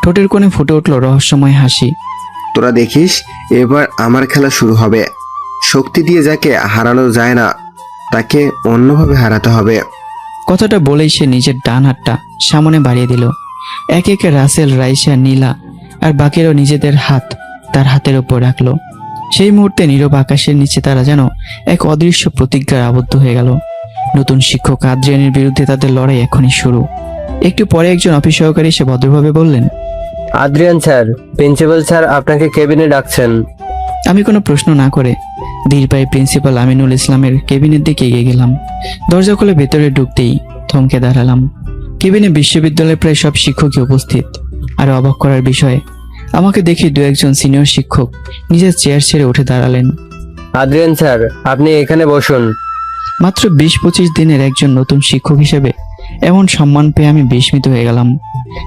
ঠোঁটের কোণে ফুটে উঠল রহস্যময় হাসি। তোরা দেখিস, এবার আমার খেলা শুরু হবে। শক্তি দিয়ে যাকে হারানো যায় না তাকে অন্যভাবে হারাতে হবে। কথাটা বলেই সে নিজের ডান হাতটা সামনে বাড়িয়ে দিল। একে একে রাসেল, রাইসা, নীলা আর বাকিরাও নিজেদের হাত তার হাতের ওপর রাখলো। সেই মুহূর্তে নীরব আকাশের নিচে তারা যেন এক অদৃশ্য প্রতিজ্ঞায় আবদ্ধ হয়ে গেল। নতুন শিক্ষক আদ্রিয়ানের বিরুদ্ধে তাদের লড়াই এখনই শুরু। একটু পরে একজন অফিস সহকারী এসে ভদ্রভাবে বললেন, আদ্রিয়ান স্যার, প্রিন্সিপাল স্যার আপনাকে কেবিনে ডাকছেন। আমি কোনো প্রশ্ন না করে ধীর পায়ে প্রিন্সিপাল আমিনুল ইসলামের কেবিনের দিকে এগিয়ে গেলাম। দরজা খুলে ভেতরে ঢুকতেই থমকে দাঁড়ালাম। কেবিনে বিশ্ববিদ্যালয়ের প্রায় সব শিক্ষকই উপস্থিত। আর অবাক করার বিষয়, আমাকে দেখে 2-1 সিনিয়র শিক্ষক নিজের চেয়ার ছেড়ে উঠে দাঁড়ালেন। আদ্রিয়ান স্যার, আপনি এখানে বসুন। মাত্র 20-25 দিনের একজন নতুন শিক্ষক হিসেবে এমন সম্মান পেয়ে আমি বিস্মিত হয়ে গেলাম।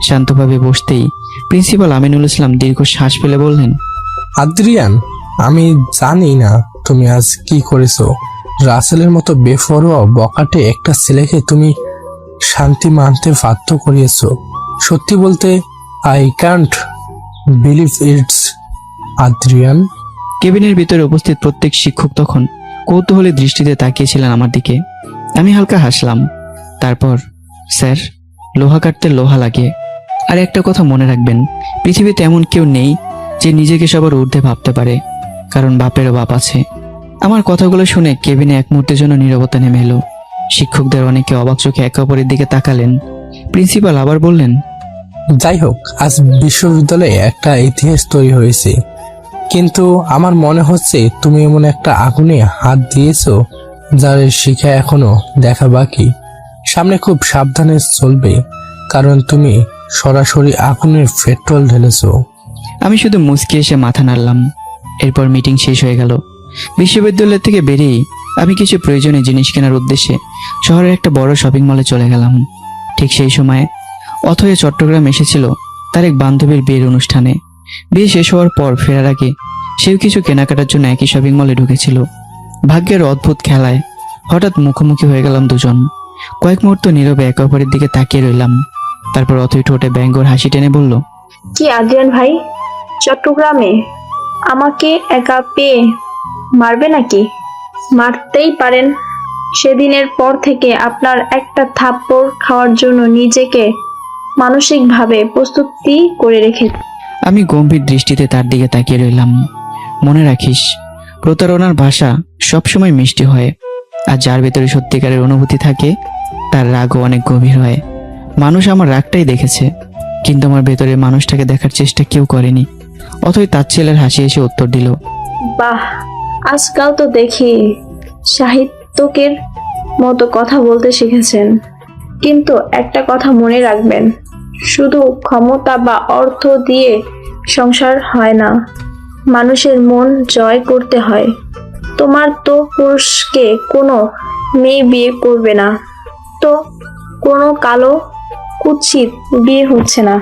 শান্তভাবে বসতেই প্রিন্সিপাল আমিনুল ইসলাম দীর্ঘ শ্বাস ফেলে বললেন, আদ্রিয়ান, আমি জানি না তুমি আজ কি করেছো। রাসেলের মতো বেফরোয়া বকাটে একটা ছেলেকে তুমি শান্তি মানতে বাধ্য করিয়েছো। সত্যি বলতে I can't believe it's Adrian. কেবিনের ভিতরে উপস্থিত প্রত্যেক শিক্ষক তখন কৌতূহলী দৃষ্টিতে তাকিয়েছিলেন আমার দিকে। আমি হালকা হাসলাম। তারপর, স্যার, লোহা কাটতে লোহা লাগে। আর একটা কথা মনে রাখবেন, পৃথিবীতে এমন কেউ নেই যে নিজেকে সবার ঊর্ধ্বে ভাবতে পারে, কারণ বাপেরও বাপ আছে। আমার কথাগুলো শুনে কেবিনে এক মুহূর্তের জন্য নীরবতা নেমে এলো। শিক্ষকদের অনেকে অবাক চোখে একে অপরের দিকে তাকালেন। প্রিন্সিপাল আবার বললেন, যাই হোক, আজ বিশ্ববিদ্যালয়ে একটা ইতিহাস তৈরি হয়েছে, কিন্তু আমার মনে হচ্ছে তুমি এমন একটা আগুনে হাত দিয়েছো যার শিখা এখনো দেখা বাকি। সামনে খুব সাবধানে চলবে, কারণ তুমি সরাসরি আগুনের পেট্রোল ঢেলেছো। আমি শুধু মুচকি এসে মাথা নাড়লাম। এরপর মিটিং শেষ হয়ে গেল। বিশ্ববিদ্যালয় থেকে বেরিয়ে আমি কিছু প্রয়োজনীয় জিনিস কেনার উদ্দেশ্যে শহরের একটা বড় শপিং মলে চলে গেলাম। ঠিক সেই সময় অথয় চট্টগ্রাম এসেছিল তার এক বান্ধবীর বিয়ের অনুষ্ঠানে। বিয়ে শেষ হওয়ার পর ফেরার আগে সেও কিছু কেনাকাটার জন্য একই শপিং মলে ঢুকেছিল। ভাগ্যের অদ্ভুত খেলায় হঠাৎ মুখোমুখি হয়ে গেলাম দুজন। কয়েক মুহূর্ত নীরবে একে অপরের দিকে তাকিয়ে রইলাম। তারপর অথই ঠোঁটে ব্যঙ্গর হাসি টেনে বলল, কি আদ্রিয়ান ভাই, চট্টগ্রামে আমাকে একা পেয়ে মারবে নাকি? মারতেই পারেন। সেদিনের পর থেকে আপনার একটা থাপ্পড় খাওয়ার জন্য নিজেকে মানসিকভাবে প্রস্তুতি করে রেখে। আমি গম্ভীর দৃষ্টিতে তার দিকে তাকিয়ে রইলাম। মনে রাখিস, প্রতারণার ভাষা সবসময় মিষ্টি হয়, আর যার ভেতরে সত্যিকারের অনুভূতি থাকে তার রাগও অনেক গভীর হয়। মানুষ আমার রাগটাই দেখেছে, কিন্তু আমার ভেতরের মানুষটাকে দেখার চেষ্টা কেউ করেনি। অথই তার ছেলের হাসি এসে উত্তর দিল, বাহ, আজকাল তো দেখি সাহিত্যকের মতো কথা বলতে শিখেছেন। কিন্তু একটা কথা মনে রাখবেন, শুধু ক্ষমতা বা অর্থ দিয়ে সংসার হয় না, মানুষের মন জয় করতে হয়। তোমার তো পুরুষকে কোনো মেয়ে বিয়ে করবে না, তো কোনো কালো কুৎসিত বিয়ে হচ্ছে না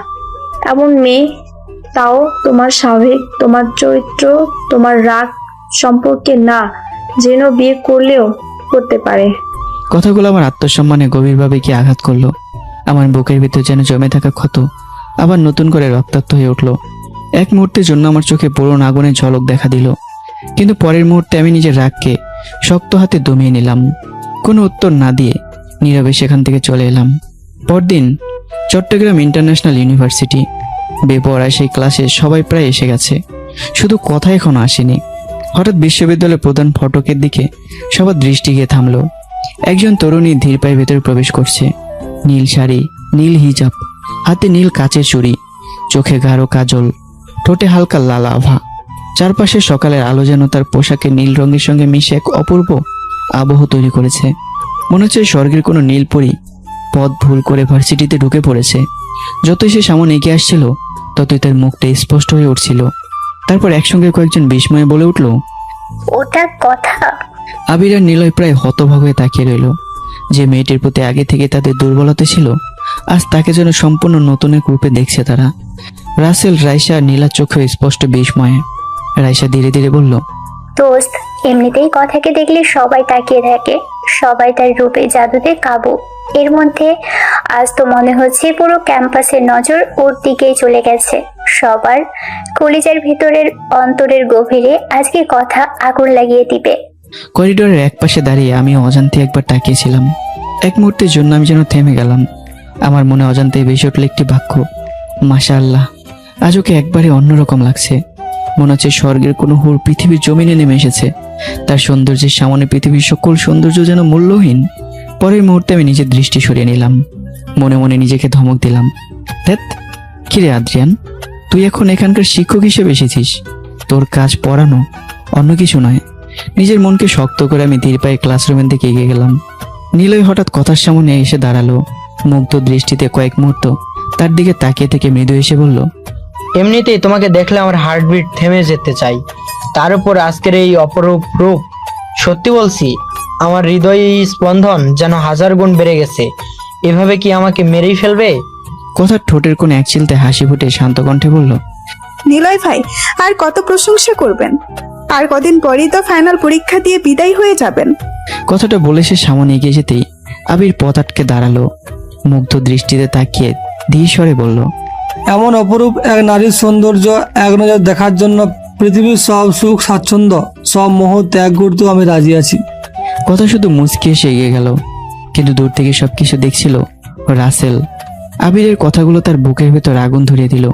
এমন মেয়ে, তাও তোমার স্বাভাবিক, তোমার চরিত্র, তোমার রাগ সম্পর্কে না যেন বিয়ে করলেও করতে পারে। কথাগুলো আমার আত্মসম্মানে গভীরভাবে কি আঘাত করলো। আমার বুকের ভিতর যেন জমে থাকা ক্ষত আবার নতুন করে রক্তাক্ত হয়ে উঠলো। এক মুহূর্তের জন্য আমার চোখে পুরনো আগুনের ঝলক দেখা দিল, কিন্তু পরের মুহূর্তে আমি নিজের রাগকে শক্ত হাতে দমিয়ে নিলাম। কোনো উত্তর না দিয়ে নীরবে সেখান থেকে চলে এলাম। পরদিন চট্টগ্রাম ইন্টারন্যাশনাল ইউনিভার্সিটি। বেপরোয়া সেই ক্লাসে সবাই প্রায় এসে গেছে, শুধু কথা এখনো আসেনি। হঠাৎ বিশ্ববিদ্যালয়ের প্রধান ফটকের দিকে সবার দৃষ্টি গিয়ে থামলো। একজন তরুণী ধীর পায়ে ভেতরে প্রবেশ করছে। নীল শাড়ি, নীল হিজাব, হাতে নীল কাচের চুড়ি, চোখে গাঢ় কাজল, ঠোঁটে হালকা লাল আভা। চারপাশে সকালের আলো যেন তার পোশাকের নীল রঙের সঙ্গে মিশে এক অপূর্ব আবহ তৈরি করেছে। মনে হচ্ছে স্বর্গের কোনো নীল পরী পথ ভুল করে ভার্সিটিতে ঢুকে পড়েছে। যতই সে সামনে এগিয়ে আসছিল ততই তার মুখটা স্পষ্ট হয়ে উঠছিল। তারপর একসঙ্গে কয়েকজন বিস্ময়ে বলে উঠল, ওটা কথা। আবির আর নিলয় প্রায় হতভাগ হয়ে তাকিয়ে রইল। যে মেয়েটির প্রতি আগে থেকে তাদের দুর্বলতা ছিল, আজ তাকে যেন সম্পূর্ণ নতুন এক রূপে দেখছে তারা। রাসেল, রাইসা আর নীলার চোখে স্পষ্ট বিস্ময়ে। রাইসা ধীরে ধীরে বলল, দোস্ত, এমনিতেই কথাকে দেখলে সবাই তাকিয়ে থাকে, সবাই তার রূপে জাদুতে কাবু। এর মধ্যে আজ তো মনে হচ্ছে পুরো ক্যাম্পাসের নজর ওর দিকেই চলে গেছে। সবার কলিজার ভিতরের অন্তরের গভীরে আজকে কথা আগুন লাগিয়ে দিবে। করিডোরের এক পাশে দাঁড়িয়ে আমি অজান্তে একবার তাকিয়েছিলাম। এক মুহূর্তের জন্য আমি যেন থেমে গেলাম। আমার মনে অজান্তে ভেসে উঠল একটি বাক্য, মাশাআল্লাহ। আজ ওকে একবারে অন্যরকম লাগছে। মনে হচ্ছে স্বর্গের কোনো হুর পৃথিবীর জমিনে নেমে এসেছে। তার সৌন্দর্যের সামনে পৃথিবীর সকল সৌন্দর্য যেন মূল্যহীন। পরের মুহূর্তে আমি নিজের দৃষ্টি সরিয়ে নিলাম। মনে মনে নিজেকে ধমক দিলাম, ধ্যাৎ, কিরে আদ্রিয়ান, তুই এখন এখানকার শিক্ষক হিসেবে এসেছিস, তোর কাজ পড়ানো, অন্য কিছু নয়। নিজের মনকে শক্ত করে আমি ধীর পায়ে ক্লাসরুমের দিকে এগিয়ে গেলাম। নীলয় হঠাৎ কথার সামনে এসে দাঁড়ালো। মুগ্ধ দৃষ্টিতে কয়েক মুহূর্ত তার দিকে তাকিয়ে থেকে মৃদু এসে বলল, এমনিতেই তোমাকে দেখলে আমার হার্টবিট থেমে যেতে চাই, তার উপর আজকের এই অপরূপ রূপ। সত্যি বলছি, আমার হৃদয় স্পন্দন যেন 1000 গুণ বেড়ে গেছে। এভাবে কি আমাকে মেরেই ফেলবে? কথার ঠোঁটের কোণে এক চিলতে হাসি ফুটে শান্ত কণ্ঠে বলল, নিলয় ভাই, আর কত প্রশংসা করবেন? আর কদিন পরেই তো ফাইনাল পরীক্ষা দিয়ে বিদায় হয়ে যাবেন। কথাটা বলে সে সামনে এগিয়ে যেতেই আবির পথ আটকে দাঁড়ালো। মুগ্ধ দৃষ্টিতে তাকিয়ে ধীর স্বরে বলল, এমন অপরূপ এক নারীর সৌন্দর্য এক নজর দেখার জন্য পৃথিবীর সব সুখ স্বাচ্ছন্দ্য সব মোহ ত্যাগ করতেও আমি রাজি আছি। কথা শুধু মুচকি এসে এগিয়ে গেল, কিন্তু দূর থেকে সবকিছু দেখছিল রাসেল। আবিরের কথাগুলো তার বুকের ভেতর আগুন ধরিয়ে দিল।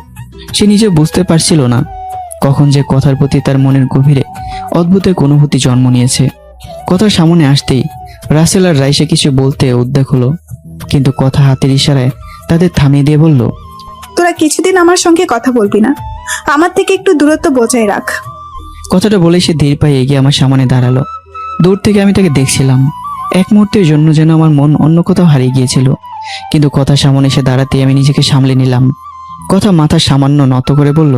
সে নিজে বুঝতে পারছিল না কখন যে কথার প্রতি তার মনের গভীরে অদ্ভুত এক অনুভূতি জন্ম নিয়েছে। কথার সামনে আসতেই রাসেল আর রাইসা কিছু বলতে উদ্বেগ হলো, কিন্তু কথা হাতের ইশারায় তাদের থামিয়ে দিয়ে বলল, তোরা কিছুদিন আমার সঙ্গে কথা বলবি না, আমার থেকে একটু দূরত্ব বজায় রাখ। কথাটা বলে সে ধীর পায়ে এগিয়ে আমার সামনে দাঁড়ালো। দূর থেকে আমি তাকে দেখছিলাম। এক মুহূর্তের জন্য যেন আমার মন অন্য কোথাও হারিয়ে গিয়েছিল, কিন্তু কথা সামনে এসে দাঁড়াতে আমি নিজেকে সামলে নিলাম। কথা মাথা সামান্য নত করে বলল,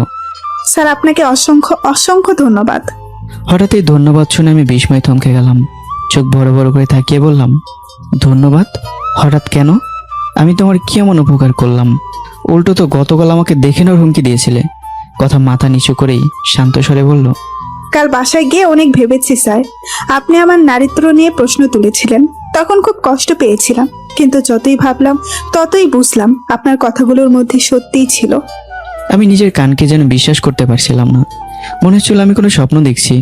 স্যার আপনাকে অসংখ্য অসংখ্য ধন্যবাদ। হঠাৎ এই ধন্যবাদ শুনে আমি বিস্ময়ে থমকে গেলাম। চোখ বড় বড় করে তাকিয়ে বললাম, ধন্যবাদ? হঠাৎ কেন? আমি তোমার কি এমন উপকার করলাম? উল্টো তো গতকাল আমাকে দেখে নেওয়ার হুমকি দিয়েছিলে। কথা মাথা নিচু করেই শান্ত স্বরে বলল, কাল বাসায় গিয়ে অনেক ভেবেছি স্যার। আপনি আমার নারীত্ব নিয়ে প্রশ্ন তুলেছিলেন, তখন খুব কষ্ট পেয়েছিলাম, কিন্তু যতই ভাবলাম ততই বুঝলাম আপনার কথাগুলোর মধ্যে সত্যিই ছিল। আমি নিজের কানকে যেন বিশ্বাস করতে পারছিলাম না। মনে হচ্ছিল আমি কোনো স্বপ্ন দেখছি,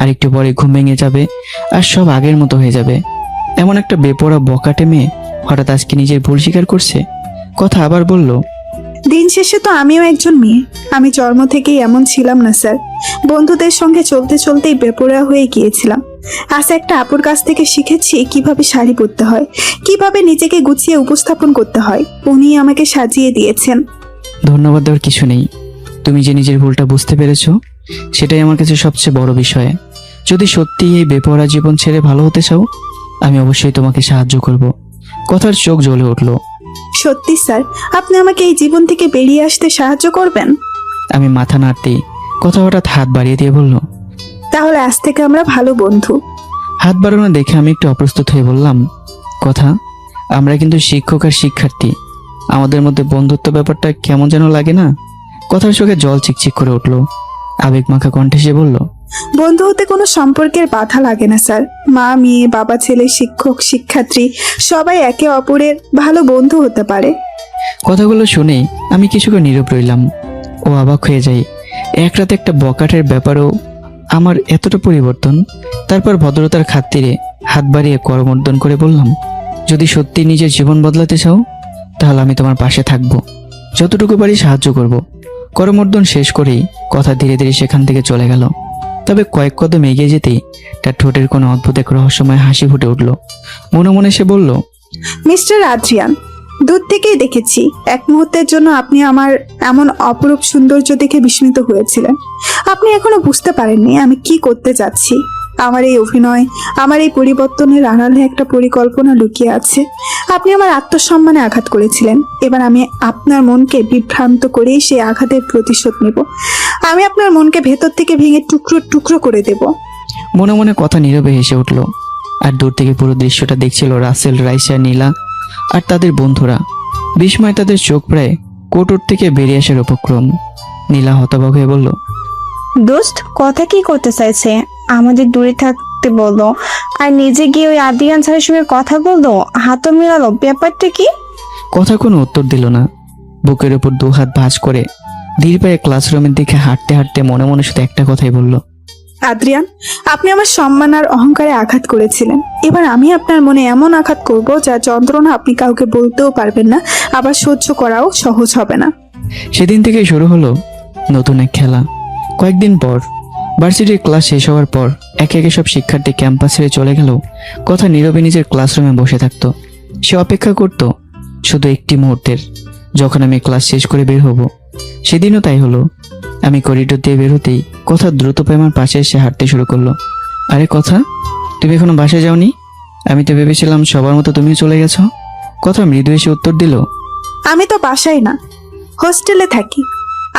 আর একটু পরে ঘুম ভেঙে যাবে আর সব আগের মতো হয়ে যাবে। এমন একটা বেপরোয়া বকাটে মেয়ে হঠাৎ আজকে নিজের ভুল স্বীকার করছে। কথা আবার বলল, দিন শেষে তো আমিও একজন মেয়ে। আমি জন্ম থেকেই এমন ছিলাম না স্যার। বন্ধুদের সঙ্গে চলতে চলতেই বেপরোয়া হয়ে গিয়েছিলাম। আজ একটা আপুর কাছ থেকে শিখেছি কিভাবে শাড়ি পরতে হয়, কিভাবে নিজেকে গুছিয়ে উপস্থাপন করতে হয়। উনি আমাকে সাজিয়ে দিয়েছেন। ধন্যবাদ দেওয়ার কিছু নেই। তুমি যে নিজের ভুলটা বুঝতে পেরেছো, সেটাই আমার কাছে সবচেয়ে বড় বিষয়। যদি সত্যি এই বেপরোয়া জীবন ছেড়ে ভালো হতে চাও, আমি অবশ্যই তোমাকে সাহায্য করব। কথার চোখ জ্বলে উঠল। সত্যি স্যার, আপনি আমাকে এই জীবন থেকে বেরিয়ে আসতে সাহায্য করবেন? আমি মাথা নাড়তেই কথা হঠাৎ হাত বাড়িয়ে দিয়ে বলল, তাহলে আজ থেকে আমরা ভালো বন্ধু। হাত বাড়ানো দেখে আমি একটু অপ্রস্তুত হয়ে বললাম, কথা, আমরা কিন্তু শিক্ষক আর শিক্ষার্থী, আমাদের মধ্যে বন্ধুত্ব ব্যাপারটা কেমন যেন লাগে না? কথার চোখে জল চিকচিক করে উঠল। আবেগ মাখা কণ্ঠে সে বলল, বন্ধু হতে কোনো সম্পর্কের বাধা লাগে না স্যার। মা মেয়ে, বাবা ছেলে, শিক্ষক শিক্ষার্থী সবাই একে অপরের ভালো বন্ধু হতে পারে। কথাগুলো শুনে আমি কিছুক্ষণ নীরব রইলাম ও অবাক হয়ে যাই। এক রাতে একটা বকাটের ব্যাপারেও আমার এতটা পরিবর্তন। তারপর ভদ্রতার খাতিরে হাত বাড়িয়ে করমর্দন করে বললাম, যদি সত্যি নিজের জীবন বদলাতে চাও, তাহলে আমি তোমার পাশে থাকবো, যতটুকু পারি সাহায্য করব। করমর্দন শেষ করেই কথা ধীরে ধীরে সেখান থেকে চলে গেল। তবে কয়েক কদম এগিয়ে যেতেই তার ঠোঁটের কোনো অদ্ভুত এক রহস্যময় হাসি ফুটে উঠল। মনে মনে সে বলল, মিস্টার আদ্রিয়ান, দূর থেকেই দেখেছি এক মুহূর্তের জন্য আপনি আমার এমন অপরূপ সৌন্দর্য দেখে বিস্মিত হয়েছিলেন। আপনি এখনো বুঝতে পারেননি আমি কি করতে যাচ্ছি। আমার এই অভিনয়, আমার এই পরিবর্তনের আড়ালে একটা পরিকল্পনা লুকিয়ে আছে। আপনি আমার আত্মসম্মানে আঘাত করেছিলেন, এবার আমি আপনার মনকে বিভ্রান্ত করেই সেই আঘাতের প্রতিশোধ নেব। আমি আপনার মনকে ভেতর থেকে ভেঙে টুকরো টুকরো করে দেব। মনে মনে কথা নীরবে হেসে উঠল। আর দূর থেকে পুরো দৃশ্যটা দেখছিল রাসেল, রাইসা, নীলা আর তাদের বন্ধুরা। বিস্ময় তাদের চোখ প্রায় কোটর থেকে বেরিয়ে আসার উপক্রম। নীলা হতবাক হয়ে বলল, দোস্ত, কথা কি করতে চাইছে? আমাদের দূরে থাকতে বললো আর নিজে গিয়ে ওই আদিয়ান স্যারের সঙ্গে কথা বললো, হাতও মেলালো, ব্যাপারটা কি? কথা কোনো উত্তর দিল না। বুকের উপর দু হাত ভাঁজ করে ধীর পায়ে ক্লাসরুমের দিকে হাঁটতে হাঁটতে মনে মনে শুধু একটা কথাই বলল, আদ্রিয়ান, আপনি আমার সম্মান আর অহংকারে আঘাত করেছিলেন। এবার আমি আপনার মনে এমন আঘাত করব যা যন্ত্রণা আপনি কাউকে বলতেও পারবেন না, আবার সহ্য করাও সহজ হবে না। সেদিন থেকে শুরু হলো নতুন এক খেলা। কয়েকদিন পর ভার্সিটির ক্লাস শেষ হওয়ার পর একে একে সব শিক্ষার্থী ক্যাম্পাস ছেড়ে চলে গেল। কথা নীরবে নিজের ক্লাসরুমে বসে থাকতো। সে অপেক্ষা করত শুধু একটি মুহূর্তের, যখন আমি ক্লাস শেষ করে বের হব। সেদিনও তাই হলো। আমি করিডোর দিয়ে বের হতেই কথা দ্রুত পায়ে আমার পাশে এসে হাঁটতে শুরু করলো। আরে কথা, তুমি এখনো বাসায় যাওনি? আমি তো ভেবেছিলাম সবার মতো তুমিও চলে গেছো। কথা মৃদু এসে উত্তর দিল, আমি তো বাসায় না, হোস্টেলে থাকি।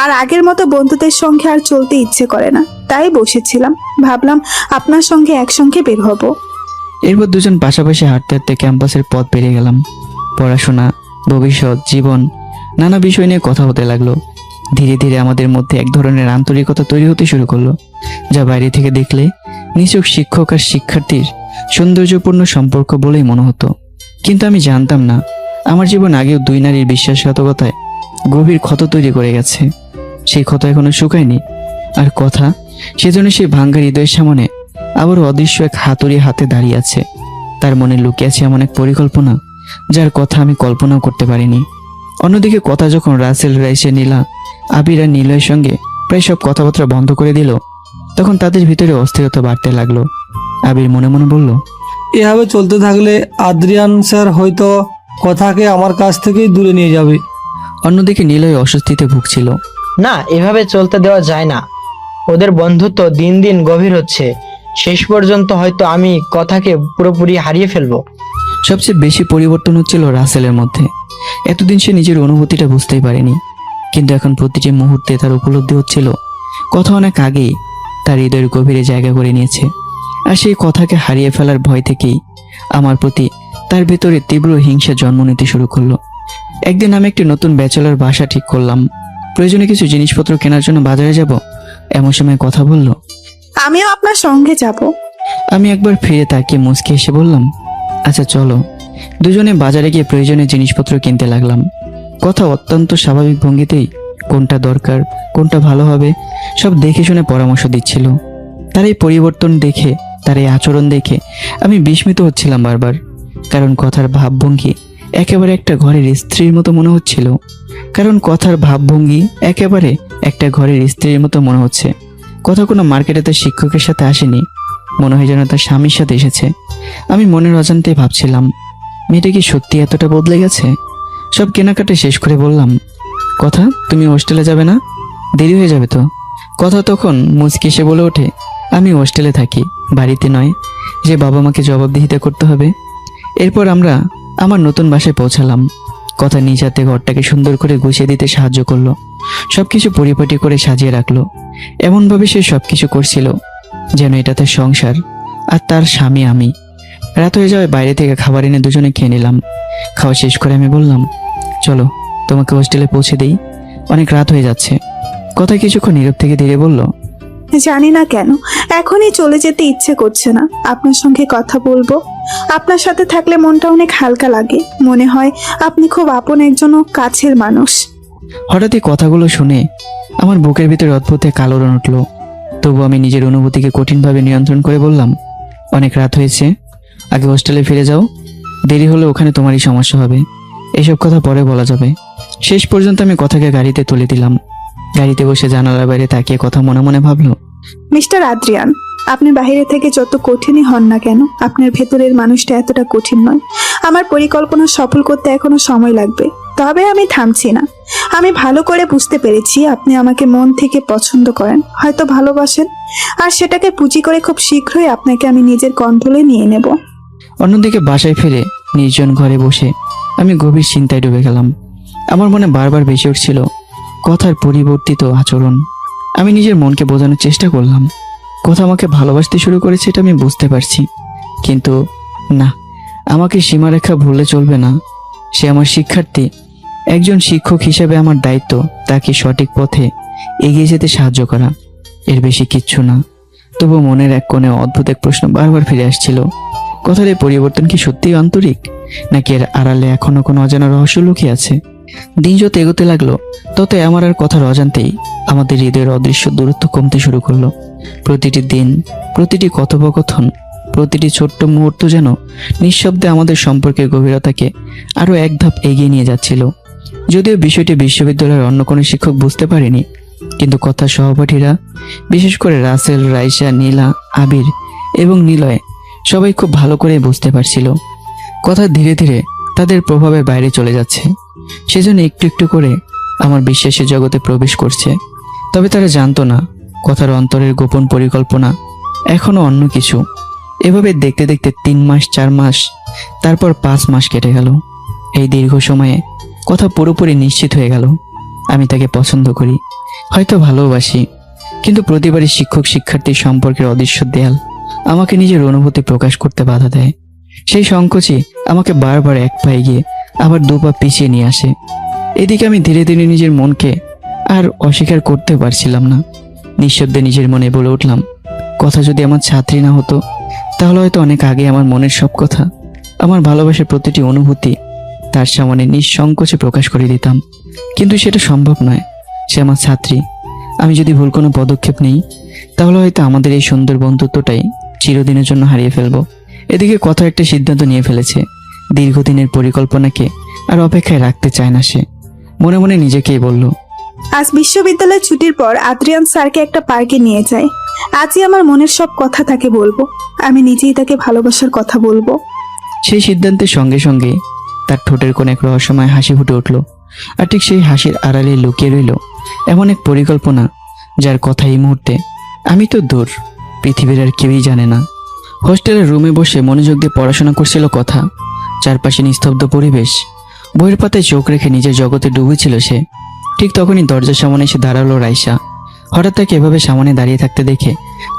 আর আগের মতো বন্ধুদের সঙ্গে আর চলতে ইচ্ছে করে না, তাই বসেছিলাম, ভাবলাম আপনার সঙ্গে একসঙ্গে বের হব। এরপর দুজন পাশাপাশি হাঁটতে হাঁটতে ক্যাম্পাসের পথ পেরিয়ে গেলাম। পড়াশোনা, ভবিষ্যৎ, জীবন, নানা বিষয় নিয়ে কথা হতে লাগলো। ধীরে ধীরে আমাদের মধ্যে এক ধরনের আন্তরিকতা তৈরি হতে শুরু করলো, যা বাইরে থেকে দেখলে নিছক শিক্ষক আর শিক্ষার্থীর সৌন্দর্যপূর্ণ সম্পর্ক বলেই মনে হতো। কিন্তু আমি জানতাম না, আমার জীবন আগেও দুই নারীর বিশ্বাসঘাতকতায় গভীর ক্ষত তৈরি করে গেছে। সেই ক্ষত এখনো শুকায়নি। আর কথা, সেজন্য সেই ভাঙ্গা হৃদয়ের সামনে আবার অদৃশ্য এক হাতুড়ি হাতে দাঁড়িয়ে আছে। তার মনে লুকিয়ে আছে এমন এক পরিকল্পনা যার কথা আমি কল্পনাও করতে পারিনি। অন্যদিকে কথা যখন রাসেল, রাইসা, নীলা, আবির আর নিলয়ের সঙ্গে প্রায় সব কথাবার্তা বন্ধ করে দিল, তখন তাদের ভিতরে অস্থিরতা বাড়তে লাগলো। আবির মনে মনে বলল, এভাবে চলতে থাকলে আদ্রিয়ান স্যার হয়তো কথাকে আমার কাছ থেকেই দূরে নিয়ে যাবে। অন্যদিকে নিলয় অস্বস্তিতে ভুগছিল। না, এভাবে চলতে দেওয়া যায় না। ওদের বন্ধুত্ব দিন দিন গভীর হচ্ছে। শেষ পর্যন্ত হয়তো আমি কথাকে পুরোপুরি হারিয়ে ফেলবো। সবচেয়ে বেশি পরিবর্তন হচ্ছিল রাসেলের মধ্যে। এতদিন সে নিজের অনুভূতিটা বুঝতেই পারেনি, কিন্তু এখন প্রতিটি মুহূর্তে তার উপলব্ধি হচ্ছিল কথা অনেক আগেই তার হৃদয়ের গভীরে জায়গা করে নিয়েছে। আর সেই কথাকে হারিয়ে ফেলার ভয় থেকেই আমার প্রতি তার ভেতরে তীব্র হিংসা জন্ম নিতে শুরু করলো। একদিন আমি একটি নতুন ব্যাচেলর বাসা ঠিক করলাম। প্রয়োজনে কিছু জিনিসপত্র কেনার জন্য বাজারে যাব। এমন সময় কথা বলল, আমিও আপনার সঙ্গে যাব। আমি একবার ফিরে তাকিয়ে মুচকে এসে বললাম, আচ্ছা চলো। দুজনে বাজারে গিয়ে প্রয়োজনীয় জিনিসপত্র কিনতে লাগলাম। কথা অত্যন্ত স্বাভাবিক ভঙ্গিতেই কোনটা দরকার, কোনটা ভালো হবে সব দেখে শুনে পরামর্শ দিচ্ছিল। তার এই পরিবর্তন দেখে, তার এই আচরণ দেখে আমি বিস্মিত হচ্ছিলাম বারবার। কারণ কথার ভাবভঙ্গি একেবারে একটা ঘরের স্ত্রীর মতো মনে হচ্ছিল। কথা কোনো মার্কেটে তার শিক্ষকের সাথে আসেনি, মনে হয় যেন তার স্বামীর সাথে এসেছে। আমি মনের অজান্তেই ভাবছিলাম, মেয়েটা কি সত্যি এতটা বদলে গেছে? সব কেনাকাটা শেষ করে বললাম, কথা তুমি হোস্টেলে যাবে না? দেরি হয়ে যাবে তো। কথা তখন মুচকি এসে বলে ওঠে, আমি হোস্টেলে থাকি, বাড়িতে নয় যে বাবা মাকে জবাবদিহিতা করতে হবে। এরপর আমরা আমার নতুন বাসায় পৌঁছালাম। কথা নিজ হাতে ঘরটাকে সুন্দর করে গুছিয়ে দিতে সাহায্য করলো। সবকিছু পরিপাটি করে সাজিয়ে রাখলো। এমনভাবে সে সবকিছু করছিল যেন এটা তার সংসার আর তার স্বামী আমি। রাত হয়ে যাওয়ায় বাইরে থেকে খাবার এনে দুজনে খেয়ে নিলাম। খাওয়া শেষ করে আমি বললাম, চলো তোমাকে হোস্টেলে পৌঁছে দিই, অনেক রাত হয়ে যাচ্ছে। কথা কিছুক্ষণ নীরব থেকে ধীরে বলল, জানি না কেন এখনই চলে যেতে ইচ্ছে করছে না। আপনার সঙ্গে কথা বলবো। আপনার সাথে থাকলে মনটা অনেক হালকা লাগে। মনে হয় আপনি খুব আপন একজন কাছের মানুষ। হঠাৎই কথাগুলো শুনে আমার বুকের ভিতরে অদ্ভুত এক আলোড়ন উঠল। তবু আমি নিজের অনুভূতিকে কঠিনভাবে নিয়ন্ত্রণ করে বললাম, অনেক রাত হয়েছে, আগে হোস্টেলে ফিরে যাও। দেরি হলে ওখানে তোমারই সমস্যা হবে। এসব কথা পরে বলা যাবে। শেষ পর্যন্ত আমি কথাকে গাড়িতে তুলে দিলাম। গাড়িতে বসে জানালার বাইরে তাকিয়ে কথা মনে মনে ভাবলো, মিস্টার আদ্রিয়ান, আপনি বাইরে থেকে যত কঠিনই হন না কেন, আপনার ভেতরের মানুষটা এতটা কঠিন নয়। আমার পরিকল্পনা সফল করতে এখনো সময় লাগবে, তবে আমি থামছি না। আমি ভালো করে বুঝতে পেরেছি আপনি আমাকে মন থেকে পছন্দ করেন, হয়তো ভালোবাসেন, আর সেটাকে পুঁজি করে খুব শীঘ্রই আপনাকে আমি নিজের কন্ট্রোলে নিয়ে নেব। অন্যদিকে বাসায় ফিরে নির্জন ঘরে বসে আমি গভীর চিন্তায় ডুবে গেলাম। আমার মনে বারবার ভেসে উঠছিল কথার পরিবর্তিত আচরণ। আমি নিজের মনকে বোঝানোর চেষ্টা করলাম, কথা আমাকে ভালোবাসতে শুরু করেছে, এটা আমি বুঝতে পারছি। কিন্তু না, আমাকে সীমারেখা ভুললে চলবে না। সে আমার শিক্ষার্থী। একজন শিক্ষক হিসেবে আমার দায়িত্ব তাকে সঠিক পথে এগিয়ে যেতে সাহায্য করা, এর বেশি কিচ্ছু না। তবু মনের এক কোণে অদ্ভুত এক প্রশ্ন বারবার ফিরে আসছিল, কথার এই পরিবর্তন কি সত্যিই আন্তরিক, নাকি এর আড়ালে এখনো কোনো অজানা রহস্য লুকিয়ে আছে? দিন যত এগোতে লাগলো তত আমার আর কথার অজান্তেই আমাদের হৃদয়ের অদৃশ্য দূরত্ব কমতে শুরু করলো। প্রতিটি দিন, প্রতিটি কথোপকথন, প্রতিটি ছোট্ট মুহূর্ত যেন নিঃশব্দে আমাদের সম্পর্কের গভীরতাকে আরো এক ধাপ এগিয়ে নিয়ে যাচ্ছিল। যদিও বিষয়টি বিশ্ববিদ্যালয়ের অন্য কোনো শিক্ষক বুঝতে পারেনি, কিন্তু কথার সহপাঠীরা, বিশেষ করে রাসেল, রাইসা, নীলা, আবির এবং নিলয় সবাই খুব ভালো করে বুঝতে পারছিল কথা ধীরে ধীরে তাদের প্রভাবের বাইরে চলে যাচ্ছে। সেজন্য একটু একটু করে আমার বিশ্বাসের জগতে প্রবেশ করছে। তবে তারা জানতো না কথার অন্তরের গোপন পরিকল্পনা এখনো অন্য কিছু। এভাবে দেখতে দেখতে 3 মাস, 4 মাস, তারপর 5 মাস কেটে গেল। এই দীর্ঘ সময়ে কথা পুরোপুরি নিশ্চিত হয়ে গেল আমি তাকে পছন্দ করি, হয়তো ভালোবাসি। কিন্তু প্রতিবারই শিক্ষক শিক্ষার্থীর সম্পর্কের অদৃশ্য দেয়াল আমাকে নিজের অনুভূতি প্রকাশ করতে বাধা দেয়। সেই সংকোচই আমাকে বারবার এক পা এগিয়ে আবার 2 পা পিছিয়ে নিয়ে আসে। এদিকে আমি ধীরে ধীরে নিজের মনকে আর অস্বীকার করতে পারছিলাম না। নিঃশব্দে নিজের মনে বলে উঠলাম, কথা যদি আমার ছাত্রী না হতো তাহলে হয়তো অনেক আগে আমার মনের সব কথা, আমার ভালোবাসার প্রতিটি অনুভূতি তার সামনে নিঃসংকোচে প্রকাশ করে দিতাম। কিন্তু সেটা সম্ভব নয়। সে আমার ছাত্রী। আমি যদি ভুল কোনো পদক্ষেপ নিই তাহলে হয়তো আমাদের এই সুন্দর বন্ধুত্বটাই চিরদিনের জন্য হারিয়ে ফেলবো। এদিকে কথা একটা সিদ্ধান্ত নিয়ে ফেলেছে। দীর্ঘদিনের পরিকল্পনাকে আর অপেক্ষায় রাখতে চায় না সে। মনে মনে নিজেকেই বলল, আজ বিশ্ববিদ্যালয় ছুটির পর আদ্রিয়ান স্যারকে একটা পার্কে নিয়ে যায়। আজই আমার মনের সব কথা তাকে বলবো। আমি নিজেই তাকে ভালোবাসার কথা বলবো। সেই সিদ্ধান্তের সঙ্গে সঙ্গে তার ঠোঁটের কোণে এক রহস্যময় হাসি ফুটে উঠল। আর ঠিক সেই হাসির আড়ালে লুকিয়ে রইল এমন এক পরিকল্পনা যার কথা এই মুহূর্তে আমি তো দূর, পৃথিবীর আর কেউই জানে না। হোস্টেলের রুমে বসে মনোযোগ দিয়ে পড়াশোনা করছিল কথা। চারপাশে নিস্তব্ধ পরিবেশ। বইয়ের পাতায় চোখ রেখে নিজের জগতে ডুবেছিল সে। ঠিক তখনই দরজার সামনে এসে দাঁড়ালো রাইসা। হঠাৎ তাকে এভাবে সামনে দাঁড়িয়ে থাকতে দেখে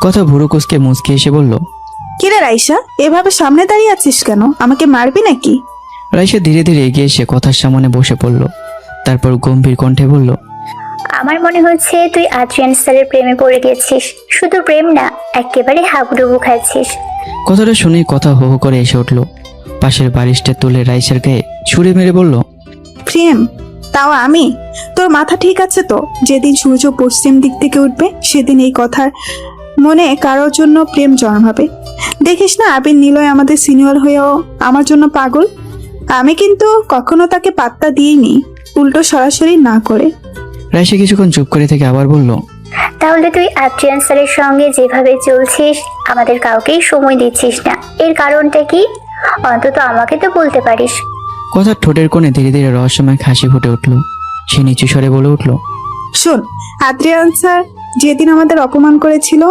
কথা ভুরু কুঁচকে মুচকে এসে বলল, কিরে রাইসা, এভাবে সামনে দাঁড়িয়ে আছিস কেন? আমাকে মারবি নাকি? রাইসা ধীরে ধীরে এগিয়ে এসে কথার সামনে বসে পড়ল। তারপর গম্ভীর কণ্ঠে বলল, আমার মনে হচ্ছে তুই আদ্রিয়ান স্যারের প্রেমে পড়ে গেছিস। শুধু প্রেম না, একেবারে হাবুডুবু খাচ্ছিস। কথাটা শুনেই কথা হো হো করে এসে উঠল। পাশের বালিশটা তুলে রাইসার গায়ে ছুঁড়ে মেরে বলল, প্রেম? তাও আমি? তোর মাথা ঠিক আছে তো? যেদিন সূর্য পশ্চিম দিক থেকে উঠবে সেদিন এই কথার মনে কারোর জন্য প্রেম জন্মাবে। দেখিস না, আবির নিলয় আমাদের সিনিয়র হয়েও আমার জন্য পাগল। আমি কিন্তু কখনো তাকে পাত্তা দিইনি, উল্টো সরাসরি না করে। রাইসা কিছুক্ষণ চুপ করে থেকে আবার বলল, তাহলে তুই আদ্রিয়ান স্যারের সঙ্গে যেভাবে চলছিস, আমাদের কাউকেই সময় দিচ্ছিস না। এর কারণটা কি? অন্তত আমাকে তো বলতে পারিস। কথার ঠোঁটের কোণে ধীরে ধীরে রহস্যময় হাসি ফুটে উঠল। সে নিচু স্বরে বলে উঠল, শোন, আদ্রিয়ান স্যার যেদিন আমাদের অপমান করেছিল,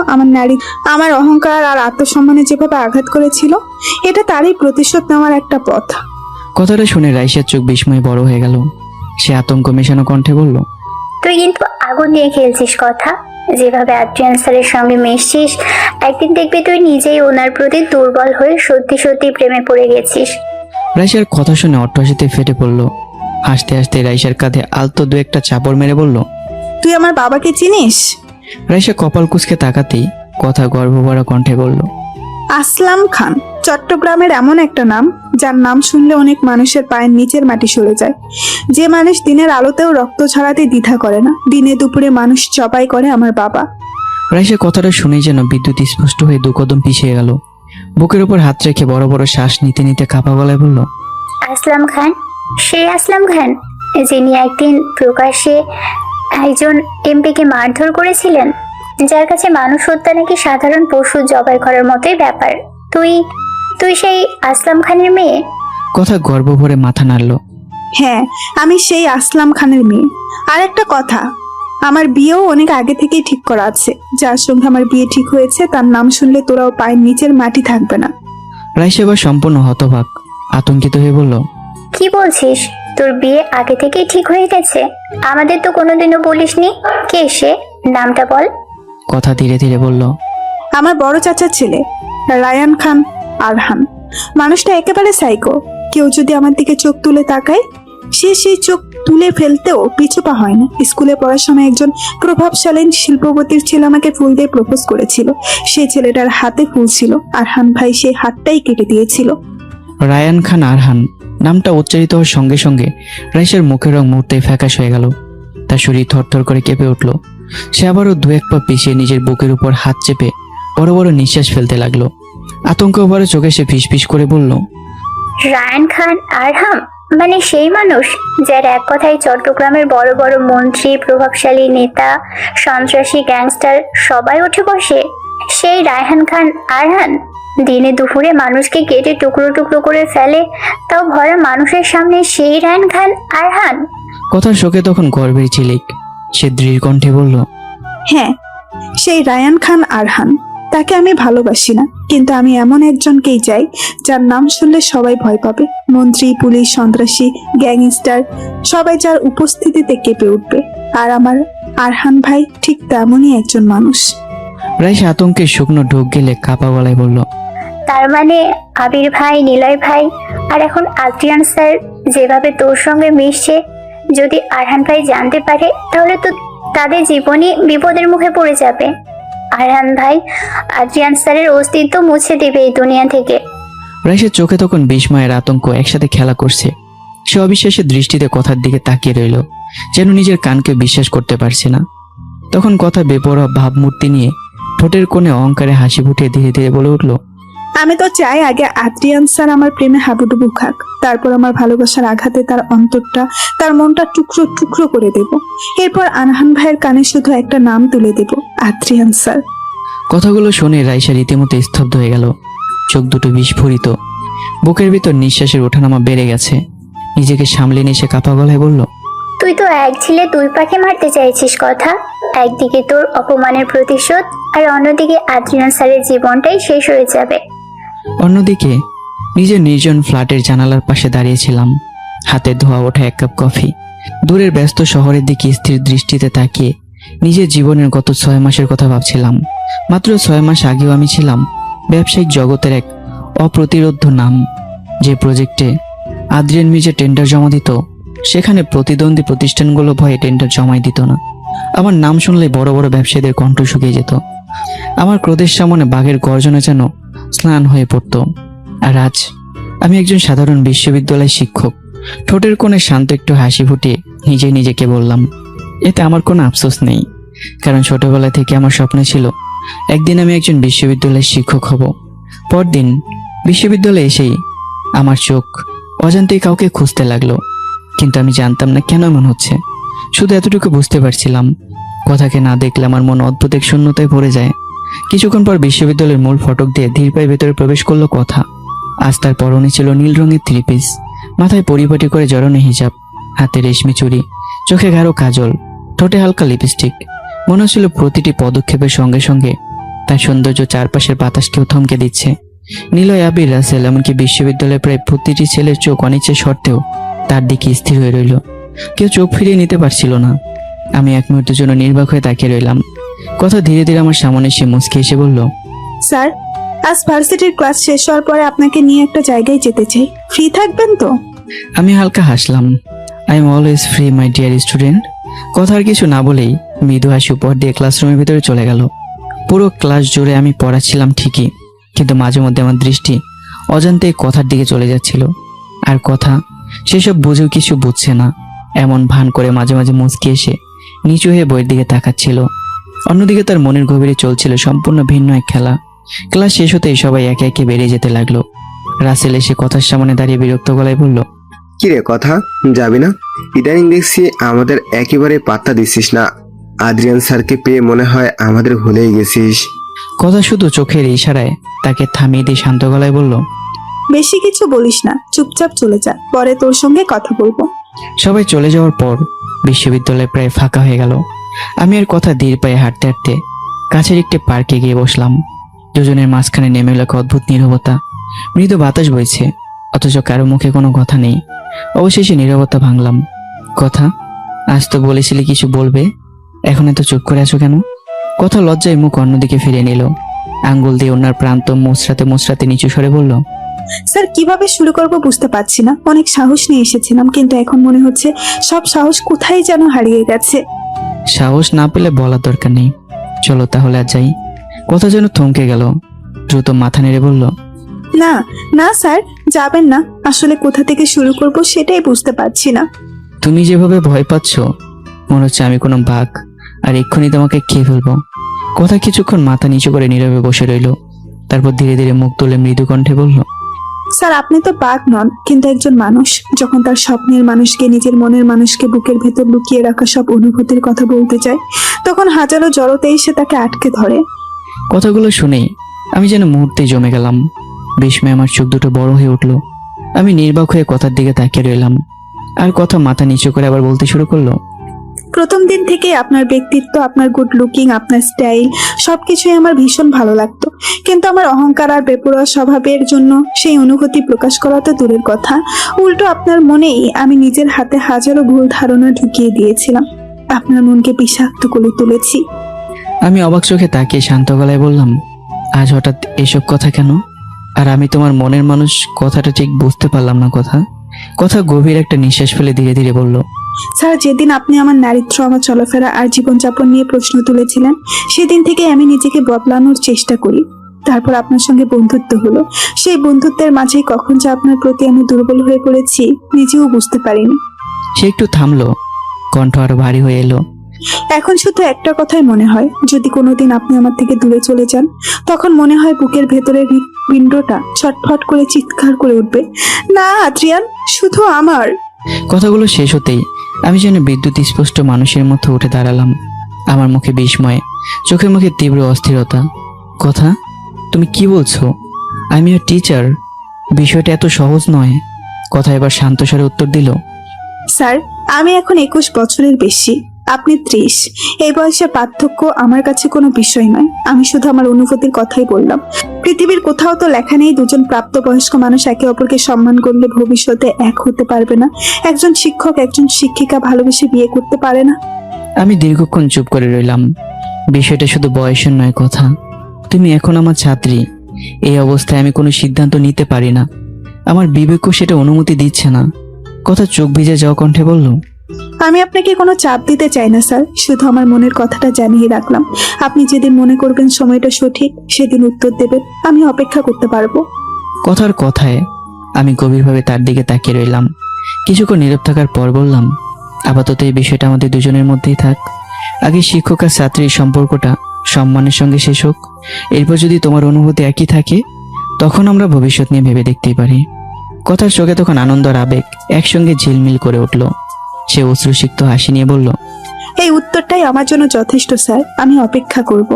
আমার অহংকার আর আত্মসম্মানে যেভাবে আঘাত করেছিল, এটা তারই প্রতিশোধ নেওয়ার একটা পথ। কথাটা শুনে রাইসার চোখ বিস্ময়ে বড় হয়ে গেল। সে আতঙ্ক মেশানো কণ্ঠে বলল, তুই কিন্তু আগুন দিয়ে খেলছিস কথা। যেভাবে আদ্রিয়ান স্যারের সঙ্গে মিশছিস, একদিন দেখবি তুই নিজেই ওনার প্রতি দুর্বল হয়ে সত্যি সত্যি প্রেমে পড়ে গেছিস। রাইসার কথা শুনে অট্টহাসিতে ফেটে পড়ল। হাসতে হাসতে রাইসার কাঁধে আলতো দু একটা চাপড় মেরে বলল, তুই আমার বাবাকে চিনিস? রাইসা কপাল কুঁচকে তাকাতেই কথা গর্বভরা কণ্ঠে বলল, আসলাম খান। চট্টগ্রামের এমন একটা নাম যার নাম শুনলে অনেক মানুষের পায়ের নিচের মাটি সরে যায়। যে মানুষ দিনের আলোতেও রক্ত ছড়াতে দ্বিধা করে না, দিনে দুপুরে মানুষ জবাই করে আমার বাবা। রাইসা কথাটা শুনেই যেন বিদ্যুৎ স্পষ্ট হয়ে দু কদম পিছিয়ে গেল। বুকের উপর হাত রেখে বড় বড় শ্বাস নিতে নিতে কাঁপা গলায় বলল, আসলাম খান? সেই আসলাম খান যিনি একদিন প্রকাশ্যে একজন এমপিকে মারধর করেছিলেন, যার কাছে মানুষ হত্যা নাকি সাধারণ পশু জবাই করার মতোই ব্যাপার। তুই তুই সেই আসলাম খানের মেয়ে? কথা গর্ব ভরে মাথা নাড়ল। হ্যাঁ, আমি সেই আসলাম খানের মেয়ে। আর একটা কথা, আমার বিয়েও অনেক আগে থেকেই ঠিক করা আছে। যার সঙ্গে আমার বিয়ে ঠিক হয়েছে তার নাম শুনলে তোরাও পায়ের নিচের মাটি থাকবে না। রাইসা এবার সম্পূর্ণ হতবাক, আতঙ্কিত হয়ে বলল, কি বলছিস? তোর বিয়ে আগে থেকেই ঠিক হয়ে গেছে? আমাদের তো কোনোদিনও বলিসনি। কে সে? নামটা বল। কথা ধীরে ধীরে বলল, আমার বড় চাচার ছেলে রায়ান খান আরহান। মানুষটা একেবারে সাইকো। কেউ যদি আমার দিকে চোখ তুলে তাকায়, সে সেই চোখ তুলে ফেলতেও পিছুপা হয় না। স্কুলে পড়ার সময় একজন প্রভাবশালী শিল্পপতির ছেলে আমাকে ফুল দিয়ে প্রপোজ করেছিল। সেই ছেলেটার হাতে ফুল ছিল, আরহান ভাই সেই হাতটাই কেটে দিয়েছিল। রায়ান খান আরহান নামটা উচ্চারিত হওয়ার সঙ্গে সঙ্গে রাইসার মুখের রং মুহূর্তে ফ্যাকাশ হয়ে গেল। তার শরীর থরথর করে কেঁপে উঠল। সে আবারও দু এক পা পিছিয়ে নিজের বুকের উপর হাত চেপে বড় বড় নিঃশ্বাস ফেলতে লাগলো। আতঙ্ক ভরা চোখে সে ফিসফিস করে বলল, রায়ান খান আরহাম মানে সেই মানুষ যার এক কথায় চট্টগ্রামের বড় বড় মন্ত্রী, প্রভাবশালী নেতা, সন্ত্রাসী, গ্যাংস্টার সবাই উঠে বসে? সেই রায়হান খান আরহান দিনে দুপুরে মানুষকে কেটে টুকরো টুকরো করে ফেলে, তাও ভরা মানুষের সামনে সেই রায়হান খান আরহান? কথার শোকে তখন গর্বের চিলিক। সে দৃঢ় কণ্ঠে বলল, হ্যাঁ, সেই রায়ান খান আরহান। তাকে আমি ভালোবাসি না, কিন্তু আমি এমন একজনকেই চাই যার নাম শুনলে সবাই ভয় পাবে। মন্ত্রী, পুলিশ, সন্ত্রাসী, গ্যাংস্টার সবাই যার উপস্থিতিতে কেঁপে উঠবে। আর আমার আরহান ভাই ঠিক তেমনই একজন মানুষ। রাইসা আতঙ্কে শুকনো ঢোক গেলে কাপা গলায় বলল, তার মানে আবির ভাই, নিলয় ভাই আর এখন আদ্রিয়ান স্যার যেভাবে তোর সঙ্গে মিশছে, যদি আরহান ভাই জানতে পারে তাহলে তো তাদের জীবনই বিপদের মুখে পড়ে যাবে। আরহান ভাই আদ্রিয়ান স্যারের অস্তিত্ব মুছে দেবে এই দুনিয়া থেকে। রাইসার চোখে তখন বিস্ময়ের আতঙ্ক একসাথে খেলা করছে। সে অবিশ্বাসের দৃষ্টিতে কথার দিকে তাকিয়ে রইল, যেন নিজের কানকে বিশ্বাস করতে পারছে না। তখন কথা বেপরোয়া ভাবমূর্তি নিয়ে ঠোঁটের কোণে অহংকারে হাসি ফুটিয়ে ধীরে ধীরে বলে উঠল, আমি তো চাই আগে আদ্রিয়ান স্যার আমার প্রেমে হাবুডুবু খাক, তারপর আমার ভালোবাসার আঘাতে তার অন্তরটা, তার মনটা টুকরো টুকরো করে দেব। এরপর আনহান ভাইয়ের কানে শুধু একটা নাম তুলে দেব, আদ্রিয়ান স্যার। কথাগুলো শুনে রাইসা রীতিমতো স্তব্ধ হয়ে গেল, চোখ দুটো বিস্ফোরিত, বুকের ভিতর নিঃশ্বাসের ওঠানামা বেড়ে গেছে। নিজেকে সামলে নিয়ে সে কাপা গলায় বলল, তুই তো এক ঝিলে দুই পাখি মারতে চাইছিস কথা। একদিকে তোর অপমানের প্রতিশোধ, আর অন্যদিকে আদ্রিয়ান স্যারের জীবনটাই শেষ হয়ে যাবে। অন্যদিকে নিজের নির্জন ফ্ল্যাটের জানালার পাশে দাঁড়িয়েছিলাম, হাতে ধোয়া ওঠা এক কাপ কফি, দূরের ব্যস্ত শহরের দিকে স্থির দৃষ্টিতে তাকিয়ে নিজের জীবনের গত 6 মাসের কথা ভাবছিলাম। মাত্র 6 মাস আগেও আমি ছিলাম ব্যবসায়িক জগতের এক অপ্রতিরোধ্য নাম। যে প্রজেক্টে আদ্রিয়ান মির্জা টেন্ডার জমা দিত, সেখানে প্রতিদ্বন্দ্বী প্রতিষ্ঠানগুলো ভয়ে টেন্ডার জমাই দিত না। আমার নাম শুনলে বড় বড় ব্যবসায়ীদের কণ্ঠ শুকিয়ে যেত। আমার ক্রোধের সামনে বাঘের গর্জনে যেন স্নান হয়ে পড়ত। আর আজ আমি একজন সাধারণ বিশ্ববিদ্যালয়ের শিক্ষক। ঠোঁটের কোণে শান্ত একটু হাসি ফুটিয়ে নিজেকে বললাম, এতে আমার কোনো আফসোস নেই, কারণ ছোটবেলা থেকে আমার স্বপ্ন ছিল একদিন আমি একজন বিশ্ববিদ্যালয়ের শিক্ষক হব। পরদিন বিশ্ববিদ্যালয়ে এসেই আমার চোখ অজান্তেই কাউকে খুঁজতে লাগলো, কিন্তু আমি জানতাম না কেন এমন হচ্ছে। শুধু এতটুকু বুঝতে পারছিলাম, কথাকে না দেখলে আমার মন অদ্ভুত এক শূন্যতায় ভরে যায়। কিছুক্ষণ পর বিশ্ববিদ্যালয়ের মূল ফটক দিয়ে ধীর পায়ে ভেতরে প্রবেশ করলো কথা। আজ তার পরনে ছিল নীল রঙের 3 পিস, মাথায় পরিপাটি করে জড়ানো হিজাব, হাতে রেশমি চুড়ি, চোখে গাঢ় কাজল, ঠোঁটে হালকা লিপস্টিক। মনে হচ্ছিল প্রতিটি পদক্ষেপের সঙ্গে সঙ্গে তার সৌন্দর্য চারপাশের বাতাসকেও থমকে দিচ্ছে। নিলয়, আবির, রাসেল, এমনকি বিশ্ববিদ্যালয়ের প্রায় প্রতিটি ছেলের চোখ অনিচ্ছা সত্ত্বেও তার দিকে স্থির হয়ে রইল। কেউ চোখ ফিরিয়ে নিতে পারছিল না। আমি এক মুহূর্তের জন্য নির্বাক হয়ে তাকিয়ে রইলাম। কথা ধীরে ধীরে আমার সামনে এসে মুচকে এসে বলল, স্যার, আজ ভার্সিটির ক্লাস শেষ হওয়ার পরে আপনাকে নিয়ে একটা জায়গায় যেতে চাই, ফ্রি থাকবেন তো? আমি হালকা হাসলাম। I am always free my dear student. কথা আর কিছু না বলেই মৃদু হাসি উপহার দিয়ে ক্লাসরুমের ভিতরে চলে গেল। পুরো ক্লাস জুড়ে আমি পড়াচ্ছিলাম ঠিকই, কিন্তু মাঝে মধ্যে আমার দৃষ্টি অজান্তেই কথার দিকে চলে যাচ্ছিল। আর কথা সেসব বুঝেও কিছু বুঝছে না, এমন ভান করে মাঝে মাঝে মুচকি এসে নিচু হয়ে বইয়ের দিকে তাকাচ্ছিল। অন্যদিকে তার মনের গভীরে চলছিল সম্পূর্ণ ভিন্ন এক খেলা। ক্লাস শেষ হতেই সবাই একে একে বেরিয়ে যেতে লাগলো। রাসেল এসে কথার সামনে দাঁড়িয়ে বিরক্ত গলায় বলল, কিরে কথা, যাবি না? ইদানিং দেখছি আমাদের একেবারে পাত্তা দিচ্ছিস না। আদ্রিয়ান স্যারকে পেয়ে মনে হয় আমাদের ভুলেই গেছিস। কথা শুধু চোখের ইশারায় তাকে থামিয়ে দিয়ে শান্ত গলায় বলল, বেশি কিছু বলিস না, চুপচাপ চলে যা, পরে তোর সঙ্গে কথা বলবো। সবাই চলে যাওয়ার পর বিশ্ববিদ্যালয় প্রায় ফাঁকা হয়ে গেল। আমি আর কথা ধীর পায়ে হাঁটতে হাঁটতে কাছের একটি পার্কে গিয়ে বসলাম। দুজনের মাঝখানে নেমে এলো এক অদ্ভুত নীরবতা। মৃদু বাতাস বইছে, অথচ কারো মুখে কোনো কথা নেই। অবশেষে নীরবতা ভাঙলাম। কথা, আজ তো বলেছিলি কিছু বলবে, এখন এত চুপ করে আছো কেন? কথা লজ্জায় মুখ অন্যদিকে ফিরে নিল। আঙ্গুল দিয়ে ওনার প্রান্ত মোচড়াতে মোচড়াতে নিচু স্বরে বলল, স্যার, কিভাবে শুরু করব বুঝতে পারছি না। অনেক সাহস নিয়ে এসেছিলাম, কিন্তু এখন মনে হচ্ছে সব সাহস কোথায় যেন হারিয়ে গেছে। সাহস না পেলে বলার দরকার নেই, চলো তাহলে আর যাই। কথা যেন থমকে গেল, দ্রুত মাথা নেড়ে বলল, না না স্যার, যাবেন না। আসলে কোথা থেকে শুরু করব সেটাই বুঝতে পারছি না। তুমি যেভাবে ভয় পাচ্ছ মনে হচ্ছে আমি কোনো বাঘ আর এক্ষুনি তোমাকে খেয়ে ফেলবো। কথা কিছুক্ষণ মাথা নিচু করে নীরবে বসে রইল, তারপর ধীরে ধীরে মুখ তুলে মৃদু কণ্ঠে বলল, স্যার, আপনি তো বাঘ নন, কিন্তু একজন মানুষ। যখন তার স্বপ্নের মানুষকে, নিজের মনের মানুষকে বুকের ভেতর লুকিয়ে রাখা সব অনুভূতির কথা বলতে চায়, তখন হাজারো জড়তে এসে তাকে আটকে ধরে। কথাগুলো শুনেই আমি যেন মুহূর্তেই জমে গেলাম। বিস্ময়ে আমার চোখ দুটো বড় হয়ে উঠলো। আমি নির্বাক হয়ে কথার দিকে তাকিয়ে রইলাম। আর কথা মাথা নিচু করে আবার বলতে শুরু করলো, প্রথম দিন থেকে আপনার ব্যক্তিত্ব, আপনার গুড লুকিং, আপনার স্টাইল সবকিছুই আমার ভীষণ ভালো লাগতো। কিন্তু আমার অহংকার আর বেপরোয়া স্বভাবের জন্য সেই অনুভূতি প্রকাশ করা তো দূরের কথা, উল্টো আপনার মনেই আমি নিজের হাতে হাজারো ভুল ধারণা ঢুকিয়ে দিয়েছিলাম। আপনার মনকে বিষাক্ত করে তুলেছি। আমি অবাক চোখে তাকিয়ে শান্ত গলায় বললাম, আজ হঠাৎ এসব কথা কেন? আর আমি তোমার মনের মানুষ কথাটা ঠিক বুঝতে পারলাম না। কথা গভীর একটা নিঃশ্বাস ফেলে ধীরে ধীরে বলল, স্যার, যেদিন আপনি আমার নারীত্ব, আমার চলাফেরা আর জীবনযাপন নিয়ে প্রশ্ন তুলেছিলেন, সেদিন থেকে আমি নিজেকে বদলানোর চেষ্টা করি। তারপর আপনার সঙ্গে বন্ধুত্ব হলো। সেই বন্ধুত্বের মাঝেই কখন যে আপনার প্রতি আমি দুর্বল হয়ে পড়েছি নিজেও বুঝতে পারিনি। সে একটু থামলো, কণ্ঠ আরো ভারী হয়ে এলো। এখন শুধু একটা কথাই মনে হয়, যদি কোনোদিন আপনি আমার থেকে দূরে চলে যান, তখন মনে হয় বুকের ভেতরের হৃৎপিণ্ডটা ছটফট করে চিৎকার করে উঠবে, না আদ্রিয়ান, শুধু আমার। কথাগুলো শেষ হতেই আমি যেন বিদ্যুৎ স্পষ্ট মানুষের মতো উঠে দাঁড়ালাম। আমার মুখে বিস্ময়, চোখে মুখে তীব্র অস্থিরতা। কথা, তুমি কি বলছো? আমি আর টিচার, বিষয়টা এত সহজ নয়। কথা এবার শান্ত স্বরে উত্তর দিল। স্যার, আমি এখন 21 বছরের বেশি, আপনি 30। এই বয়সের পার্থক্য আমার কাছে কোনো বিষয় নয়। আমি শুধু আমার অনুভূতির কথাই বললাম। পৃথিবীর কোথাও তো লেখা নেই দুজন প্রাপ্তবয়স্ক মানুষ একে অপরকে সম্মান করলে ভবিষ্যতে এক হতে পারবে না। একজন শিক্ষক একজন শিক্ষিকা ভালোবেসে বিয়ে করতে পারে না। আমি দীর্ঘক্ষণ চুপ করে রইলাম। বিষয়টা শুধু বয়সের নয় কথা, তুমি এখন আমার ছাত্রী। এই অবস্থায় আমি কোনো সিদ্ধান্ত নিতে পারি না, আমার বিবেকও সেটা অনুমতি দিচ্ছে না। কথা চোখ ভিজে যাওয়া কণ্ঠে বলল, আমি আপনাকে কোনো চাপ দিতে চাই না স্যার, শুধু আমার মনের কথাটা জানিয়ে রাখলাম। আপনি যেদিন মনে করবেন সময়টা সঠিক, সেদিন উত্তর দেবেন, আমি অপেক্ষা করতে পারবো। কথার কথায় আমি গভীরভাবে তার দিকে তাকিয়ে রইলাম। কিছুক্ষণ নীরব থাকার পর বললাম, আপাতত এই বিষয়টা আমাদের দুজনের মধ্যেই থাক। আগে শিক্ষক আর ছাত্রীর সম্পর্কটা সম্মানের সঙ্গে শেষ হোক। এরপর যদি তোমার অনুভূতি একই থাকে, তখন আমরা ভবিষ্যৎ নিয়ে ভেবে দেখতেই পারি। কথার চোখে তখন আনন্দ আর আবেগ একসঙ্গে ঝিলমিল করে উঠল। সে অশ্রুসিক্ত হাসি নিয়ে বলল, এই উত্তরটাই আমার জন্য যথেষ্ট স্যার, আমি অপেক্ষা করব।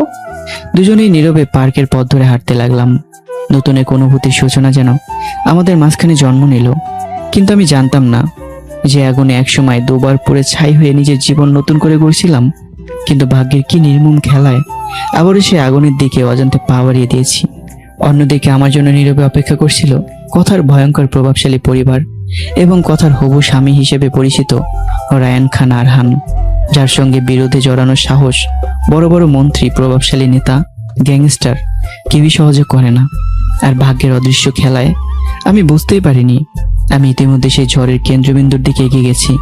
দুজনেই নীরবে পার্কের পথ ধরে হাঁটতে লাগলাম। নতুন এক অনুভূতির সূচনা যেন আমাদের মাঝখানে জন্ম নিল। কিন্তু আমি জানতাম না যে আগুনে একসময় দুবার পুড়ে ছাই হয়ে নিজের জীবন নতুন করে গড়ছিলাম। কিন্তু ভাগ্যের কি নির্মম খেলায় আবারও সে আগুনের দিকে অজান্তে পা বাড়িয়ে দিয়েছি। অন্যদিকে আমার জন্য নীরবে অপেক্ষা করছিল কথার ভয়ঙ্কর প্রভাবশালী পরিবার এবং কথার হবু স্বামী হিসেবে পরিচিত রায়ান খান আরহান, যার সঙ্গে বিরোধে জড়ানোর সাহস বড় বড় মন্ত্রী, প্রভাবশালী নেতা, গ্যাংস্টার কেউই সহজে করে না। আর ভাগ্যের অদৃশ্য খেলায় আমি বুঝতেই পারিনি আমি ইতিমধ্যে সেই ঝড়ের কেন্দ্রবিন্দুর দিকে এগিয়ে গেছি।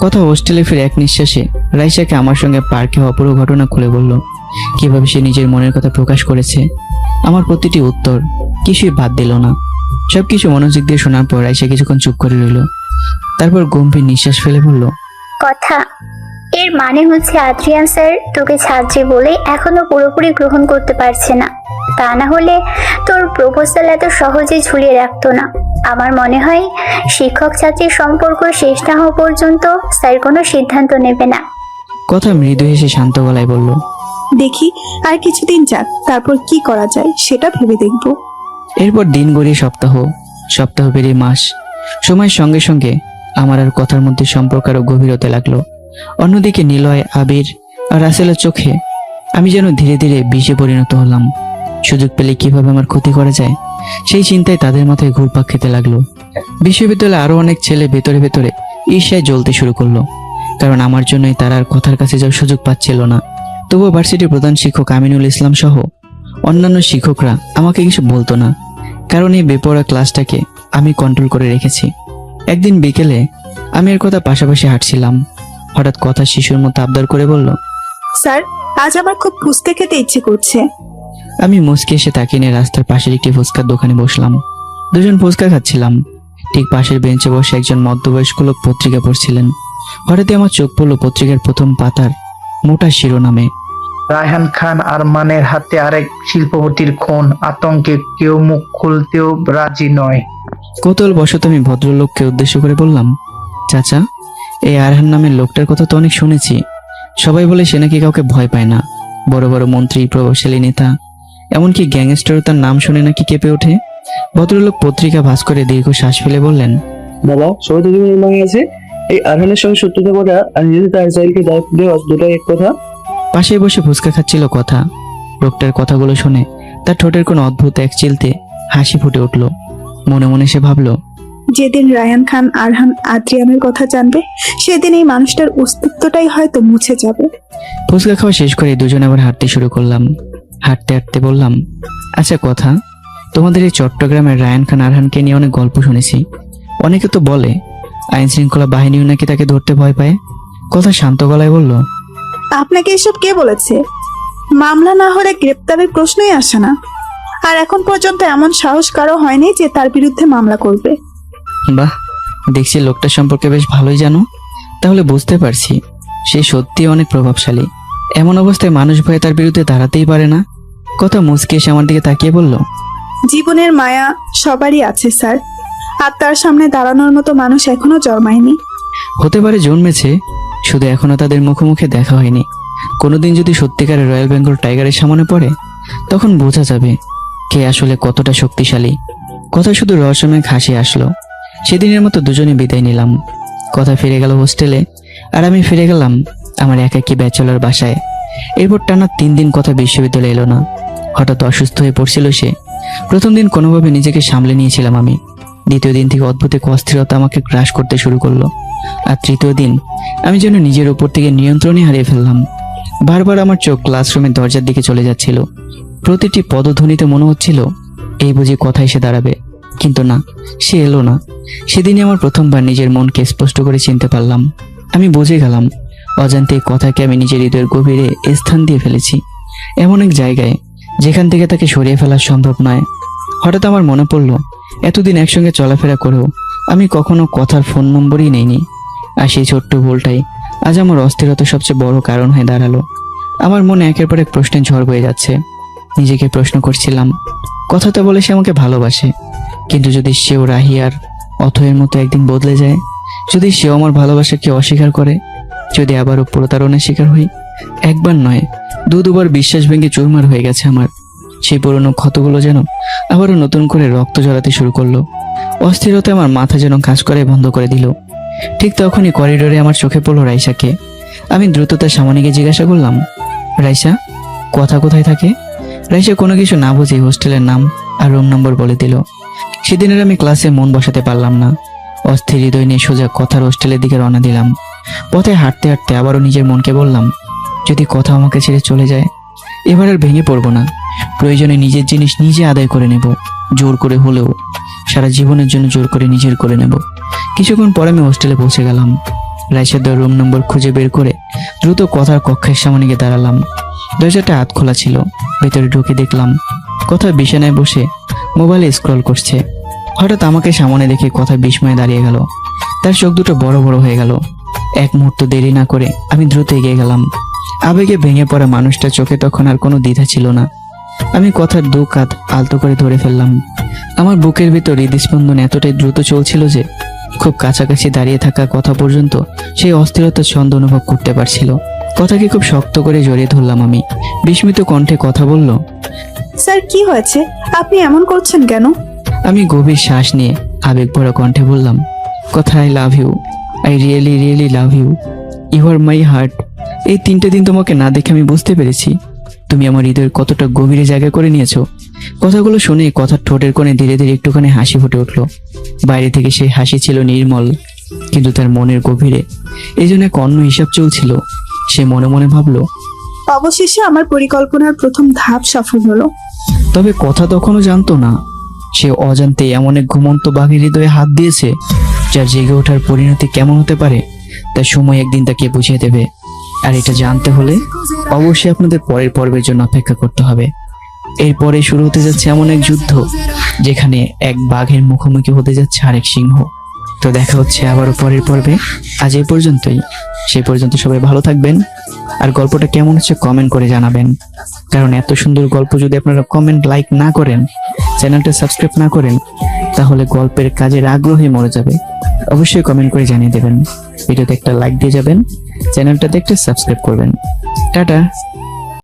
কথা হোস্টেলে ফিরে এক নিঃশ্বাসে রাইসাকে আমার সঙ্গে পার্কে হওয়া পুরো ঘটনা খুলে বলল। কিভাবে সে নিজের মনের কথা প্রকাশ করেছে, আমার প্রতিটি উত্তর কিছুই বাদ দিল না। সবকিছু মনোযোগ দিয়ে শোনার পর রাইসা কিছুক্ষণ চুপ করে রইল। তারপর গম্ভীর নিঃশ্বাস ফেলে বলল, কথা, এর মানে হচ্ছে আদ্রিয়ান স্যার তোকে ছাত্রী বলে এখনো পুরোপুরি গ্রহণ করতে পারছে না। তা না হলে তোর প্রপোজাল এত সহজে ঝুলিয়ে রাখতো না। আমার মনে হয় শিক্ষক ছাত্রীর সম্পর্ক শেষ না হওয়া পর্যন্ত স্যার কোনো সিদ্ধান্ত নেবে না। কথা মৃদু হেসে শান্ত গলায় বলল, দেখি আর কিছুদিন যাক, তারপর কি করা যায় সেটা ভেবে দেখব। এরপর দিন গড়িয়ে সপ্তাহ, সপ্তাহ পেরিয়ে মাস। সময়ের সঙ্গে সঙ্গে আমার আর কথার মধ্যে সম্পর্ক আরো গভীর হতে লাগলো। অন্যদিকে নিলয়, আবির আর রাসেলের চোখে আমি যেন ধীরে ধীরে বিষে পরিণত হলাম। সুযোগ পেলে কিভাবে আমার ক্ষতি করা যায় সেই চিন্তায় তাদের মাথায় ঘুরপাক খেতে লাগলো। বিশ্ববিদ্যালয়ে আরো অনেক ছেলে ভেতরে ভেতরে ঈর্ষায় জ্বলতে শুরু করলো, কারণ আমার জন্যই তারা আর কথার কাছে যাওয়ার সুযোগ পাচ্ছিল না। তবুও ভার্সিটির প্রধান শিক্ষক আমিনুল ইসলাম সহ অন্যান্য শিক্ষকরা আমাকে কিছু বলতো না, কারণ এই বেপরোয়া ক্লাসটাকে আমি কন্ট্রোল করে রেখেছি। একদিন বিকেলে আমি এর কথা পাশাপাশি হাঁটছিলাম। হঠাৎ কথা শিশুর মতো আবদার করে বলল, স্যার, আজ আমার খুব ফুচকা খেতে ইচ্ছে করছে। আমি মুচকি এসে তাকিয়ে নিয়ে রাস্তার পাশের একটি ফুচকার দোকানে বসলাম। দুজন ফুচকা খাচ্ছিলাম। ঠিক পাশের বেঞ্চে বসে একজন মধ্যবয়স্ক লোক পত্রিকা পড়ছিলেন। হঠাৎই আমার চোখ পড়ল পত্রিকার প্রথম পাতার মোটা শিরোনামে, রায়হান খান আরমানের হাতে আরেক শিল্পপতির খুন, আতঙ্কে কেউ মুখ খুলতেও রাজি নয়। কৌতূহল বশত আমি ভদ্রলোককে উদ্দেশ্য করে বললাম, চাচা, এই আরহান নামের লোকটার কথা তো অনেক শুনেছি। সবাই বলে সে নাকি কাউকে ভয় পায় না। বড় বড় মন্ত্রী, প্রভাবশালী নেতা, এমনকি গ্যাংস্টারও তার নাম শুনে নাকি কেঁপে ওঠে। ভদ্রলোক পত্রিকা ভাঁজ করে দীর্ঘ শ্বাস ফেলে বললেন, বাবা, সবাই তো জীবনের মাঝে আছে। এই আরহানের সঙ্গে সত্যতা বলা আর নিজেদের তার চাইলকে দায়িত্ব দেওয়া দুটাই এক কথা। পাশে বসে ফুচকা খাচ্ছিল কথা। লোকটার কথাগুলো শুনে তার ঠোঁটের কোনো অদ্ভুত এক চিলতে হাসি ফুটে উঠল। মনে মনে সে ভাবল, যেদিন রায়ান খান আরহান আদ্রিয়ানের কথা জানবে, সেদিন এই মানুষটার অস্তিত্বটাই হয়তো মুছে যাবে। ফুচকা খাওয়া শেষ করে দুজনে আবার হাঁটতে শুরু করলাম। হাঁটতে হাঁটতে বললাম, আচ্ছা কথা, তোমাদের এই চট্টগ্রামের রায়ান খান আরহানকে নিয়ে অনেক গল্প শুনেছি। অনেকে তো বলে আইন শৃঙ্খলা বাহিনীও নাকি তাকে ধরতে ভয় পায়। কথা শান্ত গলায় বলল, আপনাকে এসব কে বলেছে? মামলা না হলে গ্রেপ্তারের প্রশ্নই আসে না। আর এখন পর্যন্ত এমন সাহস কারো হয়নি যে তার বিরুদ্ধে মামলা করবে। বাহ, দেখছি লোকটা সম্পর্কে বেশ ভালোই জানো। তাহলে বুঝতে পারছি সে সত্যি অনেক প্রভাবশালী। এমন অবস্থায় মানুষ ভয়ে তার বিরুদ্ধে দাঁড়াতেই পারে না। কথা মুচকে এসে আমার দিকে তাকিয়ে বলল, জীবনের মায়া সবারই আছে স্যার, আর তার সামনে দাঁড়ানোর মতো মানুষ এখনো জন্মায়নি। হতে পারে জন্মেছে, শুধু এখনো তাদের মুখে মুখে দেখা হয়নি। কোনোদিন যদি সত্যিকারের রয়্যাল বেঙ্গল টাইগারের সামনে পড়ে, তখন বোঝা যাবে কে আসলে কতটা শক্তিশালী। কথা শুধু রহস্যময় হাসি আসলো। সেদিনের মতো দুজনে বিদায় নিলাম। কথা ফিরে গেল হোস্টেলে, আর আমি ফিরে গেলাম আমার একাকী ব্যাচেলর বাসায়। এরপর টানা 3 দিন কথা বিশ্ববিদ্যালয়ে এলো না। হঠাৎ অসুস্থ হয়ে পড়ছিল সে। প্রথম দিন কোনোভাবে নিজেকে সামলে নিয়েছিলাম আমি। দ্বিতীয় দিন থেকে অদ্ভুত এক অস্থিরতা আমাকে গ্রাস করতে শুরু করলো। আর তৃতীয় দিন আমি যেন নিজের উপর থেকে নিয়ন্ত্রণই হারিয়ে ফেললাম। বারবার আমার চোখ ক্লাসরুমের দরজার দিকে চলে যাচ্ছিল। প্রতিটি পদধ্বনিতে মনে হচ্ছিল এই বুঝি কথা এসে দাঁড়াবে, কিন্তু না, সে এলো না। সেদিনই আমার প্রথমবার নিজের মনকে স্পষ্ট করে চিনতে পারলাম। আমি বুঝে গেলাম অজান্তে কথাকে আমি নিজের হৃদয়ের গভীরে স্থান দিয়ে ফেলেছি, এমন এক জায়গায় যেখান থেকে তাকে সরিয়ে ফেলা সম্ভব নয়। হঠাৎ আমার মনে পড়লো এতদিন একসঙ্গে চলাফেরা করেও আমি কখনো কথার ফোন নম্বরই নেইনি। আর সেই ছোট্ট ভুলটাই আজ আমার অস্থিরতার সবচেয়ে বড় কারণ হয়ে দাঁড়ালো। আমার মনে একের পর এক প্রশ্নের ঝড় বয়ে যাচ্ছে। নিজেকে প্রশ্ন করছিলাম, কথা তো বলে সে আমাকে ভালোবাসে, কিন্তু যদি সেও রাহিয়ার অথয়ের মতো একদিন বদলে যায়, যদি সেও আমার ভালোবাসাকে অস্বীকার করে, যদি আবারও প্রতারণার শিকার হই। একবার নয়, দুবার বিশ্বাস ভেঙে চুরমার হয়ে গেছে আমার। সেই পুরনো ক্ষতগুলো যেন আবারও নতুন করে রক্ত ঝরাতে শুরু করলো। অস্থিরতা আমার মাথা যেন কাজ করে বন্ধ করে দিল। ঠিক তখনই করিডোরে আমার চোখে পড়লো রাইসাকে। আমি দ্রুত তার সামনে গিয়ে জিজ্ঞাসা করলাম, রাইসা, কথা কোথায় থাকে? রাইসা কোনো কিছু না বুঝে হোস্টেলের নাম আর রুম নম্বর বলে দিল। সেদিনের আমি ক্লাসে মন বসাতে পারলাম না। অস্থির হৃদয় নিয়ে সোজা কথার হোস্টেলের দিকে রওনা দিলাম। পথে হাঁটতে হাঁটতে আবারও নিজের মনকে বললাম, যদি কথা আমাকে ছেড়ে চলে যায়, এবার আর ভেঙে পড়বো না। প্রয়োজনে নিজের জিনিস নিজে আদায় করে নেব, জোর করে হলেও। সারা জীবনের জন্য জোর করে নিজের করে নেব। কিছুক্ষণ পরে আমি হোস্টেলে পৌঁছে গেলাম। রাইসার দেওয়া রুম নম্বর খুঁজে বের করে দ্রুত কথার কক্ষের সামনে গিয়ে দাঁড়ালাম। দরজাটা হাত খোলা ছিল। ভেতরে ঢুকে দেখলাম কথা বিছানায় বসে মোবাইলে স্ক্রল করছে। হঠাৎ আমাকে সামনে দেখে কথা বিস্ময়ে দাঁড়িয়ে গেল। তার চোখ দুটো বড় বড় হয়ে গেল। এক মুহূর্ত দেরি না করে আমি দ্রুত এগিয়ে গেলাম। আবেগে ভেঙে পড়া মানুষটার চোখে তখন আর কোনো দ্বিধা ছিল না। আমি কথার 2 কাঁধ আলতো করে ধরে ফেললাম। আমার বুকের ভিতর হৃদস্পন্দন এতটাই দ্রুত চলছিল যে খুব কাছাকাছি দাঁড়িয়ে থাকা কথা পর্যন্ত সেই অস্থিরতার ছন্দ অনুভব করতে পারছিল। কথাকে খুব শক্ত করে জড়িয়ে ধরলাম আমি। বিস্মিত কণ্ঠে কথা বলল, স্যার কি হয়েছে? আপনি এমন করছেন কেন? আমি গভীর শ্বাস নিয়ে আবেগ ভরা কণ্ঠে বললাম, কথা, I love you, I really really love you, you are my heart. এই 3টে দিন তোমাকে না দেখে আমি বুঝতে পেরেছি তুমি আমার হৃদয়ের কতটা গভীরে জায়গা করে নিয়েছো। কথাগুলো শুনে কথার ঠোঁটের কোণে ধীরে ধীরে একটুখানি হাসি ফুটে উঠলো। বাইরে থেকে সেই হাসি ছিল নির্মল, কিন্তু তার মনের গভীরে এই জন্য এক অন্য হিসাব চলছিল। সে মনে মনে ভাবলো, অবশেষে আমার পরিকল্পনার প্রথম ধাপ সফল হলো। তবে কথা তখনও জানতো না সে অজান্তে এমন এক ঘুমন্ত বাঘের হৃদয়ে হাত দিয়েছে, যার জেগে ওঠার পরিণতি কেমন হতে পারে তার সময় একদিন তাকে বুঝিয়ে দেবে। আর এটা জানতে হলে অবশ্যই আপনাদের পরের পর্বের জন্য অপেক্ষা করতে হবে। এরপরে শুরু হতে যাচ্ছে এমন এক যুদ্ধ যেখানে এক বাঘের মুখোমুখি হতে যাচ্ছে আরেক সিংহ। তো দেখা হচ্ছে আবারও পরের পর্বে। আজ এই পর্যন্তই। সেই পর্যন্ত সবাই ভালো থাকবেন, আর গল্পটা কেমন হচ্ছে কমেন্ট করে জানাবেন। কারণ এত সুন্দর গল্প যদি আপনারা কমেন্ট লাইক না করেন, চ্যানেলটা সাবস্ক্রাইব না করেন, তাহলে গল্পের কাজের আগ্রহে মরে যাবে। অবশ্যই কমেন্ট করে জানিয়ে দেবেন। ভিডিওতে একটা লাইক দিয়ে যাবেন, চ্যানেলটাতে একটা সাবস্ক্রাইব করবেন। টাটা।